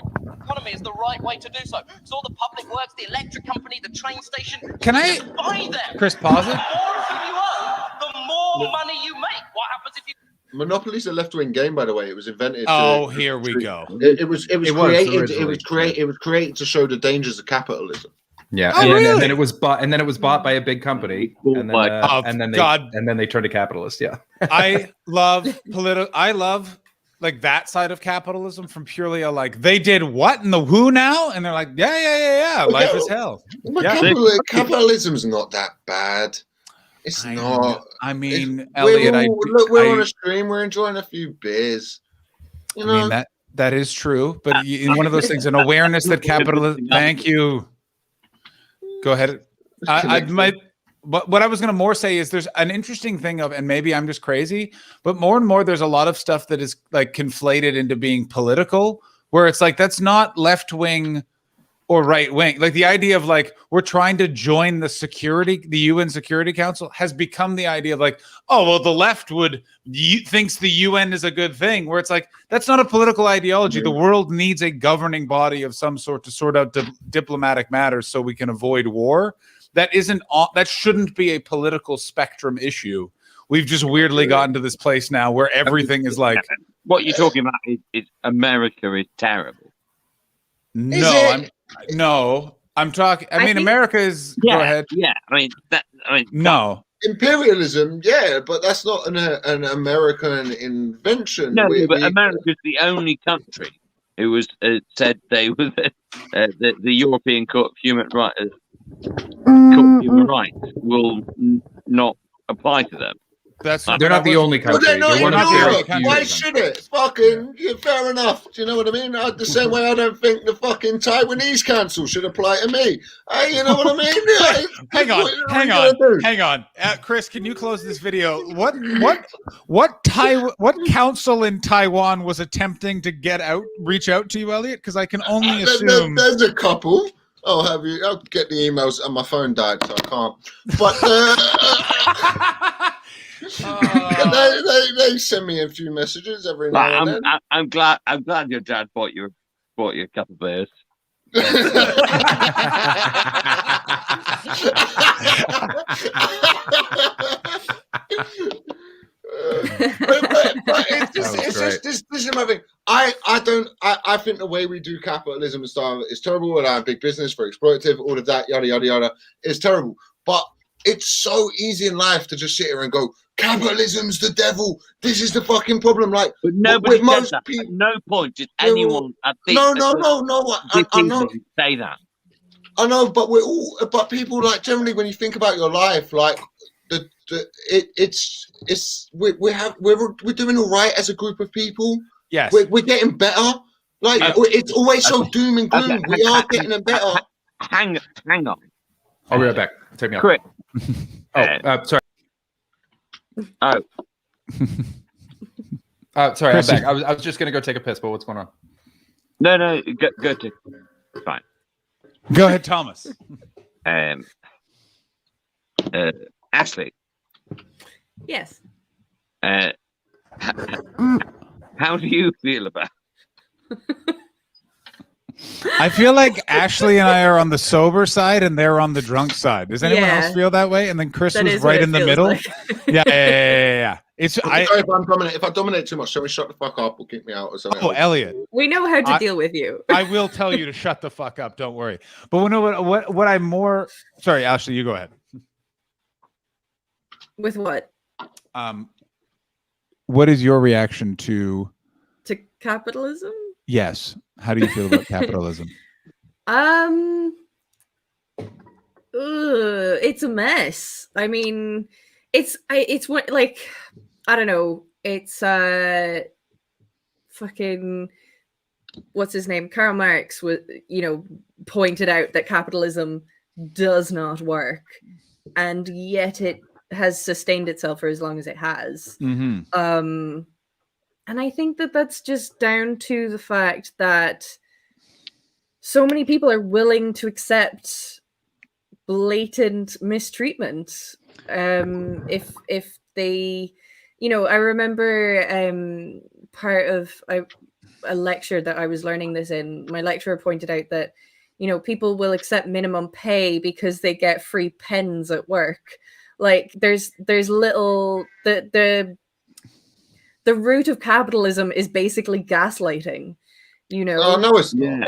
economy is the right way to do so. So all the public works, the electric company, the train station, just buy them. Chris, pause it. The more of them you own, the more money you make. What happens if you... Monopoly's a left-wing game, by the way. It was invented. Here we go. It was created to show the dangers of capitalism. Yeah, and then it was bought by a big company, and then they turned to capitalist. Yeah, I love like that side of capitalism from purely a like they did what in the who now, and they're like yeah, life is hell. Capitalism's not that bad. It's not. I mean, Elliot, we're on a stream. We're enjoying a few beers. You know? I mean that is true, but one of those things, an awareness that capitalism. Thank you. Go ahead. What I was going to more say is there's an interesting thing of, and maybe I'm just crazy, but more and more there's a lot of stuff that is like conflated into being political, where it's like that's not left wing or right wing. Like the idea of like we're trying to join the UN Security Council has become the idea of like, oh well, the left thinks the UN is a good thing. Where it's like that's not a political ideology. The world needs a governing body of some sort to sort out diplomatic matters so we can avoid war. That shouldn't be a political spectrum issue. We've just weirdly gotten to this place now where everything is like. What you're talking about is America is terrible. I'm talking. I mean, America is. Yeah, go ahead. Yeah, no. Imperialism, yeah, but that's not an American invention. No, but America's the only country who was said they were the European Court of Human Rights will not apply to them. That's They're not the only Well, country. they're not They're in one of the Europe. few Why countries. should it? Fucking, yeah, fair enough. Do you know what I mean? The same way I don't think the fucking Taiwanese council should apply to me. Hey, you know what I mean? Hang on, What hang you on, gonna do? hang on. Chris, can you close this video? What council in Taiwan was attempting to reach out to you, Elliot? Because I can only assume. There's a couple. I'll get the emails and my phone died, so I can't. But they send me a few messages every now and then. I'm glad your dad bought you a couple of beers. But it's just this is my thing. I think the way we do capitalism and stuff is terrible, and our big business for exploitative, all of that, yada yada yada, is terrible. But it's so easy in life to just sit here and go, capitalism's the devil. This is the fucking problem. Like, but nobody with most said that. people, At no point did anyone. I think no. I know. Say that. I know, but but people, like, generally when you think about your life, like we're doing all right as a group of people. Yes, we're getting better. Like, it's always so doom and gloom. We are getting better. Hang on. I'll be right back. Take me out. Quick. Sorry. Oh. Sorry, I'm back. I was just gonna go take a piss, but what's going on? No, go to. Fine. Go ahead, Thomas. Ashley. Yes. How do you feel about? I feel like Ashley and I are on the sober side and they're on the drunk side. Does anyone else feel that way? And then Chris was right in the middle. Like. Yeah. It's sorry if I dominate too much, shall we shut the fuck up or kick me out or something? Oh, Elliot. We know how to deal with you. I will tell you to shut the fuck up. Don't worry. But what I'm more sorry, Ashley, you go ahead. With what? What is your reaction to capitalism? Yes. How do you feel about capitalism? It's a mess. I mean, it's what, like, I don't know. It's fucking what's his name? Karl Marx was, pointed out that capitalism does not work, and yet it has sustained itself for as long as it has. Mm-hmm. And I think that that's just down to the fact that so many people are willing to accept blatant mistreatment. If they, I remember part of a lecture that I was learning this in, my lecturer pointed out that, people will accept minimum pay because they get free pens at work. Like there's little, the root of capitalism is basically gaslighting, Oh, no, it's not. No,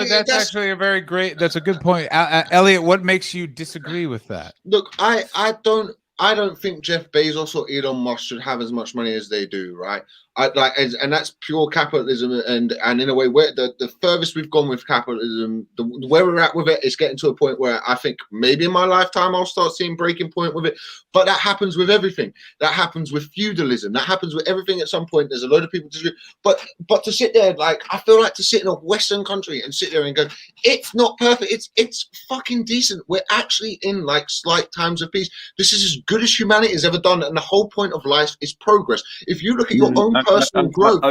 that's actually that's a good point. Elliot, what makes you disagree with that? Look, I don't think Jeff Bezos or Elon Musk should have as much money as they do, right? And that's pure capitalism, and in a way, where the furthest we've gone with capitalism, where we're at with it is getting to a point where I think maybe in my lifetime I'll start seeing breaking point with it. But that happens with everything. That happens with feudalism. That happens with everything. At some point, there's a load of people disagree. But to sit there, like, I feel like to sit in a Western country and sit there and go, it's not perfect. It's fucking decent. We're actually in like slight times of peace. This is as good as humanity has ever done, and the whole point of life is progress. If you look at your own personal growth,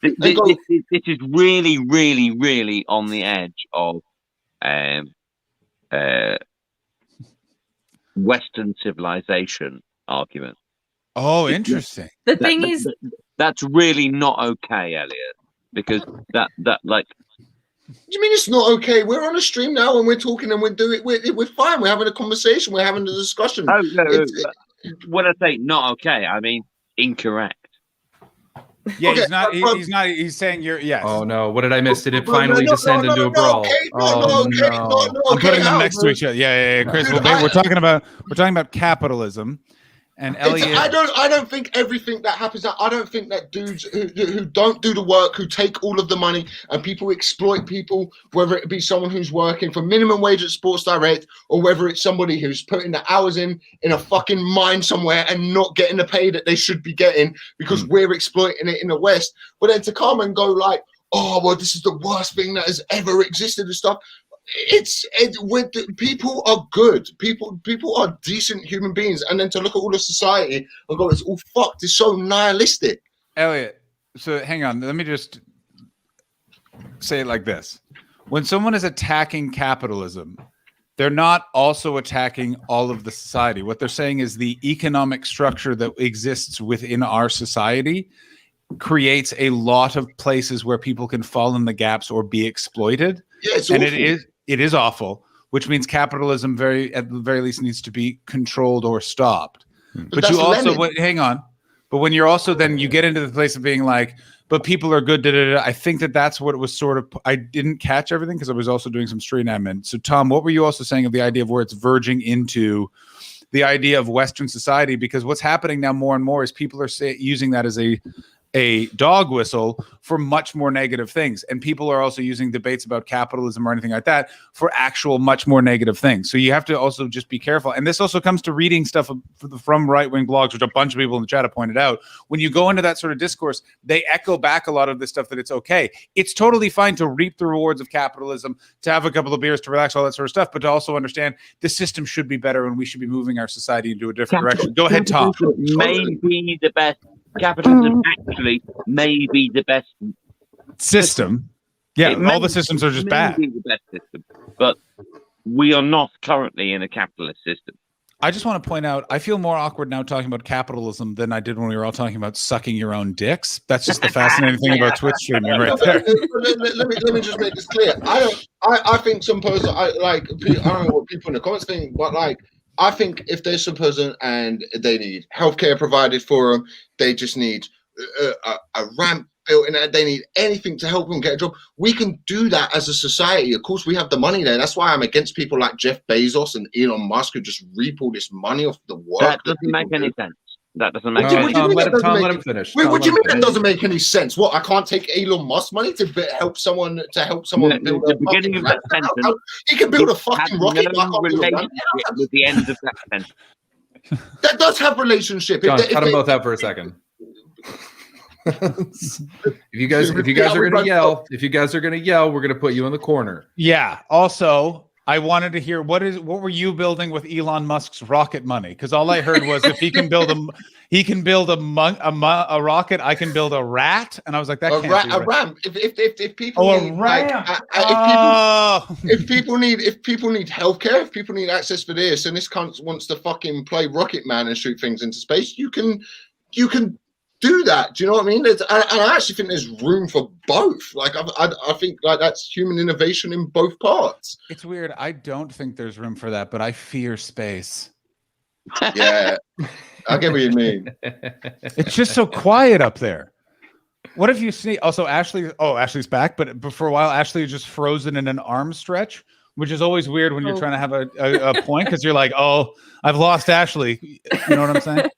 this is really, really, really on the edge of Western civilization argument. Oh, interesting. The thing is, that's really not okay, Elliot, because that like. What do you mean it's not okay? We're on a stream now and we're talking and we're fine. We're having a conversation. We're having a discussion. Oh, no, when I say not okay, I mean incorrect. Yeah, okay, he's not. He's saying you're. Yes. Oh no! What did I miss? Did it finally descend into a brawl? Okay, I'm putting them next to each other. Yeah. Chris, we're talking about capitalism, And Elliot, I don't think everything that happens. I don't think that dudes who don't do the work, who take all of the money, and people exploit people, whether it be someone who's working for minimum wage at Sports Direct, or whether it's somebody who's putting the hours in a fucking mine somewhere and not getting the pay that they should be getting because we're exploiting it in the West. But then to come and go like, oh well, this is the worst thing that has ever existed and stuff. People are good. People are decent human beings, and then to look at all of society and go, it's all fucked. It's so nihilistic. Elliot, so hang on. Let me just say it like this. When someone is attacking capitalism, they're not also attacking all of the society. What they're saying is the economic structure that exists within our society creates a lot of places where people can fall in the gaps or be exploited. Yeah, it's and awful. It is awful, which means capitalism at the very least needs to be controlled or stopped. But you also hang on. But when you're also then you get into the place of being like, but people are good. I think that's what it was sort of. I didn't catch everything because I was also doing some street admin. So Tom, what were you also saying of the idea of where it's verging into the idea of Western society? Because what's happening now more and more is people are using that as a dog whistle for much more negative things. And people are also using debates about capitalism or anything like that for actual much more negative things. So you have to also just be careful. And this also comes to reading stuff from right-wing blogs, which a bunch of people in the chat have pointed out. When you go into that sort of discourse, they echo back a lot of this stuff that it's okay. It's totally fine to reap the rewards of capitalism, to have a couple of beers, to relax, all that sort of stuff, but to also understand the system should be better and we should be moving our society into a different direction. Go ahead, Tom. Maybe the best. Capitalism actually may be the best system. Yeah, all the systems are just bad. Be the best system, but we are not currently in a capitalist system. I just want to point out, I feel more awkward now talking about capitalism than I did when we were all talking about sucking your own dicks. That's just the fascinating thing about Twitch streaming right there. Let me just make this clear. I think some person, I don't know what people in the comments think, but like, I think if there's some person and they need healthcare provided for them, they just need a ramp built in, they need anything to help them get a job. We can do that as a society. Of course, we have the money there. That's why I'm against people like Jeff Bezos and Elon Musk who just reap all this money off the work. That doesn't make any sense. That doesn't make sense. Tom, let him finish. What do you mean that doesn't make any sense? What, I can't take Elon Musk money to help someone build the beginning of that sentence? He can build a fucking rocket. No relationship with the end of that sentence. That does have relationship. John, cut them both out for a second. If you guys are gonna yell, we're gonna put you in the corner. Yeah. Also, I wanted to hear what were you building with Elon Musk's rocket money? Because all I heard was if he can build a rocket, I can build a rat, and I was like, that can't be right. A ramp. If people need, if people need healthcare, if people need access for this, and this cunt wants to fucking play Rocket Man and shoot things into space, you can do that. Do you know what I mean? And I actually think there's room for both. Like I think like that's human innovation in both parts. It's weird. I don't think there's room for that, but I fear space. Yeah, I get what you mean. It's just so quiet up there. What if you see also Ashley? Oh, Ashley's back, but for a while Ashley is just frozen in an arm stretch, which is always weird when you're trying to have a point because you're like, oh, I've lost Ashley. You know what I'm saying?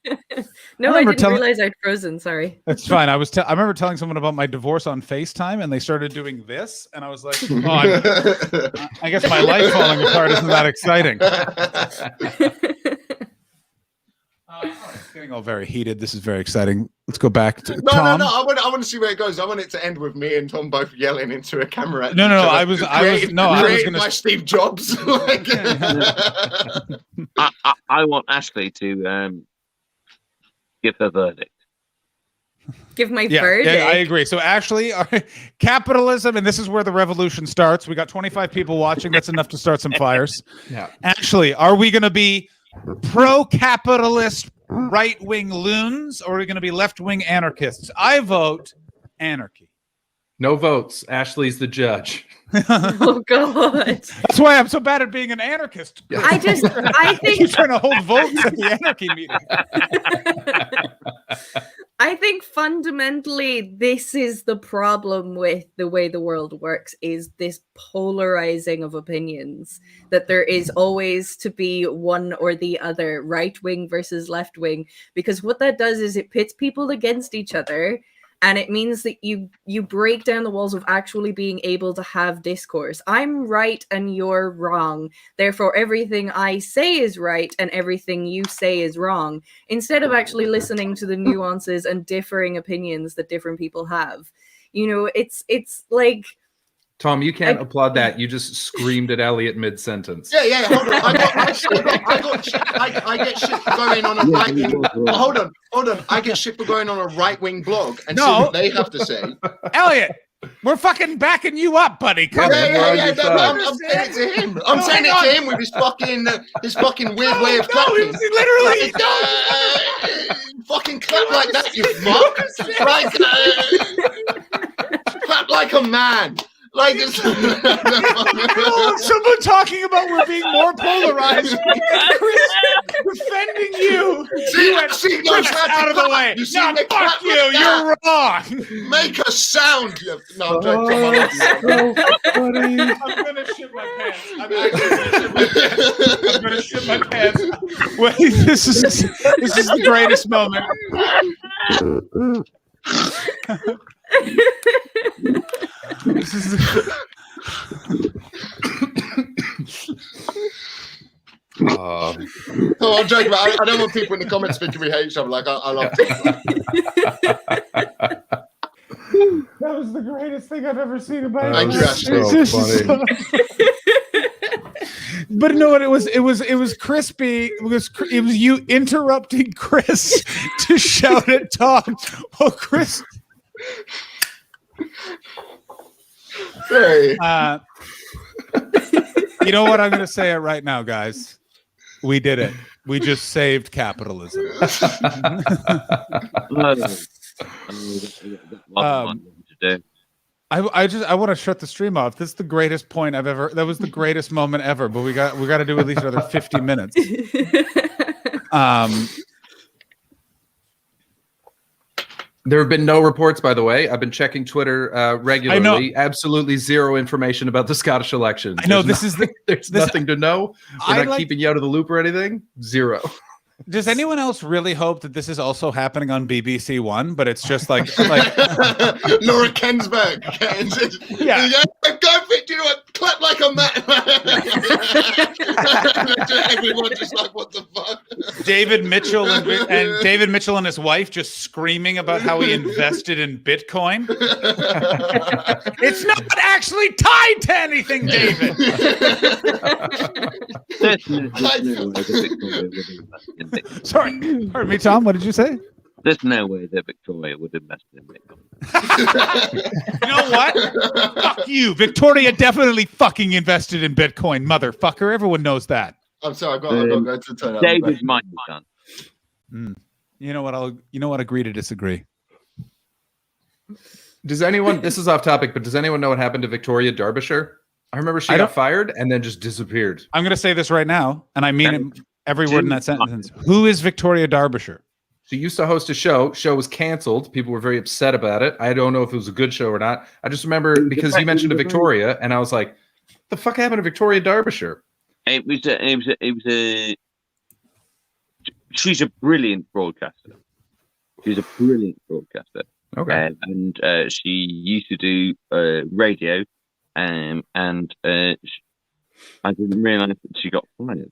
No, I didn't realize I'd frozen. Sorry. That's fine. I remember telling someone about my divorce on FaceTime, and they started doing this, and I was like, oh, I guess my life falling apart isn't that exciting. It's getting all very heated. This is very exciting. Let's go back to Tom. No. I want to see where it goes. I want it to end with me and Tom both yelling into a camera. No. I was going to Steve Jobs. I want Ashley to give her verdict. Give my verdict. Yeah, I agree. So Ashley, capitalism, and this is where the revolution starts. We got 25 people watching. That's enough to start some fires. Yeah. Ashley, are we going to be pro-capitalist right-wing loons, or are we going to be left-wing anarchists? I vote anarchy. No votes. Ashley's the judge. Oh God. That's why I'm so bad at being an anarchist. I think You're trying to hold votes at the anarchy meeting. I think fundamentally this is the problem with the way the world works, is this polarizing of opinions, that there is always to be one or the other, right wing versus left wing, because what that does is it pits people against each other. And it means that you break down the walls of actually being able to have discourse. I'm right and you're wrong. Therefore, everything I say is right and everything you say is wrong. Instead of actually listening to the nuances and differing opinions that different people have. You know, it's like... Tom, you can't applaud that. You just screamed at Elliot mid-sentence. Yeah. Hold on. I get shit for going on a right wing. Hold on. I get shit for going on a right wing blog and see what they have to say. Elliot, we're fucking backing you up, buddy. Come on. Yeah. I'm saying it to him. I'm saying it to him with his fucking weird way of clapping. Literally. Fucking clap like that, you fuck. Right? Clap like a man. Like it's someone talking about we're being more polarized. Chris defending you. See, Chris, out of the way. You see, no, fuck you. Like you're wrong. Make a sound. No, I'm joking. I'm gonna shit my pants. I'm gonna shit my pants. Wait, this is the greatest moment. This is I'm joking, but I don't want people in the comments thinking we hate each other. Like I love it. That was the greatest thing I've ever seen in my life. Thank you, Ashley. So funny. But no, it was crispy. It was you interrupting Chris to shout at Tom. Well, Chris. Hey. You know what? I'm going to say it right now, guys. We did it. We just saved capitalism. I want to shut the stream off. This is the greatest point I've ever. That was the greatest moment ever. But we got to do at least another 50 minutes. There have been no reports, by the way. I've been checking Twitter regularly. Absolutely zero information about the Scottish elections. I know there's nothing to know. We're not keeping you out of the loop or anything. Zero. Does anyone else really hope that this is also happening on BBC One? But it's just like Laura Kensberg. Yeah. Go fit, you know what? Clap like a man. Everyone just like, what the fuck? David Mitchell and David Mitchell and his wife just screaming about how he invested in Bitcoin. It's not actually tied to anything, David. Sorry, pardon me, Tom. What did you say? There's no way that Victoria would invest in Bitcoin. You know what? Fuck you. Victoria definitely fucking invested in Bitcoin, motherfucker. Everyone knows that. I'm sorry, I've got to go to turn out. David might have done. You know what? Agree to disagree. Does anyone? This is off topic, but does anyone know what happened to Victoria Derbyshire? I remember she got fired and then just disappeared. I'm going to say this right now, and I mean it, every word in that sentence. Who is Victoria Derbyshire? She used to host a show. Show was canceled. People were very upset about it. I don't know if it was a good show or not. I just remember because you mentioned a Victoria, and I was like, "What the fuck happened to Victoria Derbyshire?" It was a. She's a brilliant broadcaster. She's a brilliant broadcaster. Okay. And she used to do radio, and I didn't realize that she got fired.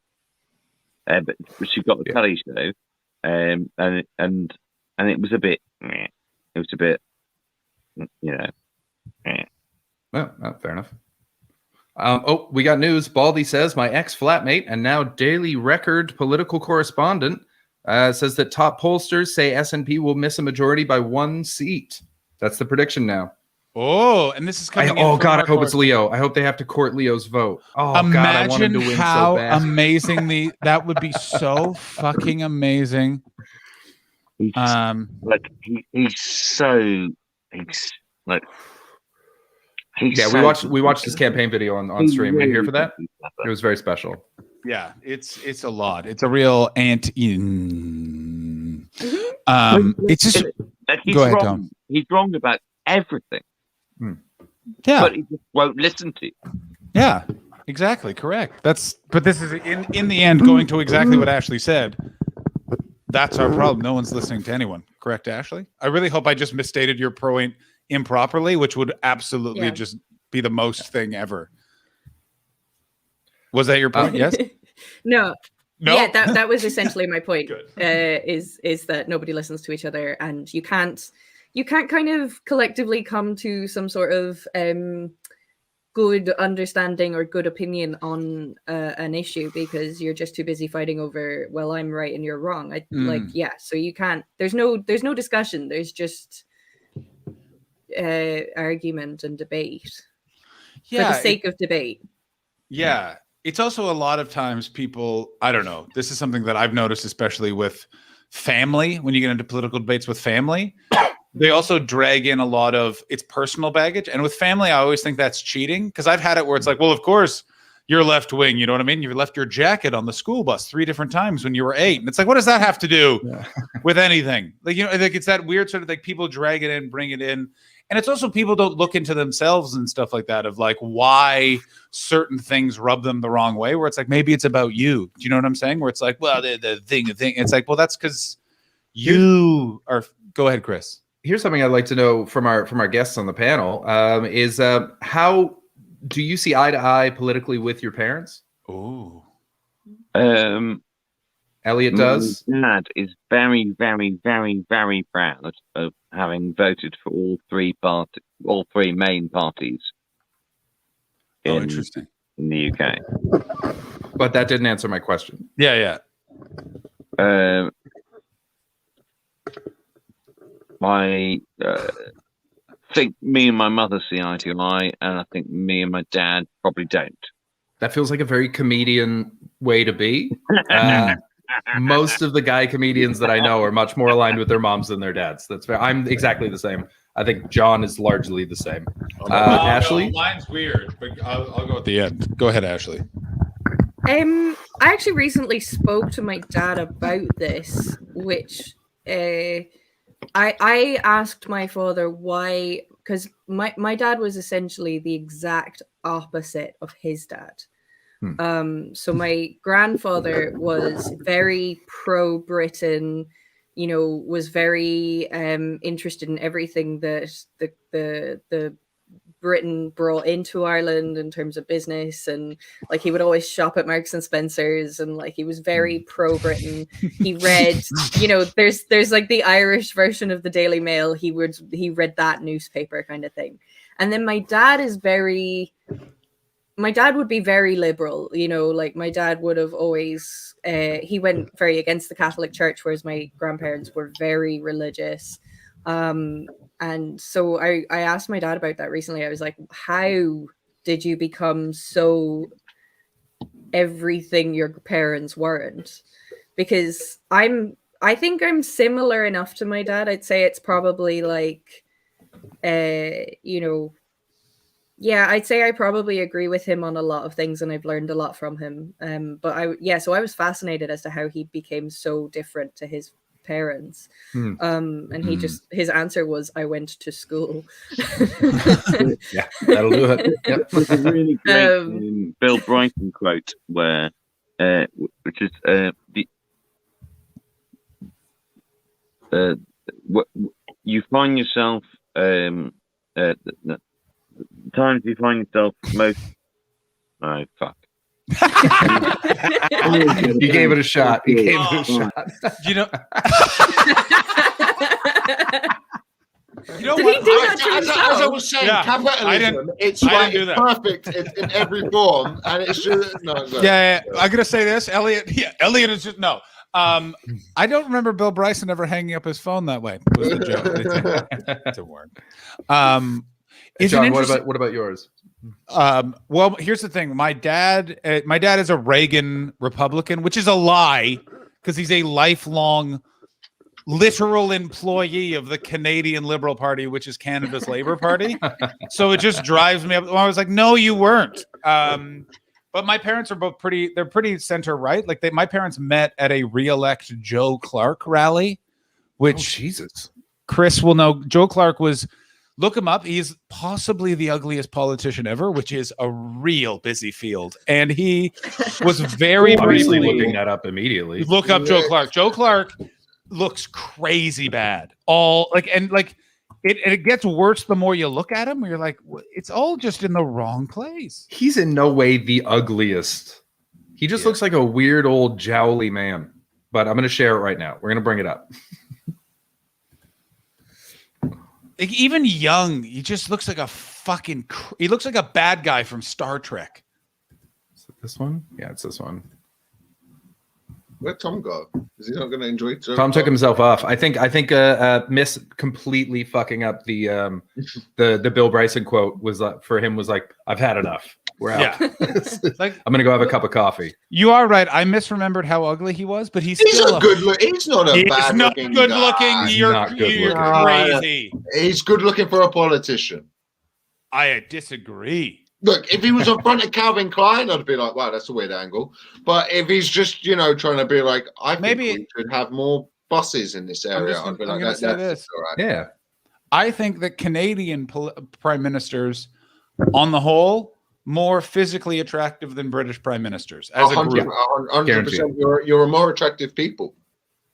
But she got a telly show. And it was a bit, you know. Well, fair enough. We got news. Baldy says my ex-flatmate and now Daily Record political correspondent says that top pollsters say SNP will miss a majority by 1 seat. That's the prediction now. Oh, and this is coming. I hope it's Leo. I hope they have to court Leo's vote. Oh, imagine God, I want him to win how so bad. amazingly that would be so fucking amazing. He's like we watched his campaign video on stream. Were you here for that? It was very special. Yeah, it's a lot. It's a real it's just he's go ahead, wrong. Tom. He's wrong about everything. Yeah, but he just won't listen to you. Yeah, exactly, correct. But this is in the end going to exactly what Ashley said. That's our problem. No one's listening to anyone. Correct, Ashley? I really hope I just misstated your point improperly, which would absolutely just be the most thing ever. Was that your point? Yes. No. No. Yeah, that was essentially my point. Is that nobody listens to each other, and you can't kind of collectively come to some sort of good understanding or good opinion on an issue because you're just too busy fighting over, well, I'm right and you're wrong. So you can't. There's no discussion. There's just argument and debate for the sake of debate. Yeah. It's also a lot of times people, I don't know, this is something that I've noticed, especially with family, when you get into political debates with family, they also drag in a lot of it's personal baggage. And with family, I always think that's cheating because I've had it where it's like, well, of course, you're left wing. You know what I mean? You left your jacket on the school bus 3 different times when you were 8. And it's like, what does that have to do with anything? Like, you know, like it's that weird sort of like people drag it in, bring it in. And it's also people don't look into themselves and stuff like that of like why certain things rub them the wrong way, where it's like, maybe it's about you. Do you know what I'm saying? Where it's like, well, the thing. It's like, well, that's because you are. Go ahead, Chris. Here's something I'd like to know from our guests on the panel is how do you see eye to eye politically with your parents? Oh. Elliot does. My dad is very, very, very, very proud of having voted for all three main parties. Interesting. In the UK. But that didn't answer my question. Yeah. I think me and my mother see eye to eye, and I think me and my dad probably don't. That feels like a very comedian way to be. Most of the guy comedians that I know are much more aligned with their moms than their dads. That's fair. I'm exactly the same. I think John is largely the same. Ashley? No, mine's weird, but I'll go at the end. Go ahead, Ashley. I actually recently spoke to my dad about this, which I asked my father why, because my dad was essentially the exact opposite of his dad. So my grandfather was very pro-Britain, you know, was very interested in everything that the Britain brought into Ireland in terms of business, and like he would always shop at Marks and Spencer's, and like he was very pro-Britain. He read, you know, there's like the Irish version of the Daily Mail. He read that newspaper kind of thing. And then my dad would be very liberal, you know, like my dad would have always, he went very against the Catholic Church, whereas my grandparents were very religious. And so I asked my dad about that recently. I was like, how did you become so everything your parents weren't? Because I think I'm similar enough to my dad. I'd say it's probably like, you know, yeah, I'd say I probably agree with him on a lot of things, and I've learned a lot from him. So I was fascinated as to how he became so different to his parents. And his answer was, I went to school. Yeah, that'll do it. Yep. There's a really great Bill Brighton quote where, which is you find yourself times you find yourself most. Oh fuck! You gave it a shot. You gave it a shot. You know. You know Did what? he do that to As himself? I was saying, Yeah, capitalism, it's I like didn't do that. perfect in every form, and it's just Yeah, I'm gonna say this, Elliot. Yeah, Elliot is just no. I don't remember Bill Bryson ever hanging up his phone that way. Was the joke? It's a word. John, what about yours? Well, here's the thing. My dad is a Reagan Republican, which is a lie because he's a lifelong literal employee of the Canadian Liberal Party, which is Canada's Labour Party. So it just drives me up. I was like, no, you weren't. But my parents are both they're pretty center right. Like my parents met at a re-elect Joe Clark rally, which Jesus. Chris will know. Joe Clark was, look him up. He's possibly the ugliest politician ever, which is a real busy field. And he was very Obviously briefly looking that up immediately. Look up Joe Clark. Joe Clark looks crazy bad. It gets worse the more you look at him. Where you're like, it's all just in the wrong place. He's in no way the ugliest. He just looks like a weird old jowly man. But I'm going to share it right now. We're going to bring it up. Like, even young, he just looks like he looks like a bad guy from Star Trek. Is it this one? Yeah, it's this one. Where'd Tom go? Is he not going to enjoy it? Tom took himself off. I think Miss completely fucking up the Bill Bryson quote was for him was like, I've had enough. We're out. Yeah. Like, I'm gonna go have a cup of coffee. You are right. I misremembered how ugly he was, but he's still a good look. He's not a bad not looking good guy. looking. You're crazy. He's good looking for a politician. I disagree. Look, if he was in front of Calvin Klein, I'd be like, wow, that's a weird angle. But if he's just, trying to be like, I think we should have more buses in this area, I'd be like, that's all right. Yeah. I think that Canadian prime ministers, on the whole, more physically attractive than British prime ministers. As 100%, you're a more attractive people.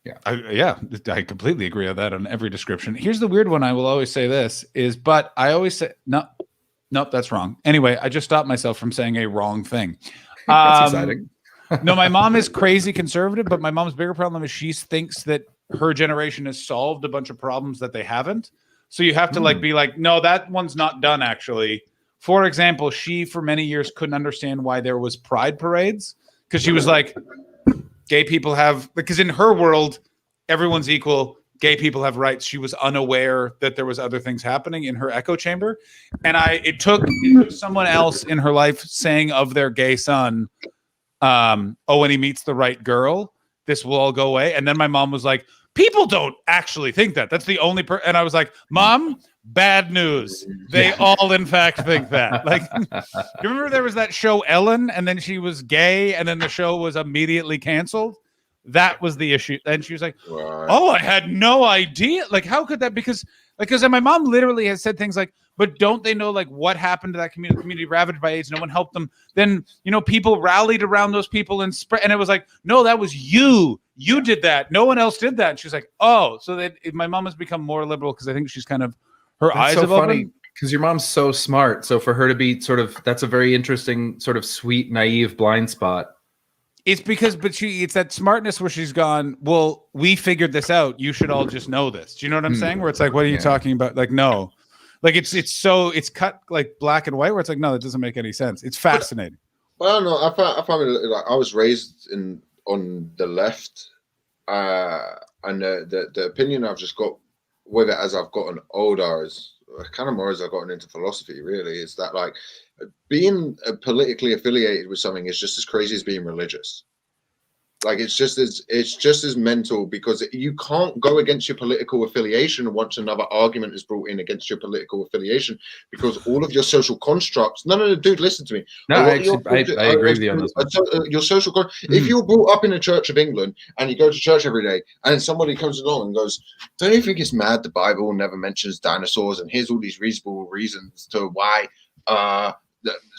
Yeah. I completely agree on that on every description. Here's the weird one. I will always say this but I always say, Nope, that's wrong. Anyway, I just stopped myself from saying a wrong thing. That's exciting. No, my mom is crazy conservative, but my mom's bigger problem is she thinks that her generation has solved a bunch of problems that they haven't. So you have to be like, no, that one's not done, actually. For example, she for many years couldn't understand why there was pride parades because she was like, gay people have, because in her world, everyone's equal. Gay people have rights. She was unaware that there was other things happening in her echo chamber. And it took someone else in her life saying of their gay son, when he meets the right girl, this will all go away. And then my mom was like, people don't actually think that. That's the only and I was like, Mom, bad news. They all in fact think that. Like, you remember there was that show Ellen, and then she was gay, and then the show was immediately canceled? That was the issue. And she was like, oh, I had no idea. Like, how could that? Because my mom literally has said things like, but don't they know like what happened to that community ravaged by AIDS? No one helped them. Then, people rallied around those people and spread. And it was like, no, that was you. You did that. No one else did that. And she's like, oh, so that my mom has become more liberal because I think she's kind of, her eyes so have funny opened. Because your mom's so smart. So for her to be that's a very interesting sort of sweet, naive blind spot. It's because, it's that smartness where she's gone, well, we figured this out. You should all just know this. Do you know what I'm saying? Where it's like, what are you talking about? Like, no. Like, it's cut like black and white where it's like, no, that doesn't make any sense. It's fascinating. Well, no, I found it like I was raised on the left, and the opinion I've just got with it as I've gotten older is kind of more as I've gotten into philosophy, really, is that like being politically affiliated with something is just as crazy as being religious. Like it's just as mental, because you can't go against your political affiliation once another argument is brought in against your political affiliation, because all of your social constructs. No, dude, listen to me. No, I agree with you on this one. Your social if you're brought up in the Church of England and you go to church every day, and then somebody comes along and goes, "Don't you think it's mad the Bible never mentions dinosaurs? And here's all these reasonable reasons to why that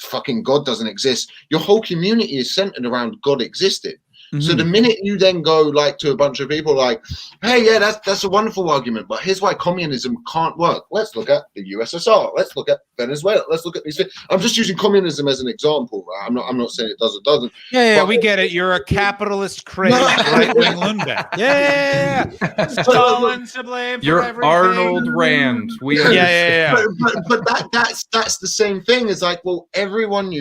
fucking God doesn't exist." Your whole community is centered around God existed. So the minute you then go like to a bunch of people like, hey, yeah, that's a wonderful argument, but here's why communism can't work. Let's look at the USSR. Let's look at Venezuela. Let's look at these things. I'm just using communism as an example, right? I'm not saying it does or doesn't. Yeah, we get it. You're a capitalist crazy right-wing Lundbeck. Yeah. Stalin's to blame. You're for everything. Arnold Rand. But that's the same thing. It's like, well, everyone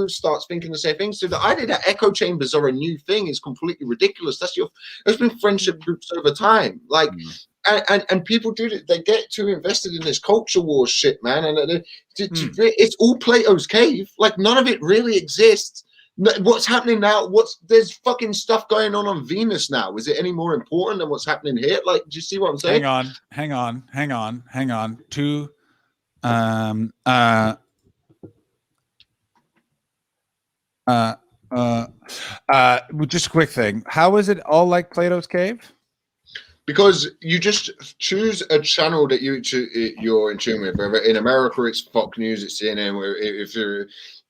starts thinking the same thing. So the idea that echo chambers are a new thing is completely ridiculous. There's been friendship groups over time, like, and people do it. They get too invested in this culture war shit, man. And it's all Plato's cave. Like none of it really exists. What's happening now? There's fucking stuff going on Venus now. Is it any more important than what's happening here? Like, do you see what I'm saying? Hang on. Just a quick thing. How is it all like Plato's Cave? Because you just choose a channel that you're in tune with. Whether in America it's Fox News, it's CNN. If you're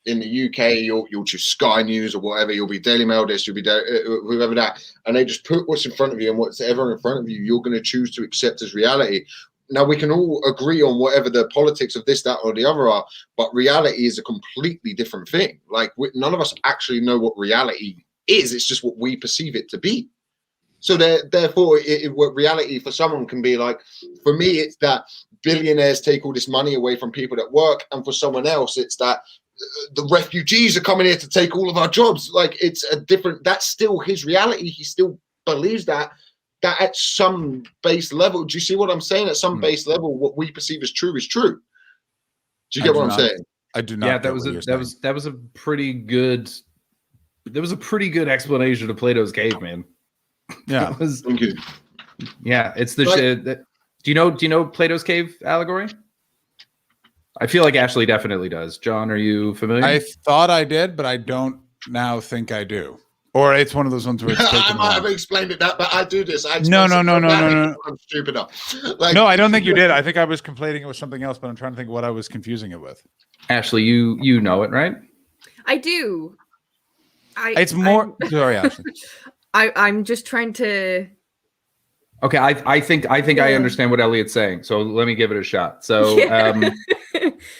in the UK, you'll choose Sky News or whatever. You'll be Daily Mail this, you'll be whoever that, and they just put what's in front of you, and whatever in front of you, you're going to choose to accept as reality. Now we can all agree on whatever the politics of this, that, or the other are, but reality is a completely different thing. Like none of us actually know what reality is. It's just what we perceive it to be. So therefore, what reality for someone can be like, for me, it's that billionaires take all this money away from people that work, and for someone else, it's that the refugees are coming here to take all of our jobs. Like it's a different. That's still his reality. He still believes that at some base level. Do you see what I'm saying? At some base level, what we perceive as true is true. Do you get what I'm saying? I do not. Yeah, that was a pretty good. There was a pretty good explanation of Plato's Cave, man. Yeah. Thank you. Yeah, it's the shit. Do you know Plato's Cave allegory? I feel like Ashley definitely does. John, are you familiar? I thought I did, but I don't now think I do. Or it's one of those ones where it's I might have explained it that, but I do this. No. I'm stupid enough. Like, no, I don't think you did. I think I was conflating it with something else, but I'm trying to think what I was confusing it with. Ashley, you know it, right? I do. It's more. Sorry, Ashley. I'm just trying to. Okay, I think I understand what Elliot's saying. So let me give it a shot. So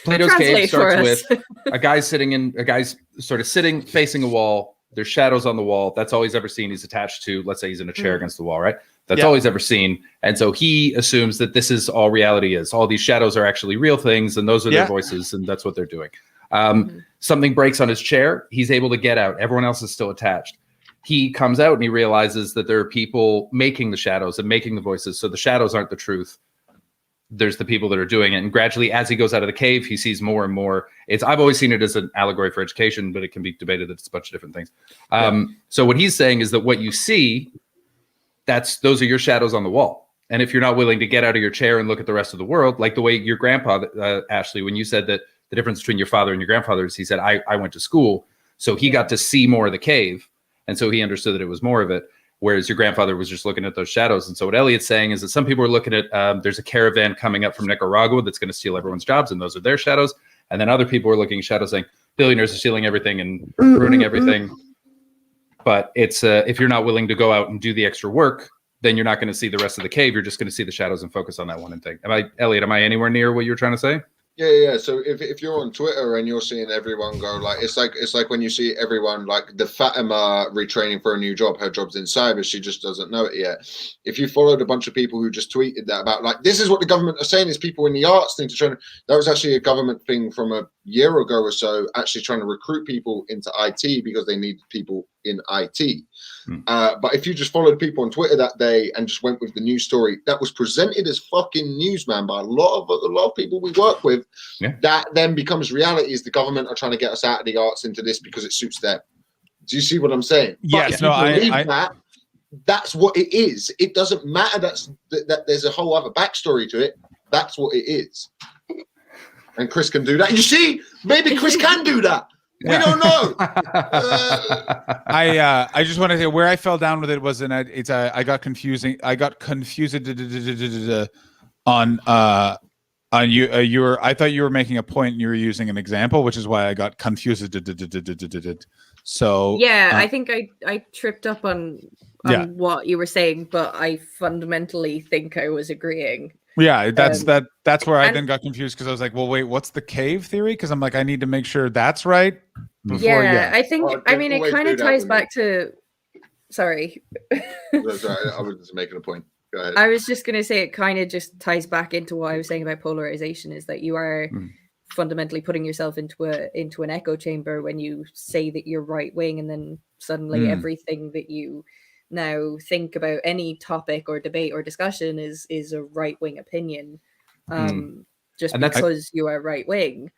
Plato's Cave starts with a guy's sort of sitting facing a wall. There's shadows on the wall. That's all he's ever seen. He's attached to, let's say he's in a chair against the wall, right? That's all he's ever seen. And so he assumes that this is all reality is. All these shadows are actually real things, and those are their voices, and that's what they're doing. Something breaks on his chair. He's able to get out. Everyone else is still attached. He comes out and he realizes that there are people making the shadows and making the voices. So the shadows aren't the truth. There's the people that are doing it. And gradually, as he goes out of the cave, he sees more and more. I've always seen it as an allegory for education, but it can be debated that it's a bunch of different things. So what he's saying is that what you see, those are your shadows on the wall. And if you're not willing to get out of your chair and look at the rest of the world, like the way your grandpa, Ashley, when you said that the difference between your father and your grandfather is, he said, I went to school. So he got to see more of the cave. And so he understood that it was more of it, whereas your grandfather was just looking at those shadows. And so what Elliot's saying is that some people are looking at, there's a caravan coming up from Nicaragua that's going to steal everyone's jobs, and those are their shadows. And then other people are looking at shadows saying, billionaires are stealing everything and ruining everything. But it's if you're not willing to go out and do the extra work, then you're not going to see the rest of the cave. You're just going to see the shadows and focus on that one thing. Elliot, am I anywhere near what you're trying to say? Yeah. So if you're on Twitter and you're seeing everyone go like, it's like when you see everyone like the Fatima retraining for a new job, her job's in cyber, she just doesn't know it yet. If you followed a bunch of people who just tweeted that about like, this is what the government are saying, is people in the arts thing to try to, that was actually a government thing from a year ago or so, actually trying to recruit people into IT because they needed people in IT. But if you just followed people on Twitter that day and just went with the news story that was presented as fucking news, man, by a lot of people we work with, that then becomes reality. Is the government are trying to get us out of the arts into this because it suits them. Do you see what I'm saying? Yes. That's what it is. It doesn't matter that there's a whole other backstory to it. That's what it is. And Chris can do that. You see, maybe Chris can do that. We don't know. I just want to say where I fell down with it was I got confused on you. I thought you were making a point and you were using an example, which is why I got confused. So I think I tripped up on what you were saying, but I fundamentally think I was agreeing. Yeah, that's where I then got confused, because I was like, well, wait, what's the cave theory? Because I'm like, I need to make sure that's right before. I think it kind of ties back to. Sorry. That's right. I was just making a point. Go ahead. I was just gonna say it kind of just ties back into what I was saying about polarization, is that you are fundamentally putting yourself into an echo chamber when you say that you're right wing, and then suddenly everything that you now think about any topic or debate or discussion is a right wing opinion, just because you are right wing.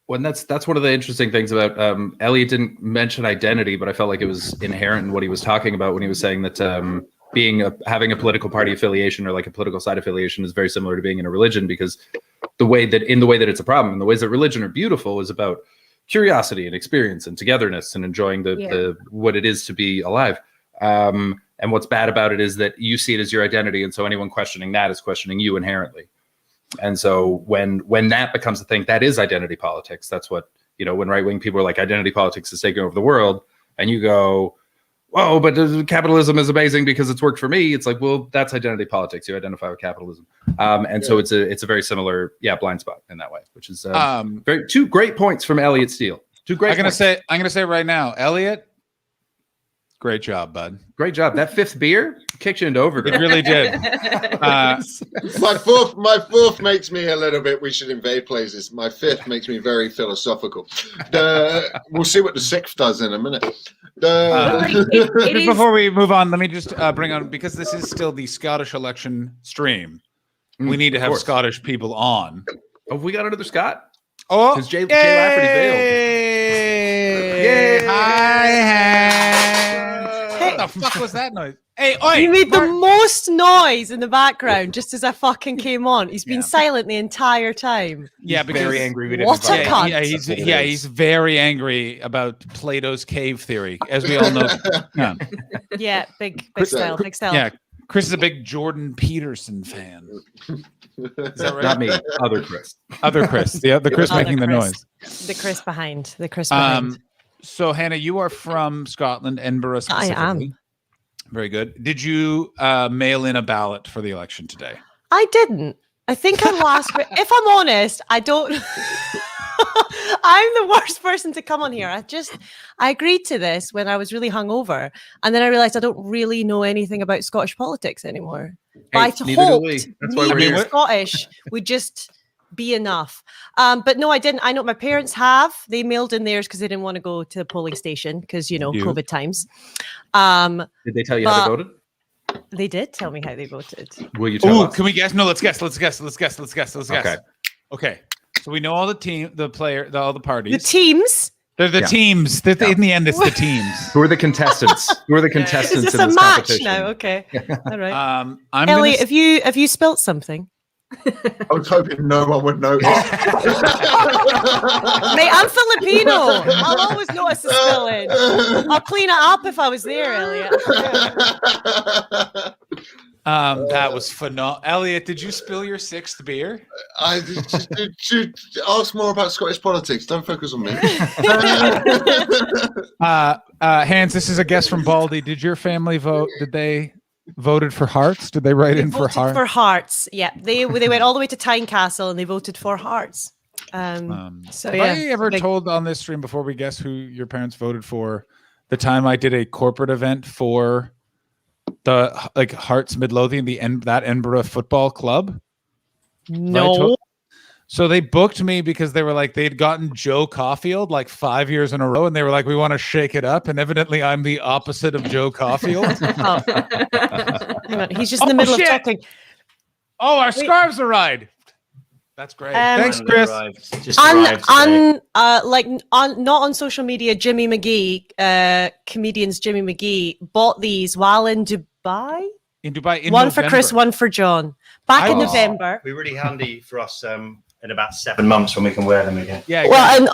Well, and that's one of the interesting things about Elliot didn't mention identity, but I felt like it was inherent in what he was talking about when he was saying that having a political party affiliation or like a political side affiliation is very similar to being in a religion, because the way that it's a problem and the ways that religion are beautiful is about curiosity and experience and togetherness and enjoying the what it is to be alive. And what's bad about it is that you see it as your identity, and so anyone questioning that is questioning you inherently. And so when that becomes a thing, that is identity politics. That's what, when right-wing people are like, identity politics is taking over the world, and you go, whoa, but capitalism is amazing because it's worked for me. It's like, well, that's identity politics. You identify with capitalism. So it's a very similar, blind spot in that way, which is two great points from Elliot Steele. Two great points. I'm going to say right now, Elliot, great job, bud. Great job. That fifth beer kicked you into overdrive. It really did. My fourth makes me a little bit. We should invade places. My fifth makes me very philosophical. We'll see what the sixth does in a minute. Before we move on, let me just bring on, because this is still the Scottish election stream. We need to have Scottish people on. Oh, we got another Scott. Oh, because Jay Lafferty bailed. Yay! Hi, Hank. What the fuck was that noise? Hey, he made the most noise in the background just as I fucking came on. He's been silent the entire time. Yeah, because very angry. We didn't what a cunt. He's very angry about Plato's cave theory, as we all know. Yeah, big style. Yeah, Chris is a big Jordan Peterson fan. Is that right? Not me. Other Chris. Other Chris. The Chris making the noise. The Chris behind. So Hannah, you are from Scotland, Edinburgh specifically. I am. Very good. Did you mail in a ballot for the election today? I didn't. I think I lost. If I'm honest, I don't. I'm the worst person to come on here. I agreed to this when I was really hungover, and then I realized I don't really know anything about Scottish politics anymore. But I hoped being Scottish would just be enough. But no, I didn't. I know my parents have. They mailed in theirs because they didn't want to go to the polling station because, COVID times. Did they tell you how they voted? They did tell me how they voted. Will you tell us? Can we guess? No, let's guess. Okay. So we know all the all the parties. The teams. They're the teams. In the end, it's the teams. Who are the contestants? Who are the contestants? Is this in this a match competition? now? Okay. All right. Elliot, have you spilt something? I was hoping no one would notice. Mate, I'm Filipino. I'll always notice the spilling. I'll clean it up if I was there, Elliot. That was phenomenal. Elliot, did you spill your sixth beer? I should ask more about Scottish politics. Don't focus on me. Hans, this is a guess from Baldy. Did your family vote? Did they voted for Hearts? Did they write in for Hearts? For Hearts, yeah. They went all the way to Tynecastle and they voted for Hearts. Have I ever told on this stream before we guess who your parents voted for? The time I did a corporate event for the Hearts Midlothian, that Edinburgh Football Club. No. So they booked me because they were like, they'd gotten Joe Caulfield 5 years in a row, and they were like, we want to shake it up. And evidently I'm the opposite of Joe Caulfield. He's just in the middle of talking. Oh, our scarves arrived. That's great. Thanks, Chris. Not on social media, Jimmy McGee, comedians Jimmy McGee, bought these while in Dubai. In November. One for Chris, one for John. Back in November. Be really handy for us in about 7 months when we can wear them again. Yeah. Well, and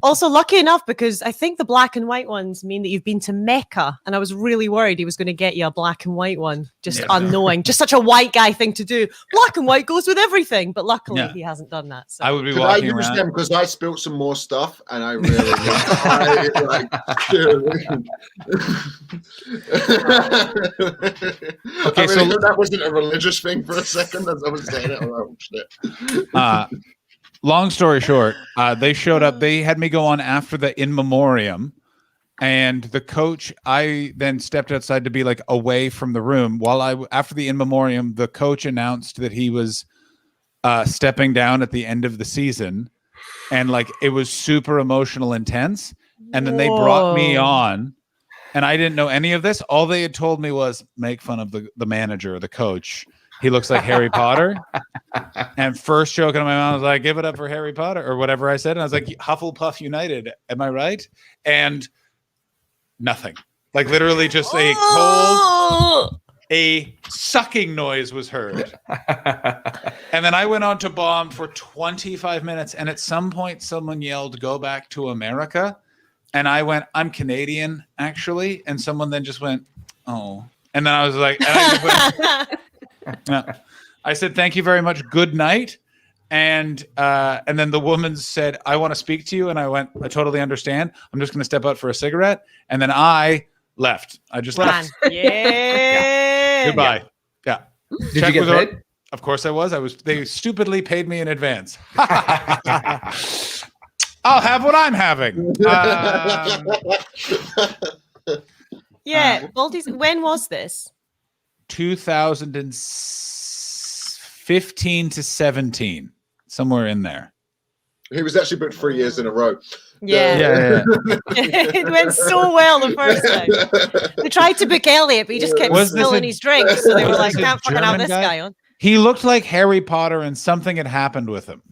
also lucky enough because I think the black and white ones mean that you've been to Mecca, and I was really worried he was going to get you a black and white one, just unknowing, just such a white guy thing to do. Black and white goes with everything, but luckily he hasn't done that. So. I would be walking around. I use them because I spilled some more stuff, and I really okay, so that wasn't a religious thing for a second as I was saying it. Oh, shit. Long story short, they showed up. They had me go on after the in memoriam, and the coach. I then stepped outside to be away from the room. After the in memoriam, the coach announced that he was stepping down at the end of the season, and it was super emotional, intense. And then they brought me on, and I didn't know any of this. All they had told me was make fun of the manager or the coach. He looks like Harry Potter. And first joke in my mouth was like, give it up for Harry Potter or whatever I said. And I was like, Hufflepuff United. Am I right? And nothing. Like literally just a cold, a sucking noise was heard. And then I went on to bomb for 25 minutes. And at some point, someone yelled, go back to America. And I went, I'm Canadian, actually. And someone then just went, oh. And then I was like, and I just went, no. I said, thank you very much. Good night. And then the woman said, I want to speak to you. And I went, I totally understand. I'm just going to step out for a cigarette. And then I left. I just left. Yeah. Goodbye. Yeah. Did you get paid? Of course I was. They stupidly paid me in advance. I'll have what I'm having. Yeah. Baldy's, when was this? 2015 to 17. Somewhere in there. He was actually booked 3 years in a row. Yeah. It went so well the first time. They tried to book Elliot, but he just kept spilling his drinks. So they were like, can't fucking have this guy on. He looked like Harry Potter and something had happened with him.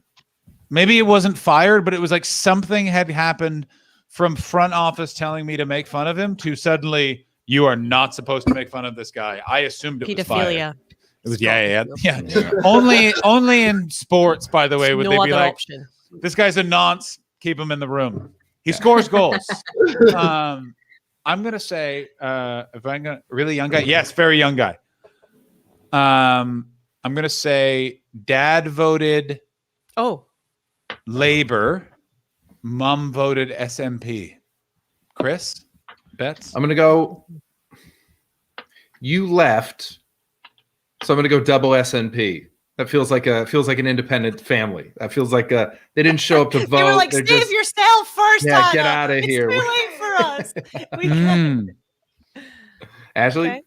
Maybe it wasn't fired, but it was like something had happened from front office telling me to make fun of him to suddenly, you are not supposed to make fun of this guy. I assumed it was fired. It was yeah. Only in sports, by the way, would they be like, this guy's a nonce. Keep him in the room. He scores goals. I'm gonna say, if I'm gonna really young guy, yes, very young guy. I'm gonna say, Dad voted Labor, Mom voted SMP. Chris, bets. I'm gonna go. You left. So I'm going to go double SNP. That feels like an independent family. That feels like they didn't show up to vote. They were like, save yourself first. Yeah, Anna. get out of here. It's too late for us. We can't. Ashley? Okay.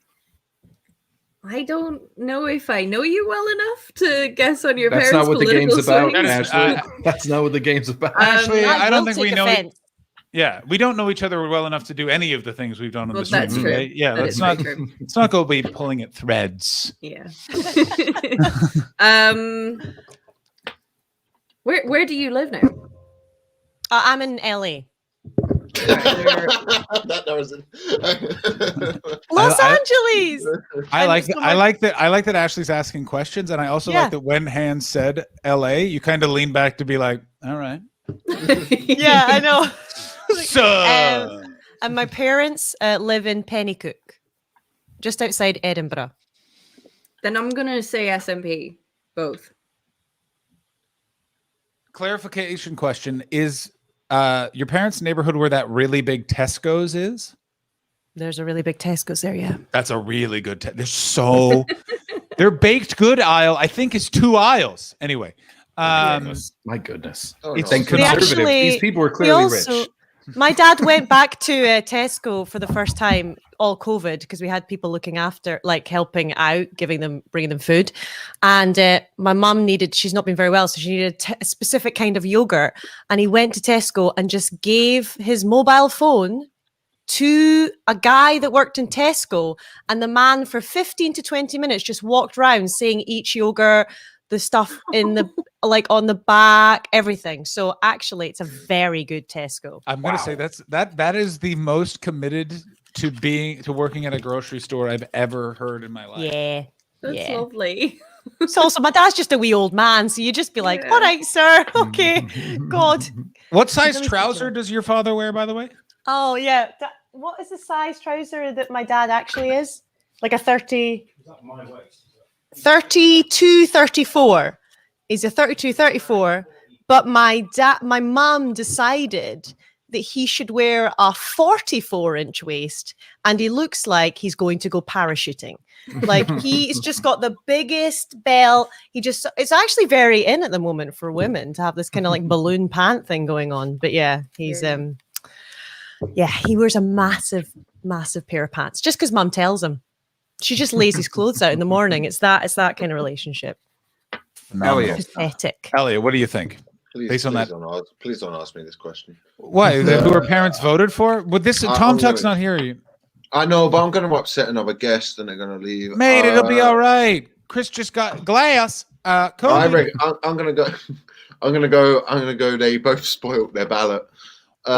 I don't know if I know you well enough to guess on your That's parents' not what the game's political about, swings. Ashley. That's not what the game's about. Actually, I don't think we know. offense. Yeah, we don't know each other well enough to do any of the things we've done on the stream. That's true. Right? Yeah, That let's is not. very true. Let's not go be pulling at threads. Yeah. Where do you live now? I'm in LA. Los Angeles. I like that Ashley's asking questions, and I also like that when Hans said LA, you kind of lean back to be like, all right. Yeah, I know. So, and my parents live in Pennycook, just outside Edinburgh. Then I'm gonna say SMP, both. Clarification question: is your parents' neighborhood where that really big Tesco's is? There's a really big Tesco's there, yeah. That's a really good. Their baked good aisle, I think, is 2 aisles. Anyway. My goodness. It's conservative. These people are clearly rich. My dad went back to Tesco for the first time, all COVID, because we had people looking after, like helping out, bringing them food. And my mum she's not been very well, so she needed a specific kind of yogurt. And he went to Tesco and just gave his mobile phone to a guy that worked in Tesco. And the man for 15 to 20 minutes just walked around saying each yogurt, the stuff in the on the back, everything. So actually, it's a very good Tesco. I'm gonna say that is the most committed to working at a grocery store I've ever heard in my life. Yeah, that's lovely. So also, my dad's just a wee old man, so you just be like, "All right, sir, okay, God." What size trouser does your father wear, by the way? Oh yeah, what is the size trouser that my dad actually is? Like a 30. 32, 34. He's a 32, 34. But my mum decided that he should wear a 44-inch waist, and he looks like he's going to go parachuting. Like he's just got the biggest belt. It's actually very in at the moment for women to have this kind of like balloon pant thing going on. But yeah, he wears a massive pair of pants just because mum tells him. She just lays his clothes out in the morning. It's that kind of relationship. Elliot. Pathetic. Elliot, what do you think? Please don't ask me this question. Why? Who our parents voted for? Would this Tom Tuck's not here? I know, but I'm going to upset another guest, and they're going to leave. Mate, it'll be all right. Chris just got glass. I Cody. reckon I'm gonna go. I'm gonna go. They both spoiled their ballot. They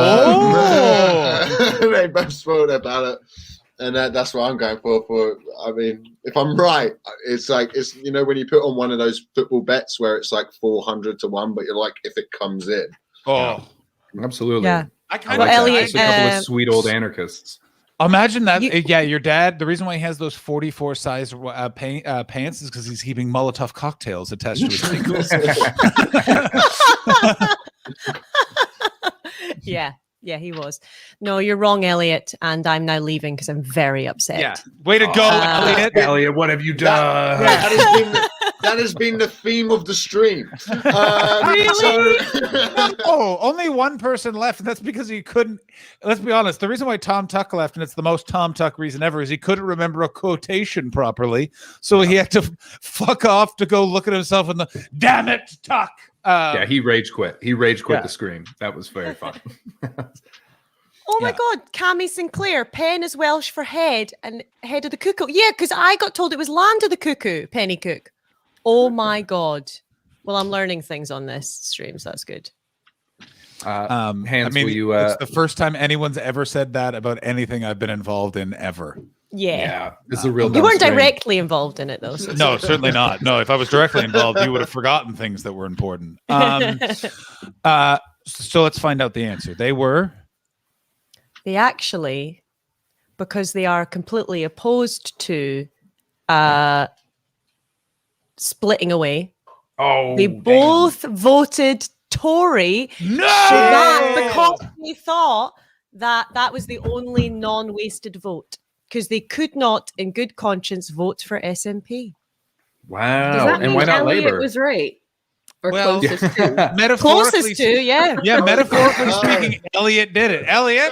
both spoiled their ballot, and that's what I'm going for. I mean, if I'm right, it's like it's when you put on one of those football bets where it's like 400 to 1, but you're like if it comes in. Oh, absolutely. Yeah. I kind like of that. Elliot, Just a couple of sweet old anarchists. imagine that. Yeah, your dad. The reason why he has those 44 size pants is because he's keeping Molotov cocktails attached to his ankles. Yeah, he was. No, you're wrong, Elliot, and I'm now leaving because I'm very upset. Yeah, way to go, Elliot. Elliot, what have you done? That has been the theme of the stream. Really? Oh, only one person left, and that's because he couldn't. Let's be honest. The reason why Tom Tuck left, and it's the most Tom Tuck reason ever, is he couldn't remember a quotation properly, so he had to fuck off to go look at himself in the. Damn it, Tuck! Yeah, he rage quit. He rage quit the scream. That was very fun. Oh my God, Cammy Sinclair, Pen is Welsh for head and head of the cuckoo. Yeah, because I got told it was land of the cuckoo, Penny Cook. Oh my God. Well, I'm learning things on this stream, so that's good. Hans, I mean, will you? It's the first time anyone's ever said that about anything I've been involved in ever. Yeah. This is a real. You weren't dumb stream. directly involved in it, though. So No, certainly not. No, if I was directly involved, you would have forgotten things that were important. So let's find out the answer. They were. They actually, because they are completely opposed to splitting away. Oh, they both voted Tory. No, because they thought that that was the only non-wasted vote, because they could not, in good conscience, vote for SNP. Wow. Does that And mean why not Elliot Labour? was right? Or Well, closest to? Metaphorically, Closest to, yeah. yeah. Metaphorically speaking, Elliot did it. Elliot,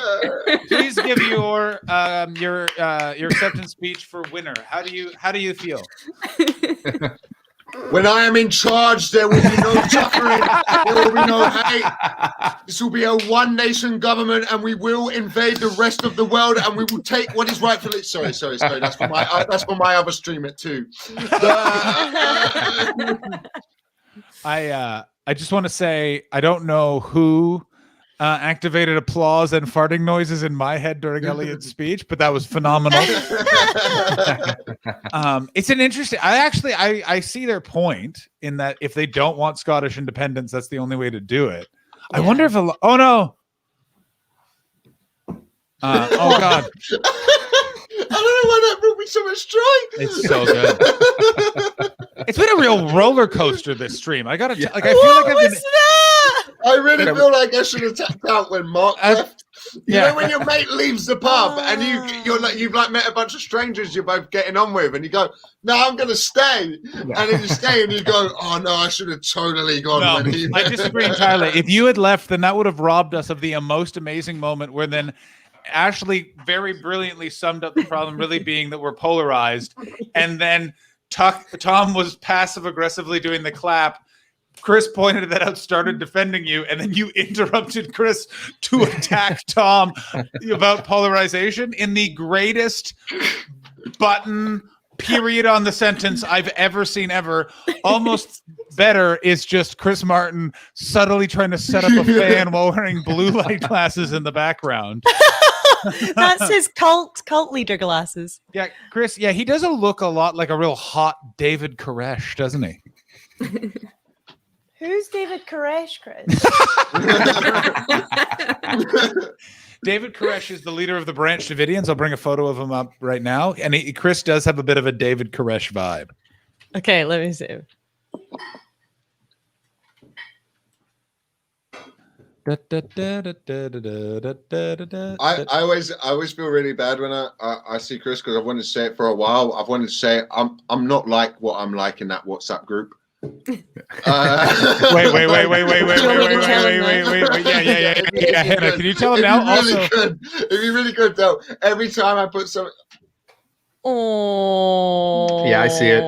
please give your acceptance speech for winner. How do you feel? When I am in charge, there will be no suffering. There will be no hate. This will be a one-nation government, and we will invade the rest of the world, and we will take what is rightfully. Sorry. That's for my other stream at 2. I just want to say I don't know who activated applause and farting noises in my head during Elliot's speech, but that was phenomenal. It's an interesting. I see their point in that if they don't want Scottish independence, that's the only way to do it. I wonder if oh no. Oh God. I don't know why that brought me so much joy. It's so good. It's been a real roller coaster this stream. I gotta like. I feel like I've been. I really feel like I should have tapped out when Mark left. You know when your mate leaves the pub and you've met a bunch of strangers you're both getting on with, and you go, "No, I'm gonna stay," and then you stay and you go, "Oh no, I should have totally gone." No, when he I disagree entirely. If you had left, then that would have robbed us of the most amazing moment where then Ashley very brilliantly summed up the problem really being that we're polarized, and then Tom was passive aggressively doing the clap. Chris pointed that out, started defending you, and then you interrupted Chris to attack Tom about polarization in the greatest button period on the sentence I've ever seen ever. Almost better is just Chris Martin subtly trying to set up a fan while wearing blue light glasses in the background. That's his cult leader glasses. Yeah, Chris. Yeah, he does look a lot like a real hot David Koresh, doesn't he? Who's David Koresh, Chris? David Koresh is the leader of the Branch Davidians. I'll bring a photo of him up right now. And Chris does have a bit of a David Koresh vibe. Okay, let me see. I always feel really bad when I see Chris, because I've wanted to say it for a while. I've wanted to say it. I'm not like what I'm like in that WhatsApp group. Wait. Yeah. Hannah, can you tell him now? If you really could, though, every time I put some. Oh. Yeah, I see it.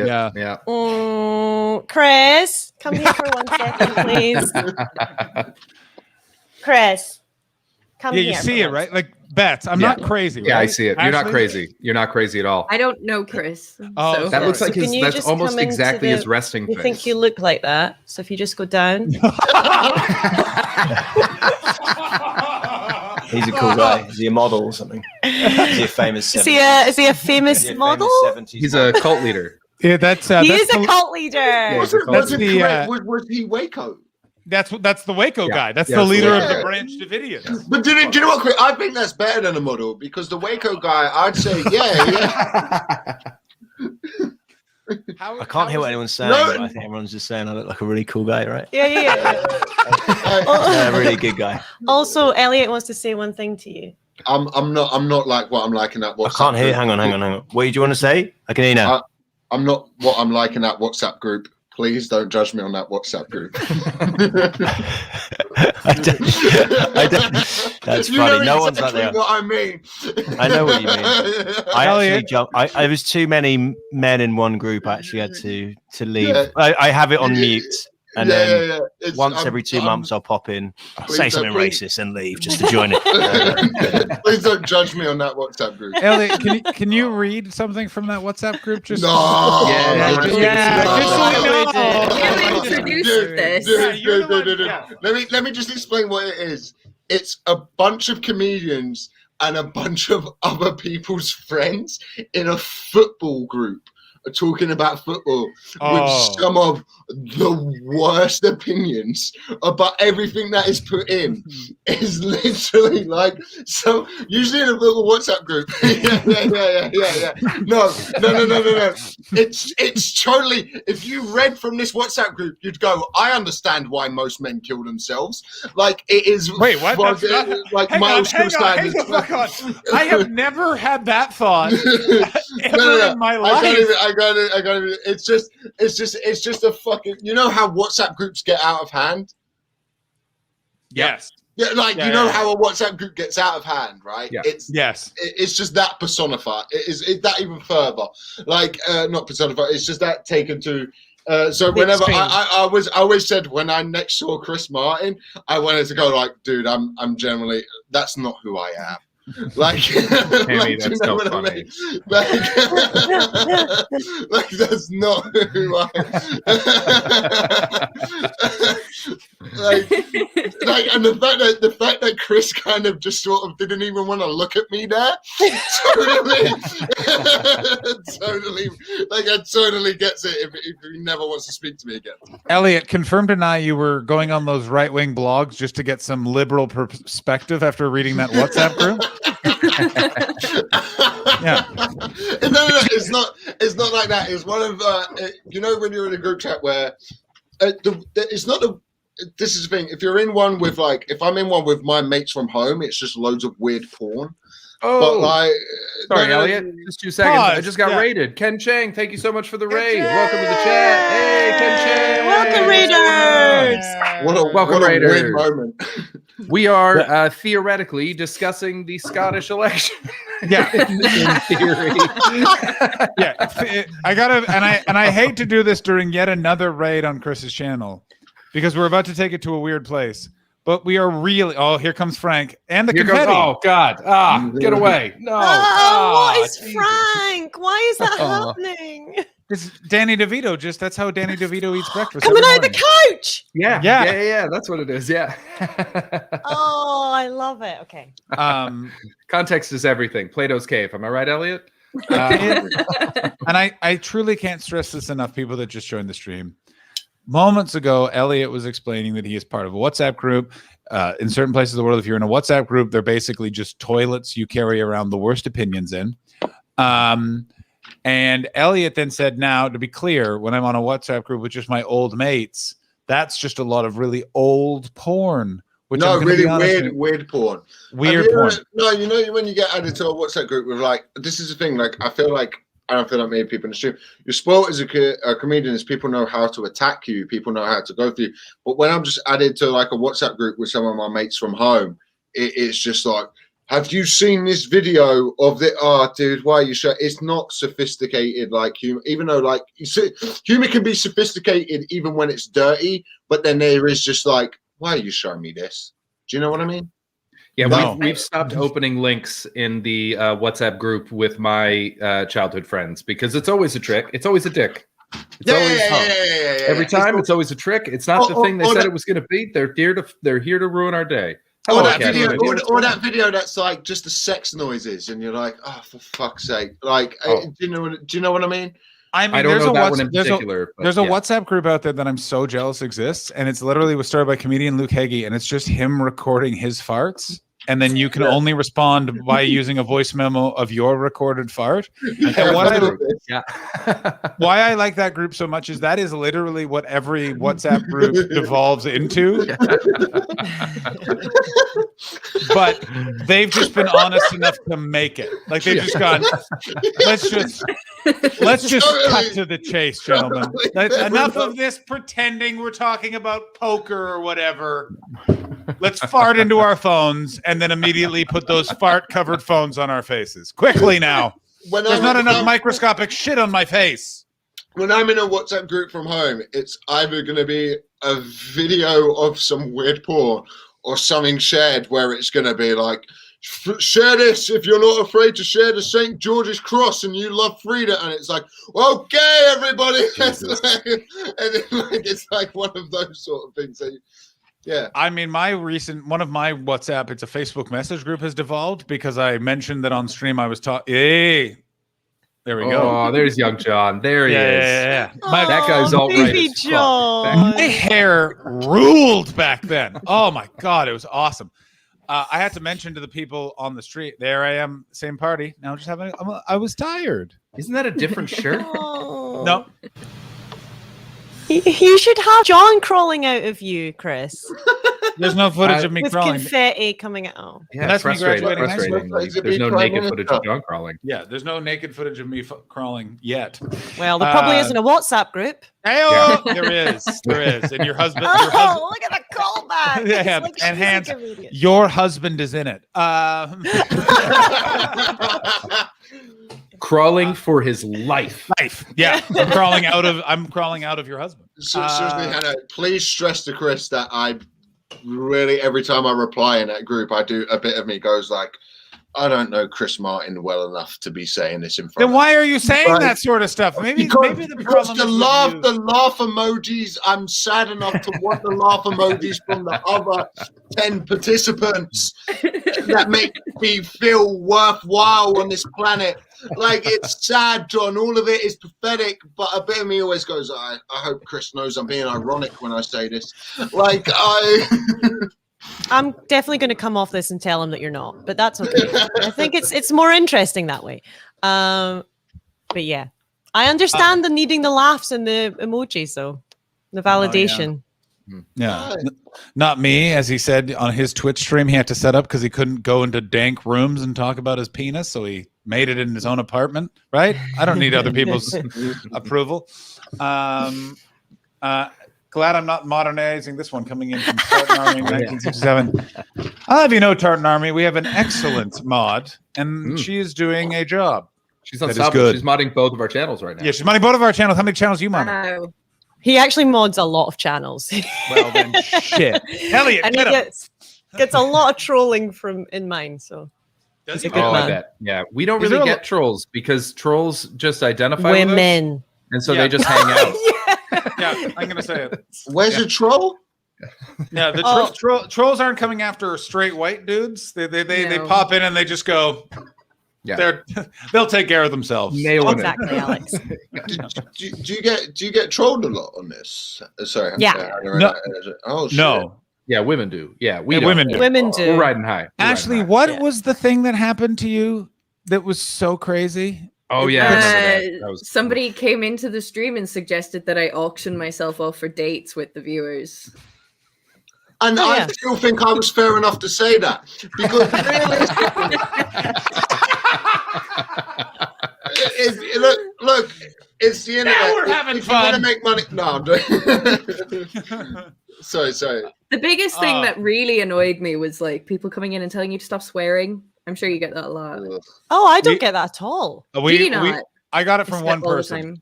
Yeah. Oh, Chris, come here for 1 second, please. Chris, Come Yeah, here. you see it, for right? Like Bets. I'm not crazy. Yeah, I right? see it. You're not Ashley? crazy. You're not crazy at all. I don't know Chris. Oh, so That looks sorry. like So his. can you That's just almost come into exactly the- his resting You face. think you look like that? So if you just go down. He's a cool guy. Is he a model or something? Is he a famous? Is 70s? he a famous Is he a model? famous 70s He's model? a cult leader. Yeah, that's He that's is a the- cult leader. he's a cult Was it the, correct? Was he Waco? that's the Waco Yeah. guy. That's Yeah, the it's the leader of Waco. the Branch Davidians. But do you know what, Chris? I think that's better than a model because the Waco guy, I'd say, yeah. How, I can't hear what anyone's saying, No. but I think everyone's just saying I look like a really cool guy, right? Yeah. Yeah, a really good guy. Also, Elliot wants to say one thing to you. I'm not like what I'm liking at WhatsApp. I can't hear. group. Hang on. What do you want to say? I can hear you now. I'm not what I'm liking that WhatsApp group. Please don't judge me on that WhatsApp group. I don't. That's You funny. know No one's like exactly that. what I mean. I know what you mean. I actually jumped. I was too many men in one group. I actually had to leave. Yeah. I have it on mute, and then It's- once I'm- every 2 I'm- months I'll pop in, Please say don't- something please- racist, and leave just to join it. Please don't judge me on that WhatsApp group. Elliot, can you read something from that WhatsApp group? Just No. You introduced this. Let me just explain what it is. It's a bunch of comedians and a bunch of other people's friends in a football group talking about football with some of the worst opinions about everything that is put in. Is literally like so usually in a little WhatsApp group. Yeah. No. It's totally, if you read from this WhatsApp group, you'd go, I understand why most men kill themselves. Like it is. Wait, what? That's not, like hang Miles on, hang the fuck on. I have never had that thought ever in my life. I got it. It's just a fucking. You know how WhatsApp groups get out of hand? Yes. Yeah, like you know how a WhatsApp group gets out of hand, right? Yeah. It's just that personified. It's that even further. Like not personified. It's just that taken to. So whenever I always said when I next saw Chris Martin, I wanted to go like, dude, I'm generally that's not who I am. Like, Tammy, like, that's you know so what I funny. mean? Like that's not who I like, and the fact that Chris kind of just sort of didn't even want to look at me there, totally, totally gets it if he never wants to speak to me again. Elliot, confirm deny you were going on those right-wing blogs just to get some liberal perspective after reading that WhatsApp group? Yeah. No, it's not like that. It's one of you know when you're in a group chat where it's not the. This is the thing. If you're in one with if I'm in one with my mates from home, it's just loads of weird porn. Oh, but sorry, Elliot. Just 2 seconds. I just got raided. Ken Chang, thank you so much for the raid. Welcome to the chat. Hey, Ken Chang. Welcome, Raiders. Welcome, what a Raiders. weird moment. We are theoretically discussing the Scottish election. Yeah, in theory. Yeah, I gotta, and I hate to do this during yet another raid on Chris's channel because we're about to take it to a weird place. But we are really. Oh, here comes Frank and the confetti. Oh God! Get away! No! What is Jesus. Frank? Why is that happening? It's Danny DeVito. That's how Danny DeVito eats breakfast. Coming every out of the morning. couch. Yeah. That's what it is. Yeah. Oh, I love it. Okay. Context is everything. Plato's cave. Am I right, Elliot? And I truly can't stress this enough. People that just joined the stream. Moments ago, Elliot was explaining that he is part of a WhatsApp group. In certain places of the world, if you're in a WhatsApp group, they're basically just toilets you carry around the worst opinions in. And Elliot then said, now, to be clear, when I'm on a WhatsApp group with just my old mates, that's just a lot of really old porn. Which No, I'm gonna really be honest with- weird porn. Weird porn. No, you know when you get added to a WhatsApp group with this is the thing. I feel like I don't feel like many people in the stream. You're spoiled as a comedian, is people know how to attack you, people know how to go through you. But when I'm just added to a WhatsApp group with some of my mates from home, it's just like, have you seen this video of the? Oh, dude, why are you showing? It's not sophisticated like humor, even though humor can be sophisticated even when it's dirty. But then there is just why are you showing me this? Do you know what I mean? Yeah, No. we've stopped opening links in the WhatsApp group with my childhood friends because it's always a trick. It's always a dick. It's always every time. It's always a trick. It's not the thing they said it was going to be. They're here to ruin our day. Or Hello, that Cat. video, or that video that's like just the sex noises, and you're like, oh, for fuck's sake! Like, do you know what I mean? I mean, I don't there's know a that Whats- one in there's a- particular. but There's a yeah. WhatsApp group out there that I'm so jealous exists, and it's literally was started by comedian Luke Heggie, and it's just him recording his farts, and then you can only respond by using a voice memo of your recorded fart. And why I like that group so much is that is literally what every WhatsApp group devolves into. But they've just been honest enough to make it. Like they've just gone, let's just cut to the chase, gentlemen. Enough of this pretending we're talking about poker or whatever. Let's fart into our phones and then immediately put those fart-covered phones on our faces. Quickly now. There's not enough microscopic shit on my face. When I'm in a WhatsApp group from home, it's either going to be a video of some weird porn or something shared where it's going to be like, share this if you're not afraid to share the St. George's Cross and you love freedom. And it's like, okay, everybody. And then, it's like one of those sort of things. Yeah. I mean, one of my WhatsApp, it's a Facebook message group has devolved because I mentioned that on stream I was talking. Hey, there we go. Oh, there's young John. There he is. Yeah. That guy's all right. Baby as fuck. John. My hair ruled back then. Oh my God, it was awesome. I had to mention to the people on the street, there I am, same party. Now just having, I was tired. Isn't that a different shirt? No. You should have John crawling out of you, Chris. There's no footage of me with crawling. confetti coming out. Yeah, That's me frustrating. graduating high school. Like, there's no naked footage of John crawling. Yeah, there's no naked footage of me crawling yet. Well, there probably isn't a WhatsApp group. Hey, there is. And your husband. Oh, look at the callback. Yeah, Like and she's a hands. comedian. Your husband is in it. Crawling for his life. Yeah, I'm crawling out of your husband. Seriously, Hannah, please stress to Chris that I really, every time I reply in that group, I do a bit of me goes like, I don't know Chris Martin well enough to be saying this in front. Then why are you saying that sort of stuff? Maybe the problem the laugh emojis. I'm sad enough to want the laugh emojis from the other 10 participants that make me feel worthwhile on this planet. Like, it's sad, John. All of it is pathetic, but a bit of me always goes, I hope Chris knows I'm being ironic when I say this. Like, I'm definitely going to come off this and tell him that you're not, but that's okay. I think it's more interesting that way. But yeah, I understand the needing the laughs and the emojis, though, the validation. Yeah, not me. As he said on his Twitch stream, he had to set up because he couldn't go into dank rooms and talk about his penis, so he made it in his own apartment. Right? I don't need other people's approval. Glad I'm not modernizing this one coming in from Tartan Army 1967. I'll have you know, Tartan Army, we have an excellent mod, and she is doing a job. She's unstoppable. She's modding both of our channels right now. Yeah, she's modding both of our channels. How many channels you mod? He actually mods a lot of channels. Well, then shit. Elliot, and get he him. gets a lot of trolling from in mine, so. Does he? I bet. Yeah, we don't really get trolls because trolls just identify with us, women. and so they just hang out. Yeah, I'm gonna say it. Where's a troll? Yeah, the trolls aren't coming after straight white dudes. They pop in and they just go. Yeah, they'll take care of themselves. Exactly, Alex. Do you get trolled a lot on this? Sorry. Yeah. No. Oh shit. No. Yeah, women do. Yeah, women do. Women do. We're riding high. Ashley, what was the thing that happened to you that was so crazy? Oh yeah, that was somebody came into the stream and suggested that I auction myself off for dates with the viewers. And I still think I was fair enough to say that because look, it's the internet. Now we're having fun. You want to make money? No, I'm doing. Sorry. The biggest thing that really annoyed me was like people coming in and telling you to stop swearing. I'm sure you get that a lot. Oh, I don't get that at all. Do you not? I got it from one person.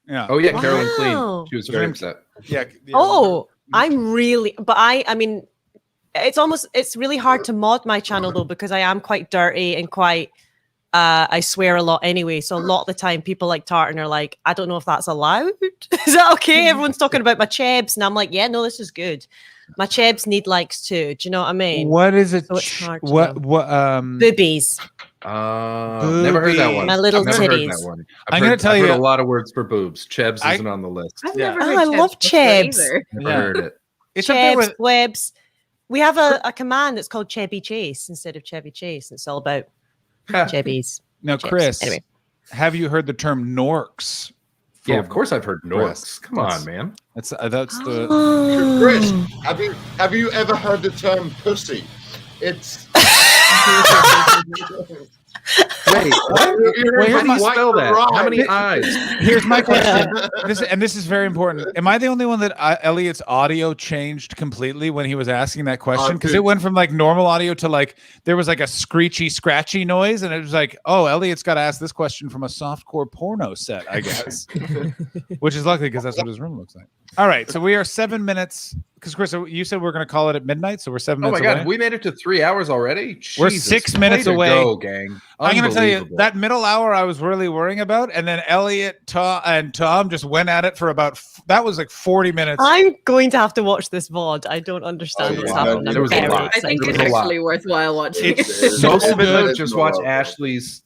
Yeah. Oh yeah, Carolyn Clean. She was very upset. Yeah. Oh, I'm really, but I mean, it's really hard to mod my channel though, because I am quite dirty and quite I swear a lot anyway. So a lot of the time people like Tartan are like, I don't know if that's allowed. Is that okay? Everyone's talking about my chebs, and I'm like, yeah, no, this is good. My chebs need likes too. Do you know what I mean? What is it? So it's hard to what know. what Boobies. Never heard that one. My little I've never heard titties. that one. I'm gonna tell I've you heard a lot of words for boobs. Chebs isn't on the list. I've Yeah. never Oh, heard I chebs love before chebs. either. Never Yeah. heard it. It's up there Chebs, with webs. We have a command that's called Chevy Chase instead of Chevy Chase. It's all about Chevys. now, Chebs. Chris. Anyway. Have you heard the term Norks? Yeah, of course I've heard Norks. Come That's- on, man. That's the. Chris, have you ever heard the term pussy? It's Wait, what? You're How do you white spell that? right. How many eyes? Here's my question. This is very important. Am I the only one that Elliot's audio changed completely when he was asking that question? Because it went from like normal audio to like there was like a screechy, scratchy noise, and it was like, oh, Elliot's got to ask this question from a softcore porno set, I guess. Which is lucky because that's what his room looks like. All right, so we are 7 minutes. Because Chris, you said we're going to call it at midnight, so we're 7 Oh minutes. my god, away. we made it to 3 hours already. We're Jesus, 6 minutes way to away. go, gang. I'm going to tell you Unbelievable. that middle hour I was really worrying about, and then Elliot, Tom just went at it for about that was like 40 minutes. I'm going to have to watch this VOD. I don't understand what's happening. There I'm was a very lot. I think There it's was a lot. actually worthwhile watching. It's Most so of it, though, good. just watch Ashley's.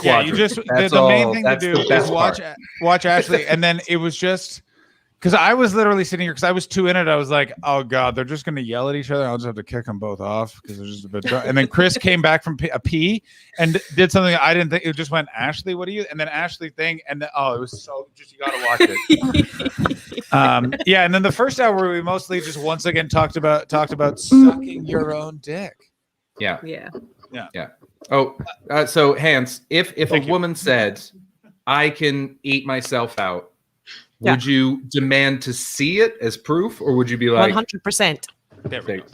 Yeah, you quadrant. just That's the main all- thing to that's do the is best watch part. Ashley, and then it was just because I was literally sitting here because I was too in it. I was like, oh god, they're just gonna yell at each other. I'll just have to kick them both off because they're just a bit drunk. And then Chris came back from a pee and did something I didn't think. It just went, Ashley, what are you? And then Ashley thing, and then it was so just you gotta watch it. Yeah, and then the first hour we mostly just once again talked about sucking your own dick. Yeah. Yeah. Oh, so Hans, if a Thank you. woman said, "I can eat myself out," would you demand to see it as proof, or would you be like, 100%.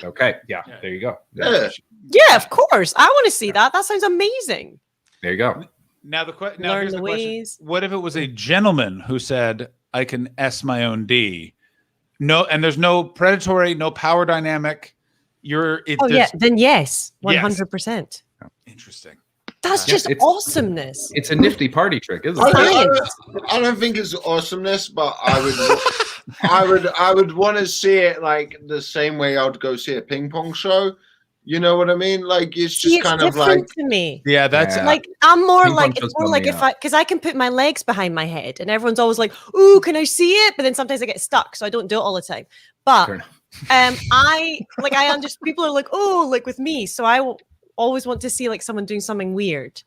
"Okay, yeah, there you go, Yeah. Yeah, of course. I want to see that. That sounds amazing. there you go." Now now Learn here's the the question: ways. what if it was a gentleman who said, "I can S my own D"? No, and there's no predatory, no power dynamic. Oh yeah, then yes, 100%. Interesting. That's Yeah, just it's- awesomeness. It's a nifty party trick, isn't I it? don't think it's awesomeness, but I would want to see it like the same way I would go see a ping pong show. You know what I mean? Like it's just See, it's kind of different like to me. Yeah, that's Like I'm more Ping pong like it's shows more bum like me if out. because I can put my legs behind my head, and everyone's always like, "Ooh, can I see it?" But then sometimes I get stuck, so I don't do it all the time. But Fair enough. I understand. People are like, "Oh, like with me," so always want to see like someone doing something weird.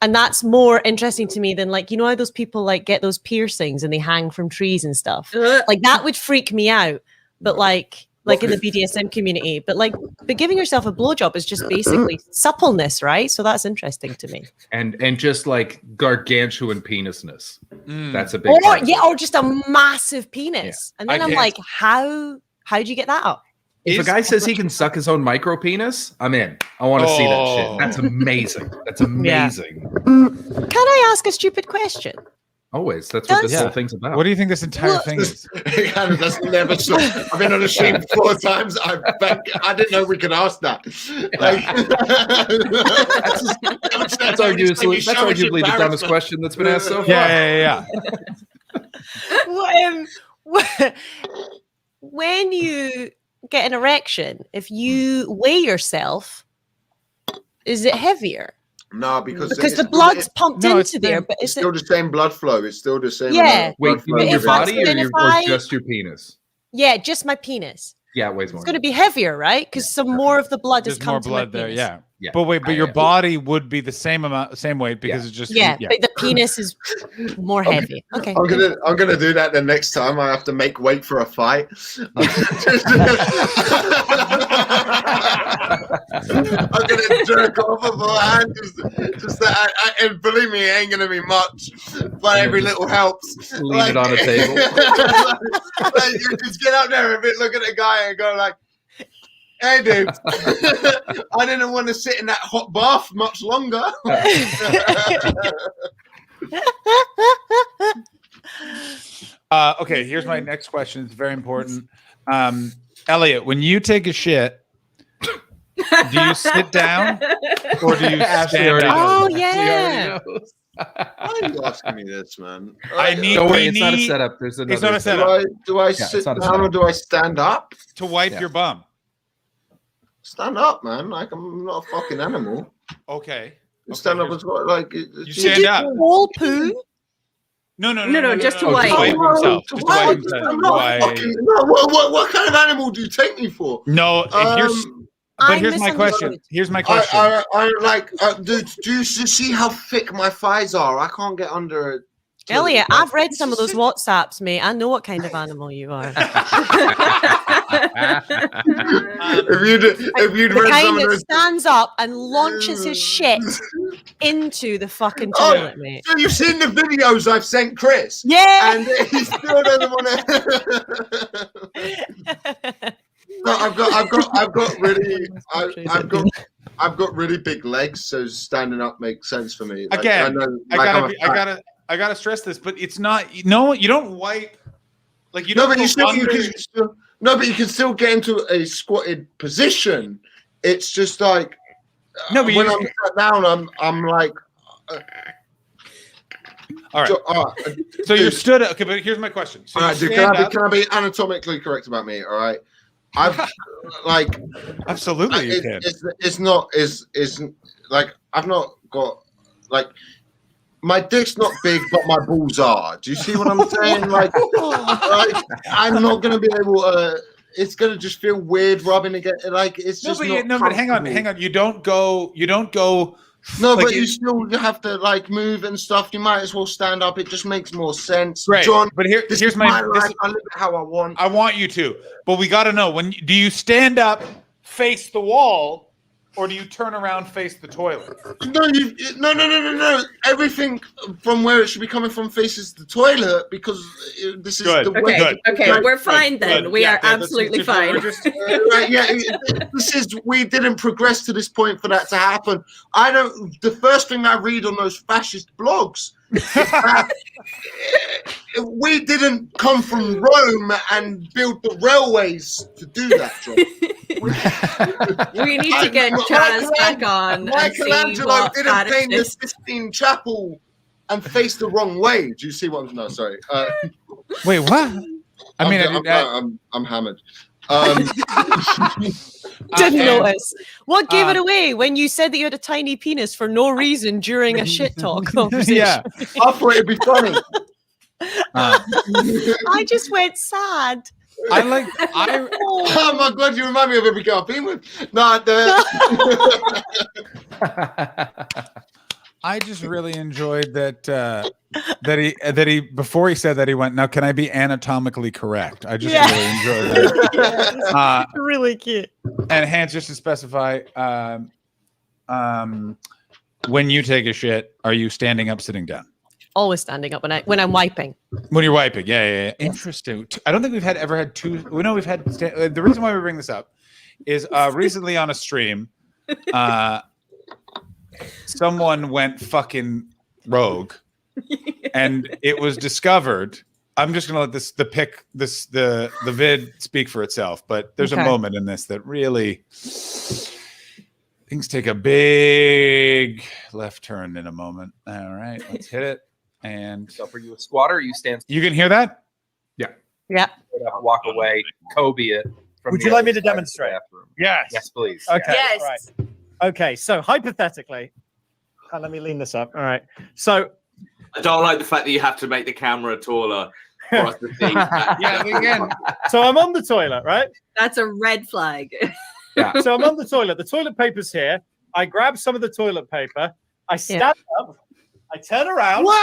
And that's more interesting to me than like, you know how those people like get those piercings and they hang from trees and stuff. Like that would freak me out. But like in the BDSM community, but giving yourself a blowjob is just basically suppleness, right? So that's interesting to me. And just like gargantuan penisness. That's a big Or part of it. or just a massive penis. And then I I'm can't- like, how do you get that up? If a guy says he can suck his own micro penis, I'm in. I want to see that Oh. shit. That's amazing. That's amazing. Can I ask a stupid question? Always. That's what this Yeah. whole thing's about. What do you think this entire thing is? That's never so. I've been on a stream 4 times. I didn't know we could ask that. Like, That's arguably the dumbest question that's been asked so far. Yeah. When you get an erection, if you weigh yourself, is it heavier? No, because the blood's pumped No, it's into there, been- but it's is it? still the same blood flow. It's still the same. Yeah. amount of Wait, blood you flow. mean your if I- body or, then if or I- just your penis? Yeah, just my penis. Yeah, it weighs more. It's going to be heavier, right? Because some more of the blood has There's come more to blood my there. penis. Yeah. Yeah. But wait, but your Yeah. body would be the same amount, same weight because Yeah. it's just Yeah, but the penis is more heavy. Okay. I'm gonna do that the next time I have to make weight for a fight. I'm gonna jerk off beforehand. Just that, and believe me, it ain't gonna be much, but every little helps. Leave it on a table. Like, you just get up there and look at the guy and go like, "Hey, dude, I didn't want to sit in that hot bath much longer." Okay, here's my next question. It's very important. Elliot, when you take a shit, Do you sit down or do you Ashley stand already up? Oh, knows. Ashley already yeah. knows. Why are you asking me this, man? I need. Don't worry, we it's not a need setup. There's another. It's not a Do setup. I it's sit not a down or setup. do I stand up? To wipe Yeah. your bum. Stand up, man. Like I'm not a fucking animal. Okay. Stand up here's- as well. Like You stand up. Wall poo? No, just to Oh, wipe. just wipe himself. To Just wipe. wipe himself. I'm not Wipe. fucking. No, what kind of animal do you take me for? No, here's. But I here's my question. misunderstood. Here's my question. I like. Do you see how thick my thighs are? I can't get under it. Elliot, I've read some of those WhatsApps, mate. I know what kind of animal you are. If you'd The read some kind of that those. stands up and launches his shit into the fucking toilet, mate. So you've seen the videos I've sent Chris? Yeah. And he still doesn't want to. No, I've got really big legs, so standing up makes sense for me. Like, Again, I gotta stress this, but it's not. No, you don't wipe. Like you No, don't. but go you still, under- but you can still get into a squatted position. It's just like No, but when you I'm sat down, I'm like. All right. So you're stood up. Okay, but here's my question. So All you right, dude, stand up. can I be anatomically correct about me? All right, I've like absolutely you can. It's not like I've not got like my dick's not big, but my balls are. Do you see what I'm saying? Like I'm not gonna be able to. It's gonna just feel weird rubbing against. Like it's just but hang on. You don't go. No, like but you still have to like move and stuff. You might as well stand up. It just makes more sense. Right. John, But this here's is my this- life. I live it how I want. I want you to, but we got to know do you stand up, face the wall, or do you turn around, face the toilet? No. Everything from where it should be coming from faces the toilet because this is the way. Okay, we're fine then. Good. We Yeah, are okay, absolutely that's- fine. we're just- Right, yeah, we didn't progress to this point for that to happen. The first thing I read on those fascist blogs is that we didn't come from Rome and build the railways to do that job. We need to get Chaz back on and see Michelangelo what didn't fetish paint the is. Sistine Chapel and face the wrong way. Do you see what I'm? No, sorry. Wait, what? I mean, I'm hammered. Didn't notice. What gave it away when you said that you had a tiny penis for no reason during a shit talk conversation? Yeah. I thought it'd be funny. I just went sad. Oh my god, you remind me of every girl I've been with. No, I just really enjoyed that he before he said that he went, now can I be anatomically correct? I just really enjoyed that. Really cute. And Hans, just to specify, when you take a shit, are you standing up, sitting down? Always standing up when I'm wiping. When you're wiping, yeah. Interesting. I don't think we've ever had two. We know we've had. The reason why we bring this up is recently on a stream, someone went fucking rogue, and it was discovered. I'm just gonna let the vid speak for itself. But there's a moment in this that really things take a big left turn in a moment. All right, let's hit it. And so, are you a squatter? Or you stand. You can hear that? Yeah. Yeah. Walk away. Kobe it. Would you like me to demonstrate? Yes. Yes, please. Okay. Yes. Right. Okay. So hypothetically, let me lean this up. All right. So I don't like the fact that you have to make the camera taller for us to see. Yeah, again. So I'm on the toilet, right? That's a red flag. Yeah. So I'm on the toilet. The toilet paper's here. I grab some of the toilet paper. I stand up. I turn around. Wow!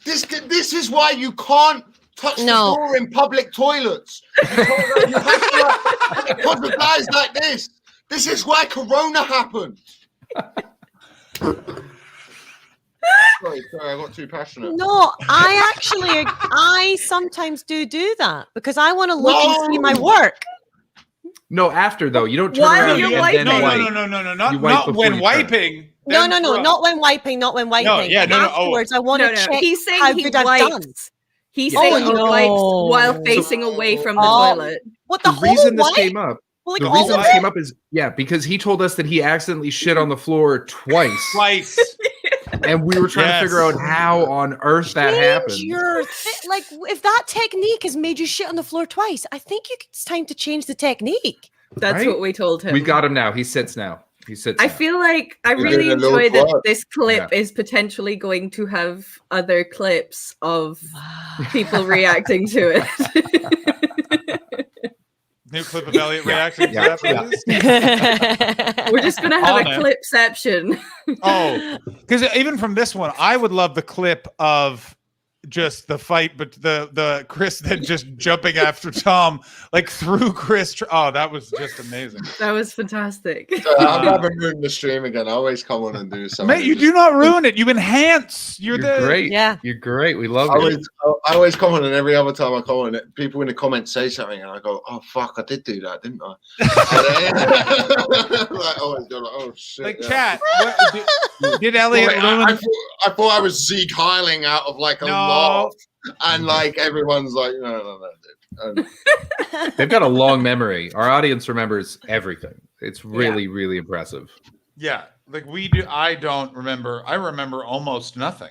This is why you can't touch the door in public toilets. Because of guys like this. This is why Corona happened. Sorry, I got too passionate. No, I sometimes do that because I want to look and see my work. No, after though, you don't turn Why are around you and wiping? then wipe. No, You wipe not before when you turn. wiping. No, not when wiping. No, yeah, no, no. Afterwards, I want to check He's saying how he good I've wipes. done. He Yeah. saved Oh, lives no. while facing away from the Oh, toilet. What the The whole reason this what? came up. Well, like The all reason of this it? came up is because he told us that he accidentally shit on the floor twice. And we were trying to figure out how on earth that Change happened. your like if that technique has made you shit on the floor twice, I think it's time to change the technique. That's Right? what we told him. We got him now. He sits now. He sits I now. feel like I You're really doing a little enjoy that twerk. this clip is potentially going to have other clips of people reacting to it. New clip of Elliot reacting to that, please. We're just gonna have On a it. clipception. Oh, because even from this one, I would love the clip of just the fight, but the Chris then just jumping after Tom, like through Chris. Oh, that was just amazing. That was fantastic. I'm having ruined the stream again. I always come on and do something. Mate, you do not ruin it. You enhance. You're the great. Yeah. You're great. We love I it. always comment, and every other time I comment, people in the comments say something, and I go, "Oh fuck, I did do that, didn't I?" Like, always go, like, "Oh shit!" Like yeah. chat. What, did Elliot Well, ruin? I thought I was Zeke Heiling out of like a laugh, and like everyone's like, "No, dude." They've got a long memory. Our audience remembers everything. It's really, really impressive. Yeah, like we do. I don't remember. I remember almost nothing.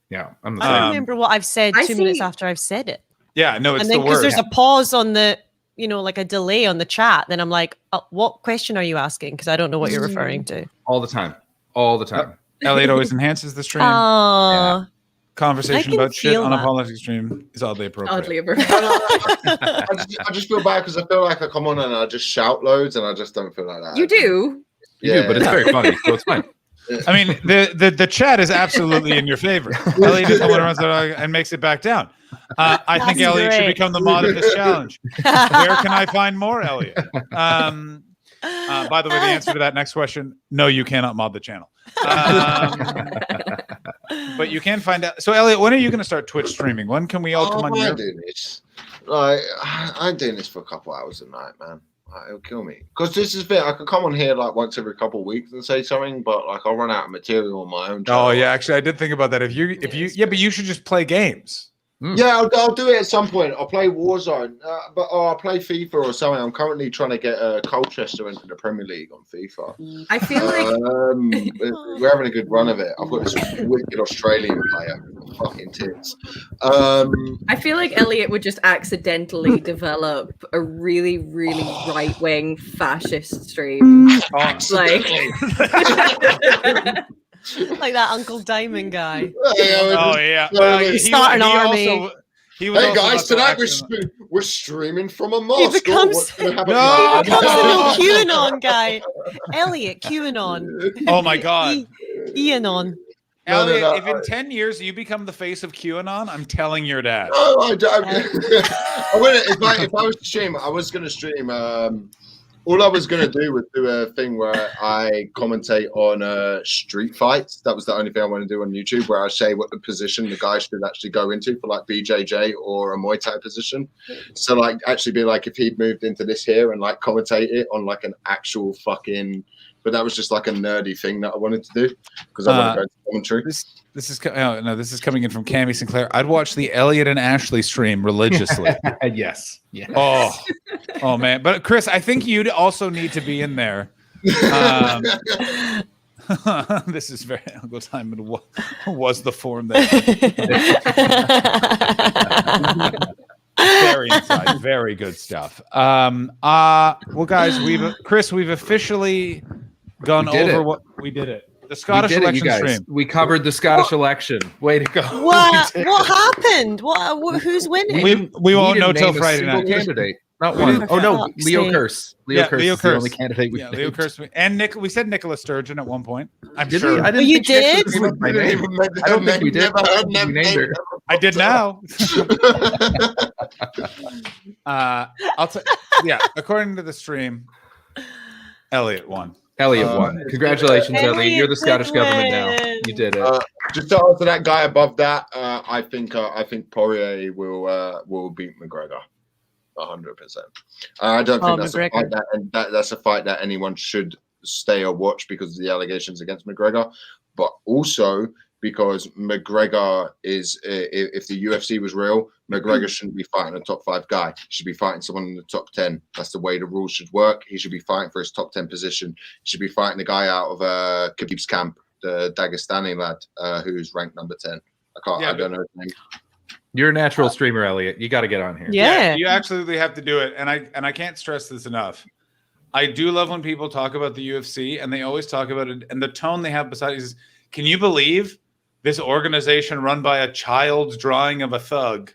Yeah, I'm the I same. remember what I've said I 2 minutes see- after I've said it. Yeah, no, it's And then the because worst. there's a pause on the, like a delay on the chat, then I'm like, what question are you asking? Because I don't know what you're referring to. All the time. All the time. Elliot always enhances the stream. Oh, Conversation I can about shit feel on a that. politics stream is oddly appropriate. Oddly appropriate. I just feel bad because I feel like I come on and I just shout loads, and I just don't feel like that. You do. You do, but it's very funny, so it's fine. I mean, the chat is absolutely in your favor. Elliot is the one who runs it and makes it back down. I think That's Elliot should great. become the mod of this challenge. Where can I find more Elliot? By the way, the answer to that next question: no, you cannot mod the channel. But you can find out. So, Elliot, when are you going to start Twitch streaming? When can we all come on I'm your? doing this. Like, I'm doing this for a couple hours a night, man. Like, it'll kill me. Because this is the thing. I could come on here like once every couple of weeks and say something, but like I'll run out of material on my own channel. Oh yeah, actually, I did think about that. If you, but you should just play games. Yeah, I'll do it at some point. I'll play Warzone, but I'll play FIFA or something. I'm currently trying to get Colchester into the Premier League on FIFA. I feel like We're having a good run of it. I've got this wicked Australian player, fucking tits. I feel like Elliot would just accidentally develop a really, really right-wing fascist stream. Like like that Uncle Diamond guy. Oh yeah, Start an army. He was Hey also guys, about tonight to we're streaming from a He mosque. becomes, What's gonna happen No! now? he becomes the new QAnon guy. Elliot QAnon. Oh my god. Ianon. Elliot, no, if in 10 years you become the face of QAnon, I'm telling your dad. No, I don't. If I was to stream, I was going to stream. All I was going to do was do a thing where I commentate on street fights. That was the only thing I want to do on YouTube, where I say what the position the guy should actually go into for like BJJ or a Muay Thai position. So like actually be like if he'd moved into this here and like commentate it on like an actual fucking. But that was just like a nerdy thing that I wanted to do because I want to go to commentary. This is coming in from Cammie Sinclair. I'd watch the Elliot and Ashley stream religiously. Yes. Oh man. But Chris, I think you'd also need to be in there. This is very Uncle Simon was the form that very inside, very good stuff. Well guys, we've officially gone over what we did it. The Scottish election stream. We covered the Scottish election. Way to go. What happened? Who's winning? We won't know didn't till name a Friday single night. Candidate. Not one. Oh no, Fuck's Leo sake. Kearse. Leo Kearse. Leo is the Kearse. only candidate we Yeah, Leo Kearse. And Nick. We said Nicholas Sturgeon at one point. I'm Did sure. we? I didn't You think she actually did? said my name. I don't think we did. We named her. I did now. I'll tell. Yeah, according to the stream, Elliot won. Elliot won. Congratulations, Elliot. Elliot You're the Scottish did government now. win. You did it. Just to answer that guy above that, I think Poirier will beat McGregor, 100%. I don't think that's a fight that's a fight that anyone should stay or watch because of the allegations against McGregor. But also, because McGregor is, if the UFC was real, McGregor shouldn't be fighting a top 5 guy. He should be fighting someone in the top 10. That's the way the rules should work. He should be fighting for his top 10 position. He should be fighting the guy out of Khabib's camp, the Dagestani lad, who's ranked number 10. I don't know his name. You're a natural streamer, Elliot. You got to get on here. Yeah. You absolutely have to do it, and I can't stress this enough. I do love when people talk about the UFC, and they always talk about it, and the tone they have beside it is, can you believe this organization run by a child's drawing of a thug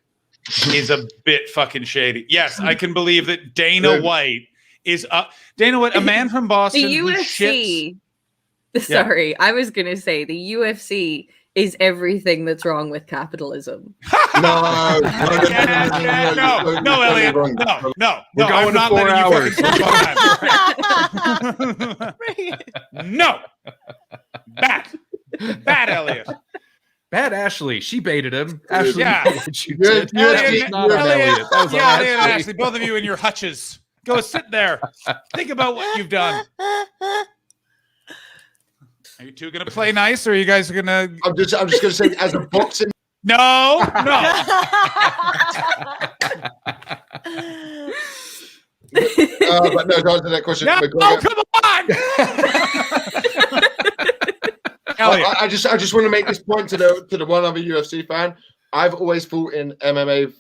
is a bit fucking shady? Yes, I can believe that Dana White is Dana White, a man from Boston. The UFC. Sorry, I was gonna say the UFC is everything that's wrong with capitalism. No, Elliot, no. We're going to 4 hours. No, bad, Elliot. Bad Ashley. She baited him. Ashley, Yeah. what you did. That was not on Elliot. That was on Elliot and Ashley. Ashley, both of you in your hutches. Go sit there. Think about what you've done. Are you two gonna play nice, or are you guys gonna? I'm just gonna say, as a boxing. No. But no, to answer that question. No, come on. I just want to make this point to the one other UFC fan. I've always fought in MMA.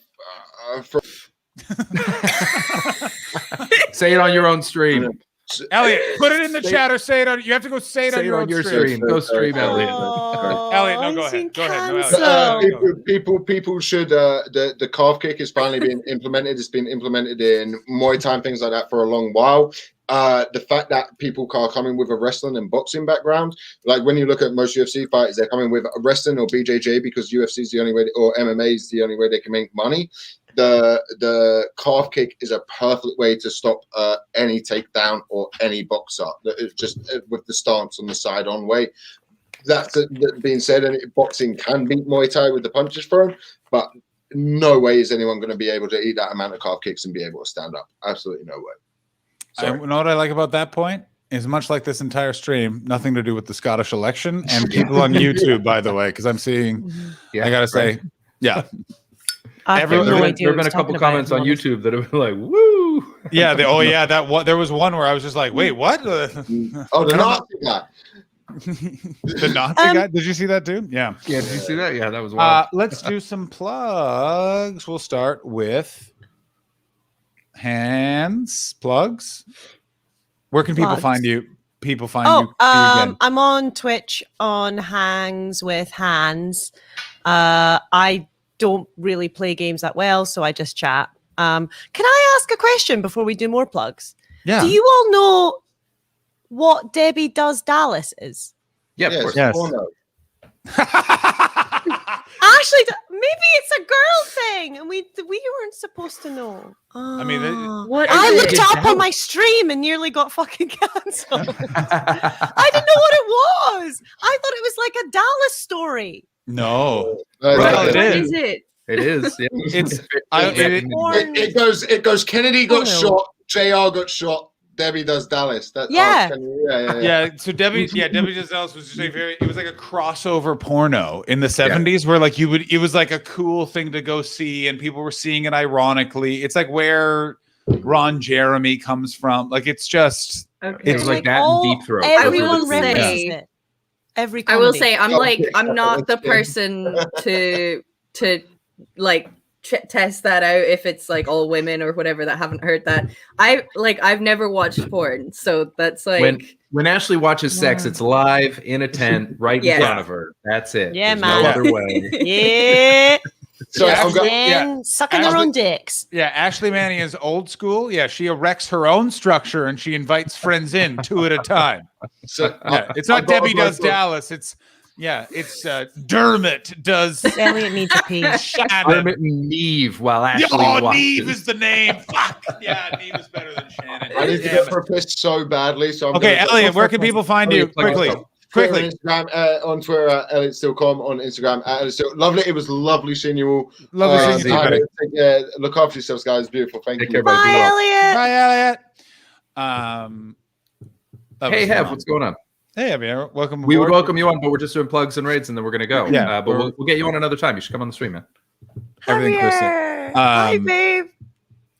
Say it on your own stream. Elliot, put it in the chat or say it on. You have to go say it on your own stream. Go stream, Elliot. Elliot, no, go ahead. Go ahead. No, Elliot. People should. The calf kick is finally being implemented. It's been implemented in Muay Thai, things like that, for a long while. The fact that people are coming with a wrestling and boxing background, like when you look at most UFC fighters, they're coming with a wrestling or BJJ because UFC is the only way, or MMA is the only way they can make money. The calf kick is a perfect way to stop any takedown or any boxer. It's just with the stance on the side on way. That being said, boxing can beat Muay Thai with the punches thrown, but no way is anyone going to be able to eat that amount of calf kicks and be able to stand up. Absolutely no way. You know what I like about that point? Is much like this entire stream, nothing to do with the Scottish election and people on YouTube, by the way, because I'm seeing, I gotta say, yeah. There have been a couple comments on YouTube that have been like, "Woo!" Yeah. There was one where I was just like, "Wait, what?" The Nazi guy. The Nazi guy. Did you see that too? Yeah. Yeah. Did you see that? Yeah, that was wild. Let's do some plugs. We'll start with Hands plugs. Where can people find you? People find you. I'm on Twitch on Hangs with Hands. I don't really play games that well, so I just chat. Can I ask a question before we do more plugs? Yeah. Do you all know what Debbie Does Dallas is? Yeah, of course. Yes. Actually, maybe it's a girl thing, and we weren't supposed to know. I mean, I looked it up on my stream and nearly got fucking cancelled. I didn't know what it was. I thought it was like a Dallas story. No, What it is it? It is. Yeah. It goes. Kennedy got shot. JR got shot. Debbie Does Dallas. Yeah. So Debbie Does Dallas was just it was like a crossover porno in the 70s where like it was like a cool thing to go see and people were seeing it ironically. It's like where Ron Jeremy comes from. Like it's just it's like that in Deep Throat. Everyone references it. I will say I'm not the person to like test that out if it's like all women or whatever that haven't heard that. I've never watched porn, so that's like when Ashley watches sex, it's live in a tent right in front of her. That's it. Yeah, There's man. no other way. Yeah. So sucking their own dicks. Yeah, Ashley Manning is old school. Yeah, she erects her own structure and she invites friends in 2 at a time. So it's not Debbie Does Dallas. It's Dermot does. Elliot needs a pee. Dermot and Neve while Ashley watches. Neve is the name. Fuck. Yeah, Neve is better than Shannon. I need to go for a piss so badly. So I'm Elliot, where can people find you? Quickly. On Instagram, on Twitter, ElliotStillCom, on Instagram, ElliotStill. Lovely. It was lovely seeing you all. Lovely seeing you, buddy. Look after yourselves, guys. Beautiful. Thank you. Care, Bye, Elliot. Bye, Elliot. Hey, Hev, what's going on? Hey, Amir, welcome. We would aboard. welcome you on, but we're just doing plugs and raids, and then we're gonna go. Yeah, but we'll get you on another time. You should come on the stream, man. Everything Chris said. Javier! Hi, babe.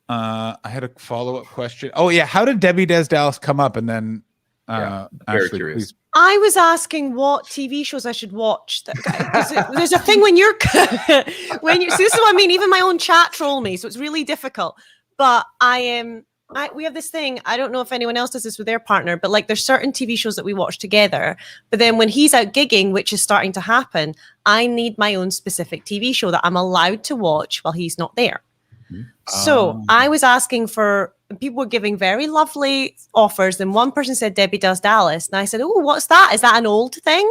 I had a follow-up question. Oh yeah, how did Debbie Des Dallas come up? And then very Ashley, curious. please. I was asking what TV shows I should watch. There's a thing when you're so this is what I mean. Even my own chat troll me, so it's really difficult. But we have this thing. I don't know if anyone else does this with their partner, but like there's certain TV shows that we watch together. But then when he's out gigging, which is starting to happen, I need my own specific TV show that I'm allowed to watch while he's not there. So I was asking for, people were giving very lovely offers. And one person said Debbie Does Dallas. And I said, oh, what's that? Is that an old thing?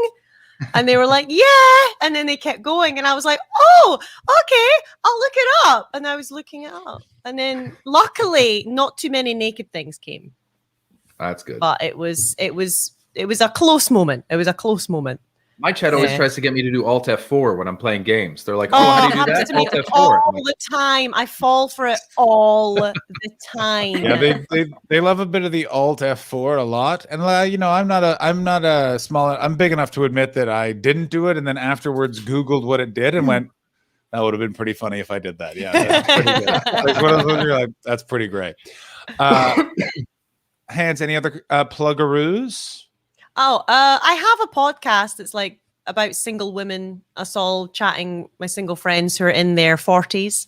And they were like, yeah. And then they kept going. And I was like, oh, okay, I'll look it up. And I was looking it up. And then luckily, not too many naked things came. That's good. But it was a close moment. It was a close moment. My chat always tries to get me to do Alt F4 when I'm playing games. They're like, Oh, how do it you do happens that? to me Alt F4. all the time. I fall for it all the time. Yeah, they love a bit of the Alt F4 a lot, and I'm not a small. I'm big enough to admit that I didn't do it, and then afterwards Googled what it did and went, that would have been pretty funny if I did that. Yeah, that's pretty good. Like, one of those ones you're like, that's pretty great. Hans, any other pluggaroos? Oh, I have a podcast that's like about single women, us all chatting, my single friends who are in their 40s.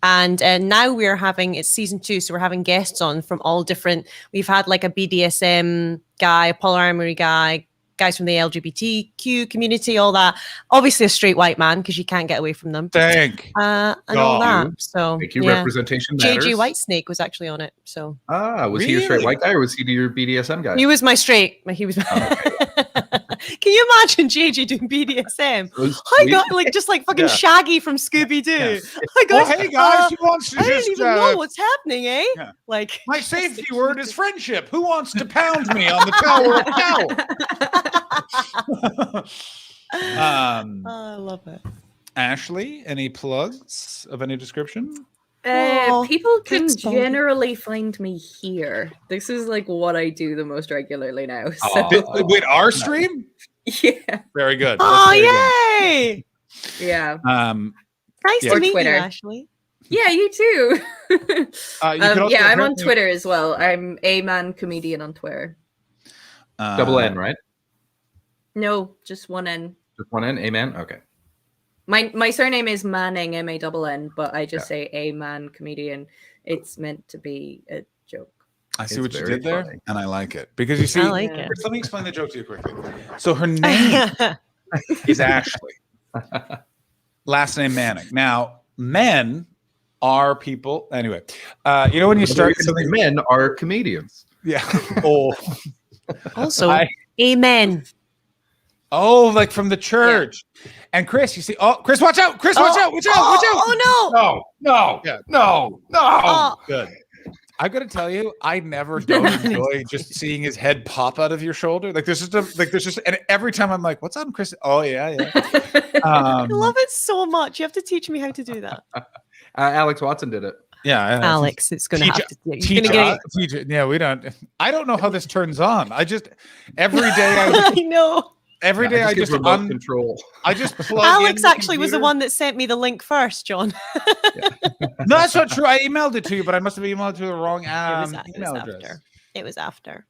And now it's season 2, so we're having guests on from all different. We've had like a BDSM guy, a polyamory guy, guys from the LGBTQ community, all that. Obviously a straight white man because you can't get away from them. Thank and all that. So thank you. Representation matters. JJ Whitesnake was actually on it. So was he a straight white guy or was he your BDSM guy? He was my straight. He was. Can you imagine JJ doing BDSM? Hi guys, like just like fucking Shaggy from Scooby Doo. Yeah. Hi guys. Hey guys, who wants to I just? don't even know what's happening, eh? Yeah. Like my safety word is friendship. Who wants to pound me on the tower of power? I love it. Ashley, any plugs of any description? People can generally find me here. This is like what I do the most regularly now. So. Wait, our stream? Yeah. Very good. Oh, yay! Yeah. Nice to meet Twitter. you, Ashley. Yeah, you too. I'm on apparently- Twitter as well. I'm a man comedian on Twitter. Double N, right? No, just one N. Just one N? Amen? Okay. My surname is Manning, M-A-N-N, but I just say a man comedian. It's meant to be a joke. I see what you did there, and I like it because you see. I like it. Let me explain the joke to you quickly. So her name is Ashley. Last name Manning. Now, men are people. Anyway, when you start something, men are comedians. Yeah. Oh. Also, amen. Oh, like from the church. Yeah. And Chris, you see, Chris, watch out! Chris, watch out! Watch out! Watch out! Oh no! No! Good. I've got to tell you, I never don't enjoy just seeing his head pop out of your shoulder. Like there's just, and every time I'm like, "What's up, Chris?" Oh yeah. I love it so much. You have to teach me how to do that. Alex Watson did it. Yeah, Alex, it's going to have to. You're gonna get yeah, we don't. I don't know how this turns on. I just every day. I know. Every day I just control. I just plug Alex in actually was the one that sent me the link first, John. No, that's not true. I emailed it to you, but I must have emailed it to the wrong email address. It was after.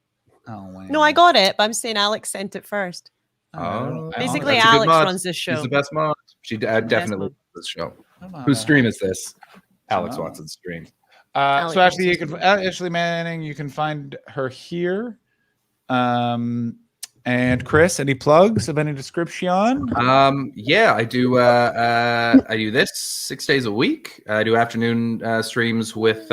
Oh, wow. No, I got it, but I'm saying Alex sent it first. Basically, Alex runs this show. She's the best mod. She definitely runs this show. Whose stream is this? Alex Watson's stream. So Ashley, you can Ashley Manning. You can find her here. And Chris, any plugs of any description? Yeah, I do. I do this 6 days a week. I do afternoon streams with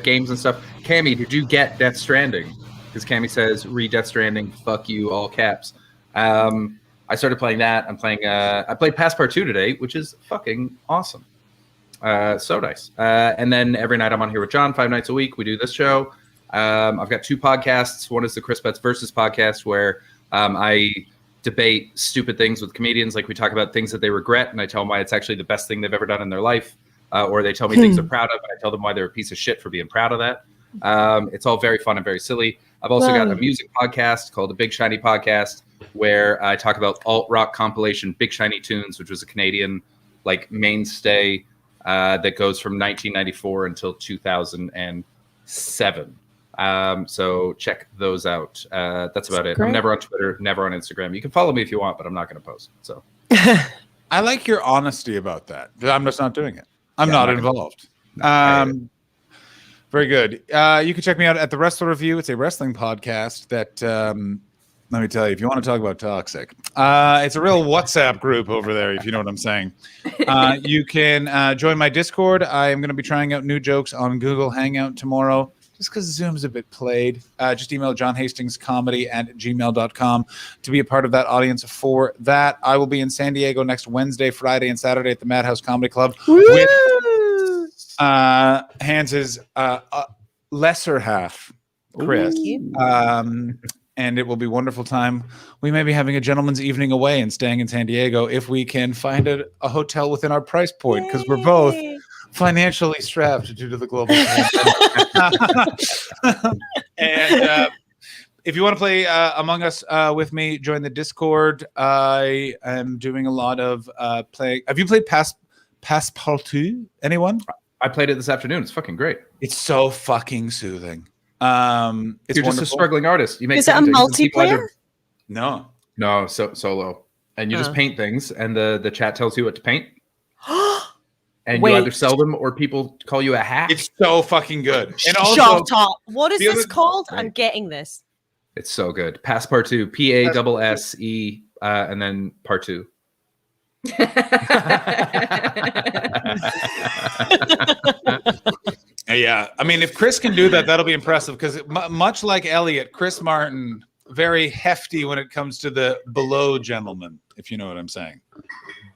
games and stuff. Cammy, did you get Death Stranding? Because Cammy says, "Read Death Stranding, fuck you, all caps." I started playing that. I'm playing. I played Passport 2 today, which is fucking awesome. So nice. And then every night I'm on here with John 5 nights a week. We do this show. I've got 2 podcasts. One is the Chris Betts Versus podcast, where I debate stupid things with comedians. Like we talk about things that they regret, and I tell them why it's actually the best thing they've ever done in their life. Or they tell me things they're proud of, and I tell them why they're a piece of shit for being proud of that. It's all very fun and very silly. I've also got a music podcast called The Big Shiny Podcast, where I talk about alt rock compilation Big Shiny Tunes, which was a Canadian like mainstay that goes from 1994 until 2007. So check those out. That's about it. Great. I'm never on Twitter, never on Instagram. You can follow me if you want, but I'm not going to post. So I like your honesty about that. I'm just not doing it. I'm Yeah, not I'm not gonna- involved. I hate it. Very good. You can check me out at the Wrestler Review. It's a wrestling podcast that, let me tell you, if you want to talk about toxic, it's a real WhatsApp group over there, if you know what I'm saying. You can join my Discord. I am going to be trying out new jokes on Google Hangout tomorrow. Just because Zoom's a bit played, just email johnhastingscomedy@gmail.com to be a part of that audience for that. I will be in San Diego next Wednesday, Friday, and Saturday at the Madhouse Comedy Club with Hans's lesser half, Chris. And it will be a wonderful time. We may be having a gentleman's evening away and staying in San Diego if we can find a hotel within our price point, because we're both financially strapped due to the global pandemic. And if you want to play Among Us with me, join the Discord. I am doing a lot of playing. Have you played Passepartout? Anyone? I played it this afternoon. It's fucking great. It's so fucking soothing. It's You're just wonderful. a struggling artist. You make Is it a paintings and people multiplayer? either- No. No, solo. And you just paint things, and the chat tells you what to paint. And Wait. you either sell them or people call you a hack. It's so fucking good. And also, Shut up. What is the this other- called? I'm getting this. It's so good. Passepartout, PASSE, and then part 2. Yeah, I mean, if Chris can do that, that'll be impressive. Because much like Elliot, Chris Martin, very hefty when it comes to the below gentleman, if you know what I'm saying.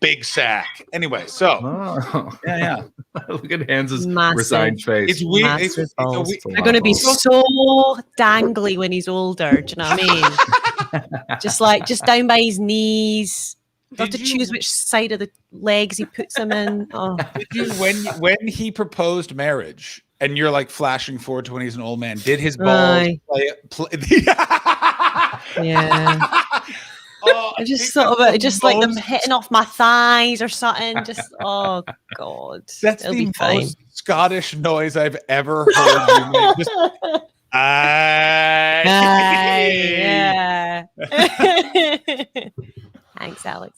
Big sack. Anyway, so yeah. Look at Hans's Massive. resigned face. It's weird. Massive It's balls. weird. They're going to be so dangly when he's older. Do you know what I mean? just down by his knees. You have to choose which side of the legs he puts them in. Oh. Did you, when he proposed marriage, and you're like flashing forward to when he's an old man, did his balls Aye. play Yeah. Oh, I just thought about it, just like them hitting off my thighs or something. Just oh god, That's it'll the be fine. most Scottish noise I've ever heard you make. Just, Yeah. Thanks, Alex.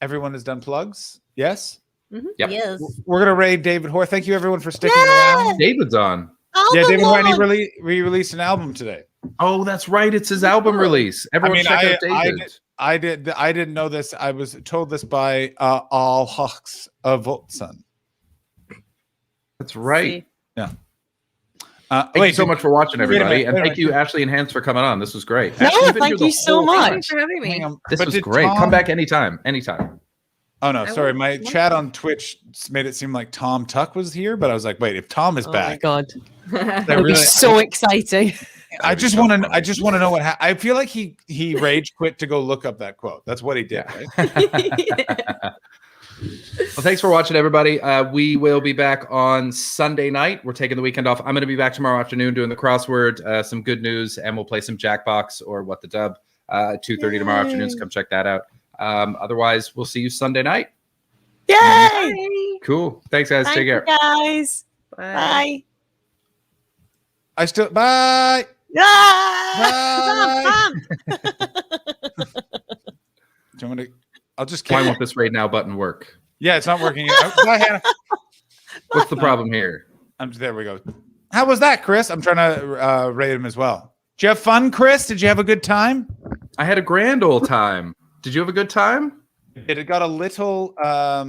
Everyone has done plugs. Yes. Yep. Yes. We're gonna raid David Hoare. Thank you everyone for sticking around. David's on. Yeah, David Hoare. Album And he re-released an album today. Oh, that's right. It's his album release. Everyone check out David. I didn't know this. I was told this by All Hawks of Voltson. That's right. Yeah. Thank you so much for watching, everybody. And wait a thank you, Ashley and Hans, for coming on. This was great. No, Ashley, you've been thank here you the so whole much. Thanks for having me. This But was did great. Tom- Come back anytime. Anytime. Oh no, sorry. will My love chat on Twitch made it seem like Tom Tuck was here, but I was like, wait, if Tom is Oh my back, god, I that'll be really- so exciting. I just want to know what happened. I feel like he rage quit to go look up that quote. That's what he did. Right? Well, thanks for watching, everybody. We will be back on Sunday night. We're taking the weekend off. I'm going to be back tomorrow afternoon doing the crossword, some good news, and we'll play some Jackbox or What the Dub 2:30 tomorrow afternoon. So come check that out. Otherwise, we'll see you Sunday night. Yay! Cool. Thanks, guys. Thank Take care. you guys. Bye. Bye. Ah! Do you want me to? I'll just. Why won't this right now button work? Yeah, it's not working. Bye, Hannah. What's the problem here? There we go. How was that, Chris? I'm trying to rate him as well. Did you have fun, Chris? Did you have a good time? I had a grand old time. Did you have a good time? It got a little. I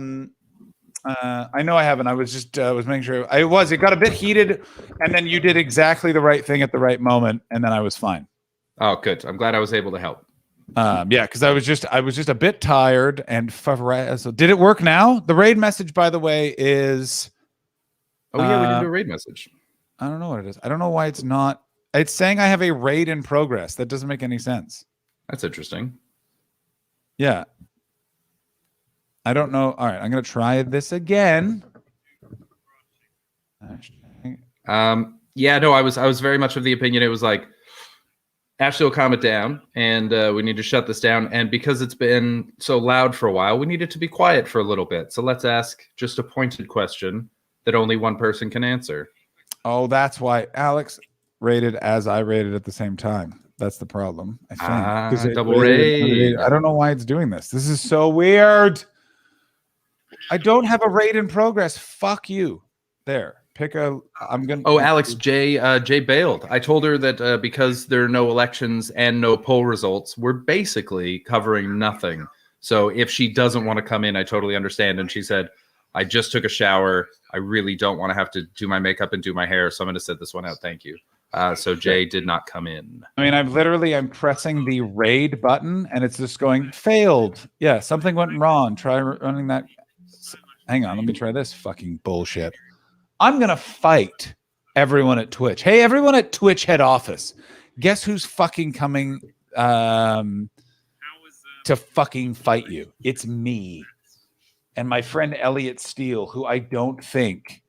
know I haven't. I was just was making sure. It got a bit heated, and then you did exactly the right thing at the right moment, and then I was fine. Oh, good. I'm glad I was able to help. Yeah, because I was just a bit tired and so did it work now? The raid message, by the way, is. Oh yeah, we didn't do a raid message. I don't know what it is. I don't know why it's not. It's saying I have a raid in progress. That doesn't make any sense. That's interesting. Yeah. I don't know. All right, I'm gonna try this again. Yeah, no, I was very much of the opinion it was like Ashley will calm it down, and we need to shut this down. And because it's been so loud for a while, we need it to be quiet for a little bit. So let's ask just a pointed question that only one person can answer. Oh, that's why Alex rated as I rated at the same time. That's the problem, I think. 'Cause it Double rated- raid. I don't know why it's doing this. This is so weird. I don't have a raid in progress. Fuck you. There. Pick a. I'm gonna. Oh, Alex, Jay bailed. I told her that because there are no elections and no poll results, we're basically covering nothing. So if she doesn't want to come in, I totally understand. And she said, I just took a shower. I really don't want to have to do my makeup and do my hair. So I'm going to sit this one out. Thank you. So Jay did not come in. I mean, I'm pressing the raid button and it's just going failed. Yeah, something went wrong. Try running that. Hang on, let me try this fucking bullshit. I'm going to fight everyone at Twitch. Hey, everyone at Twitch head office. Guess who's fucking coming to fucking fight you? It's me. And my friend Elliot Steele, who I don't think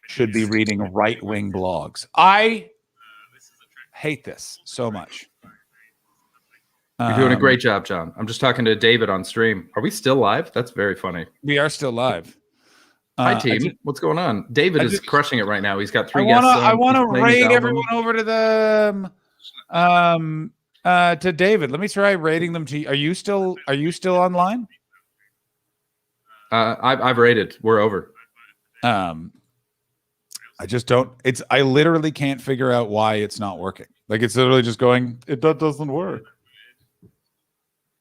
should be reading right-wing blogs. I hate this so much. You're doing a great job, John. I'm just talking to David on stream. Are we still live? That's very funny. We are still live. Hi, team. What's going on? David is crushing it right now. He's got 3 guests. I want to raid everyone over to the to David. Let me try raiding them to you. Are you still online? I've raided. We're over. I just don't. I literally can't figure out why it's not working. Like it's literally just going. That doesn't work.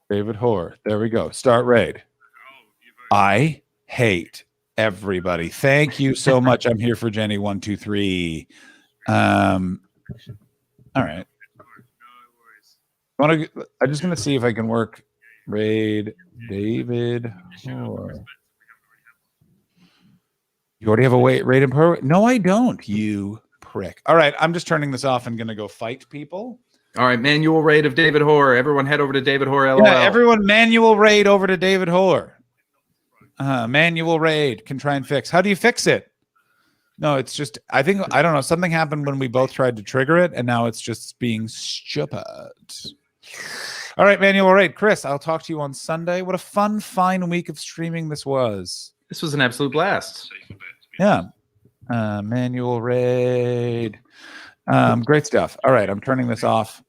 David Hoare. There we go. Start raid. I hate everybody. Thank you so much. I'm here for Jenny 123. All right. I'm just gonna see if I can work raid David Hoare. You already have a raid in pro? No, I don't. You prick. All right, I'm just turning this off and gonna go fight people. All right, manual raid of David Hoare. Everyone head over to David Hoare. LOL. Yeah, everyone manual raid over to David Hoare. Manual raid can try and fix. How do you fix it? No, it's just, I don't know. Something happened when we both tried to trigger it, and now it's just being stupid. All right, manual raid. Chris, I'll talk to you on Sunday. What a fun, fine week of streaming this was. This was an absolute blast. Yeah. Manual raid. Great stuff. All right, I'm turning this off.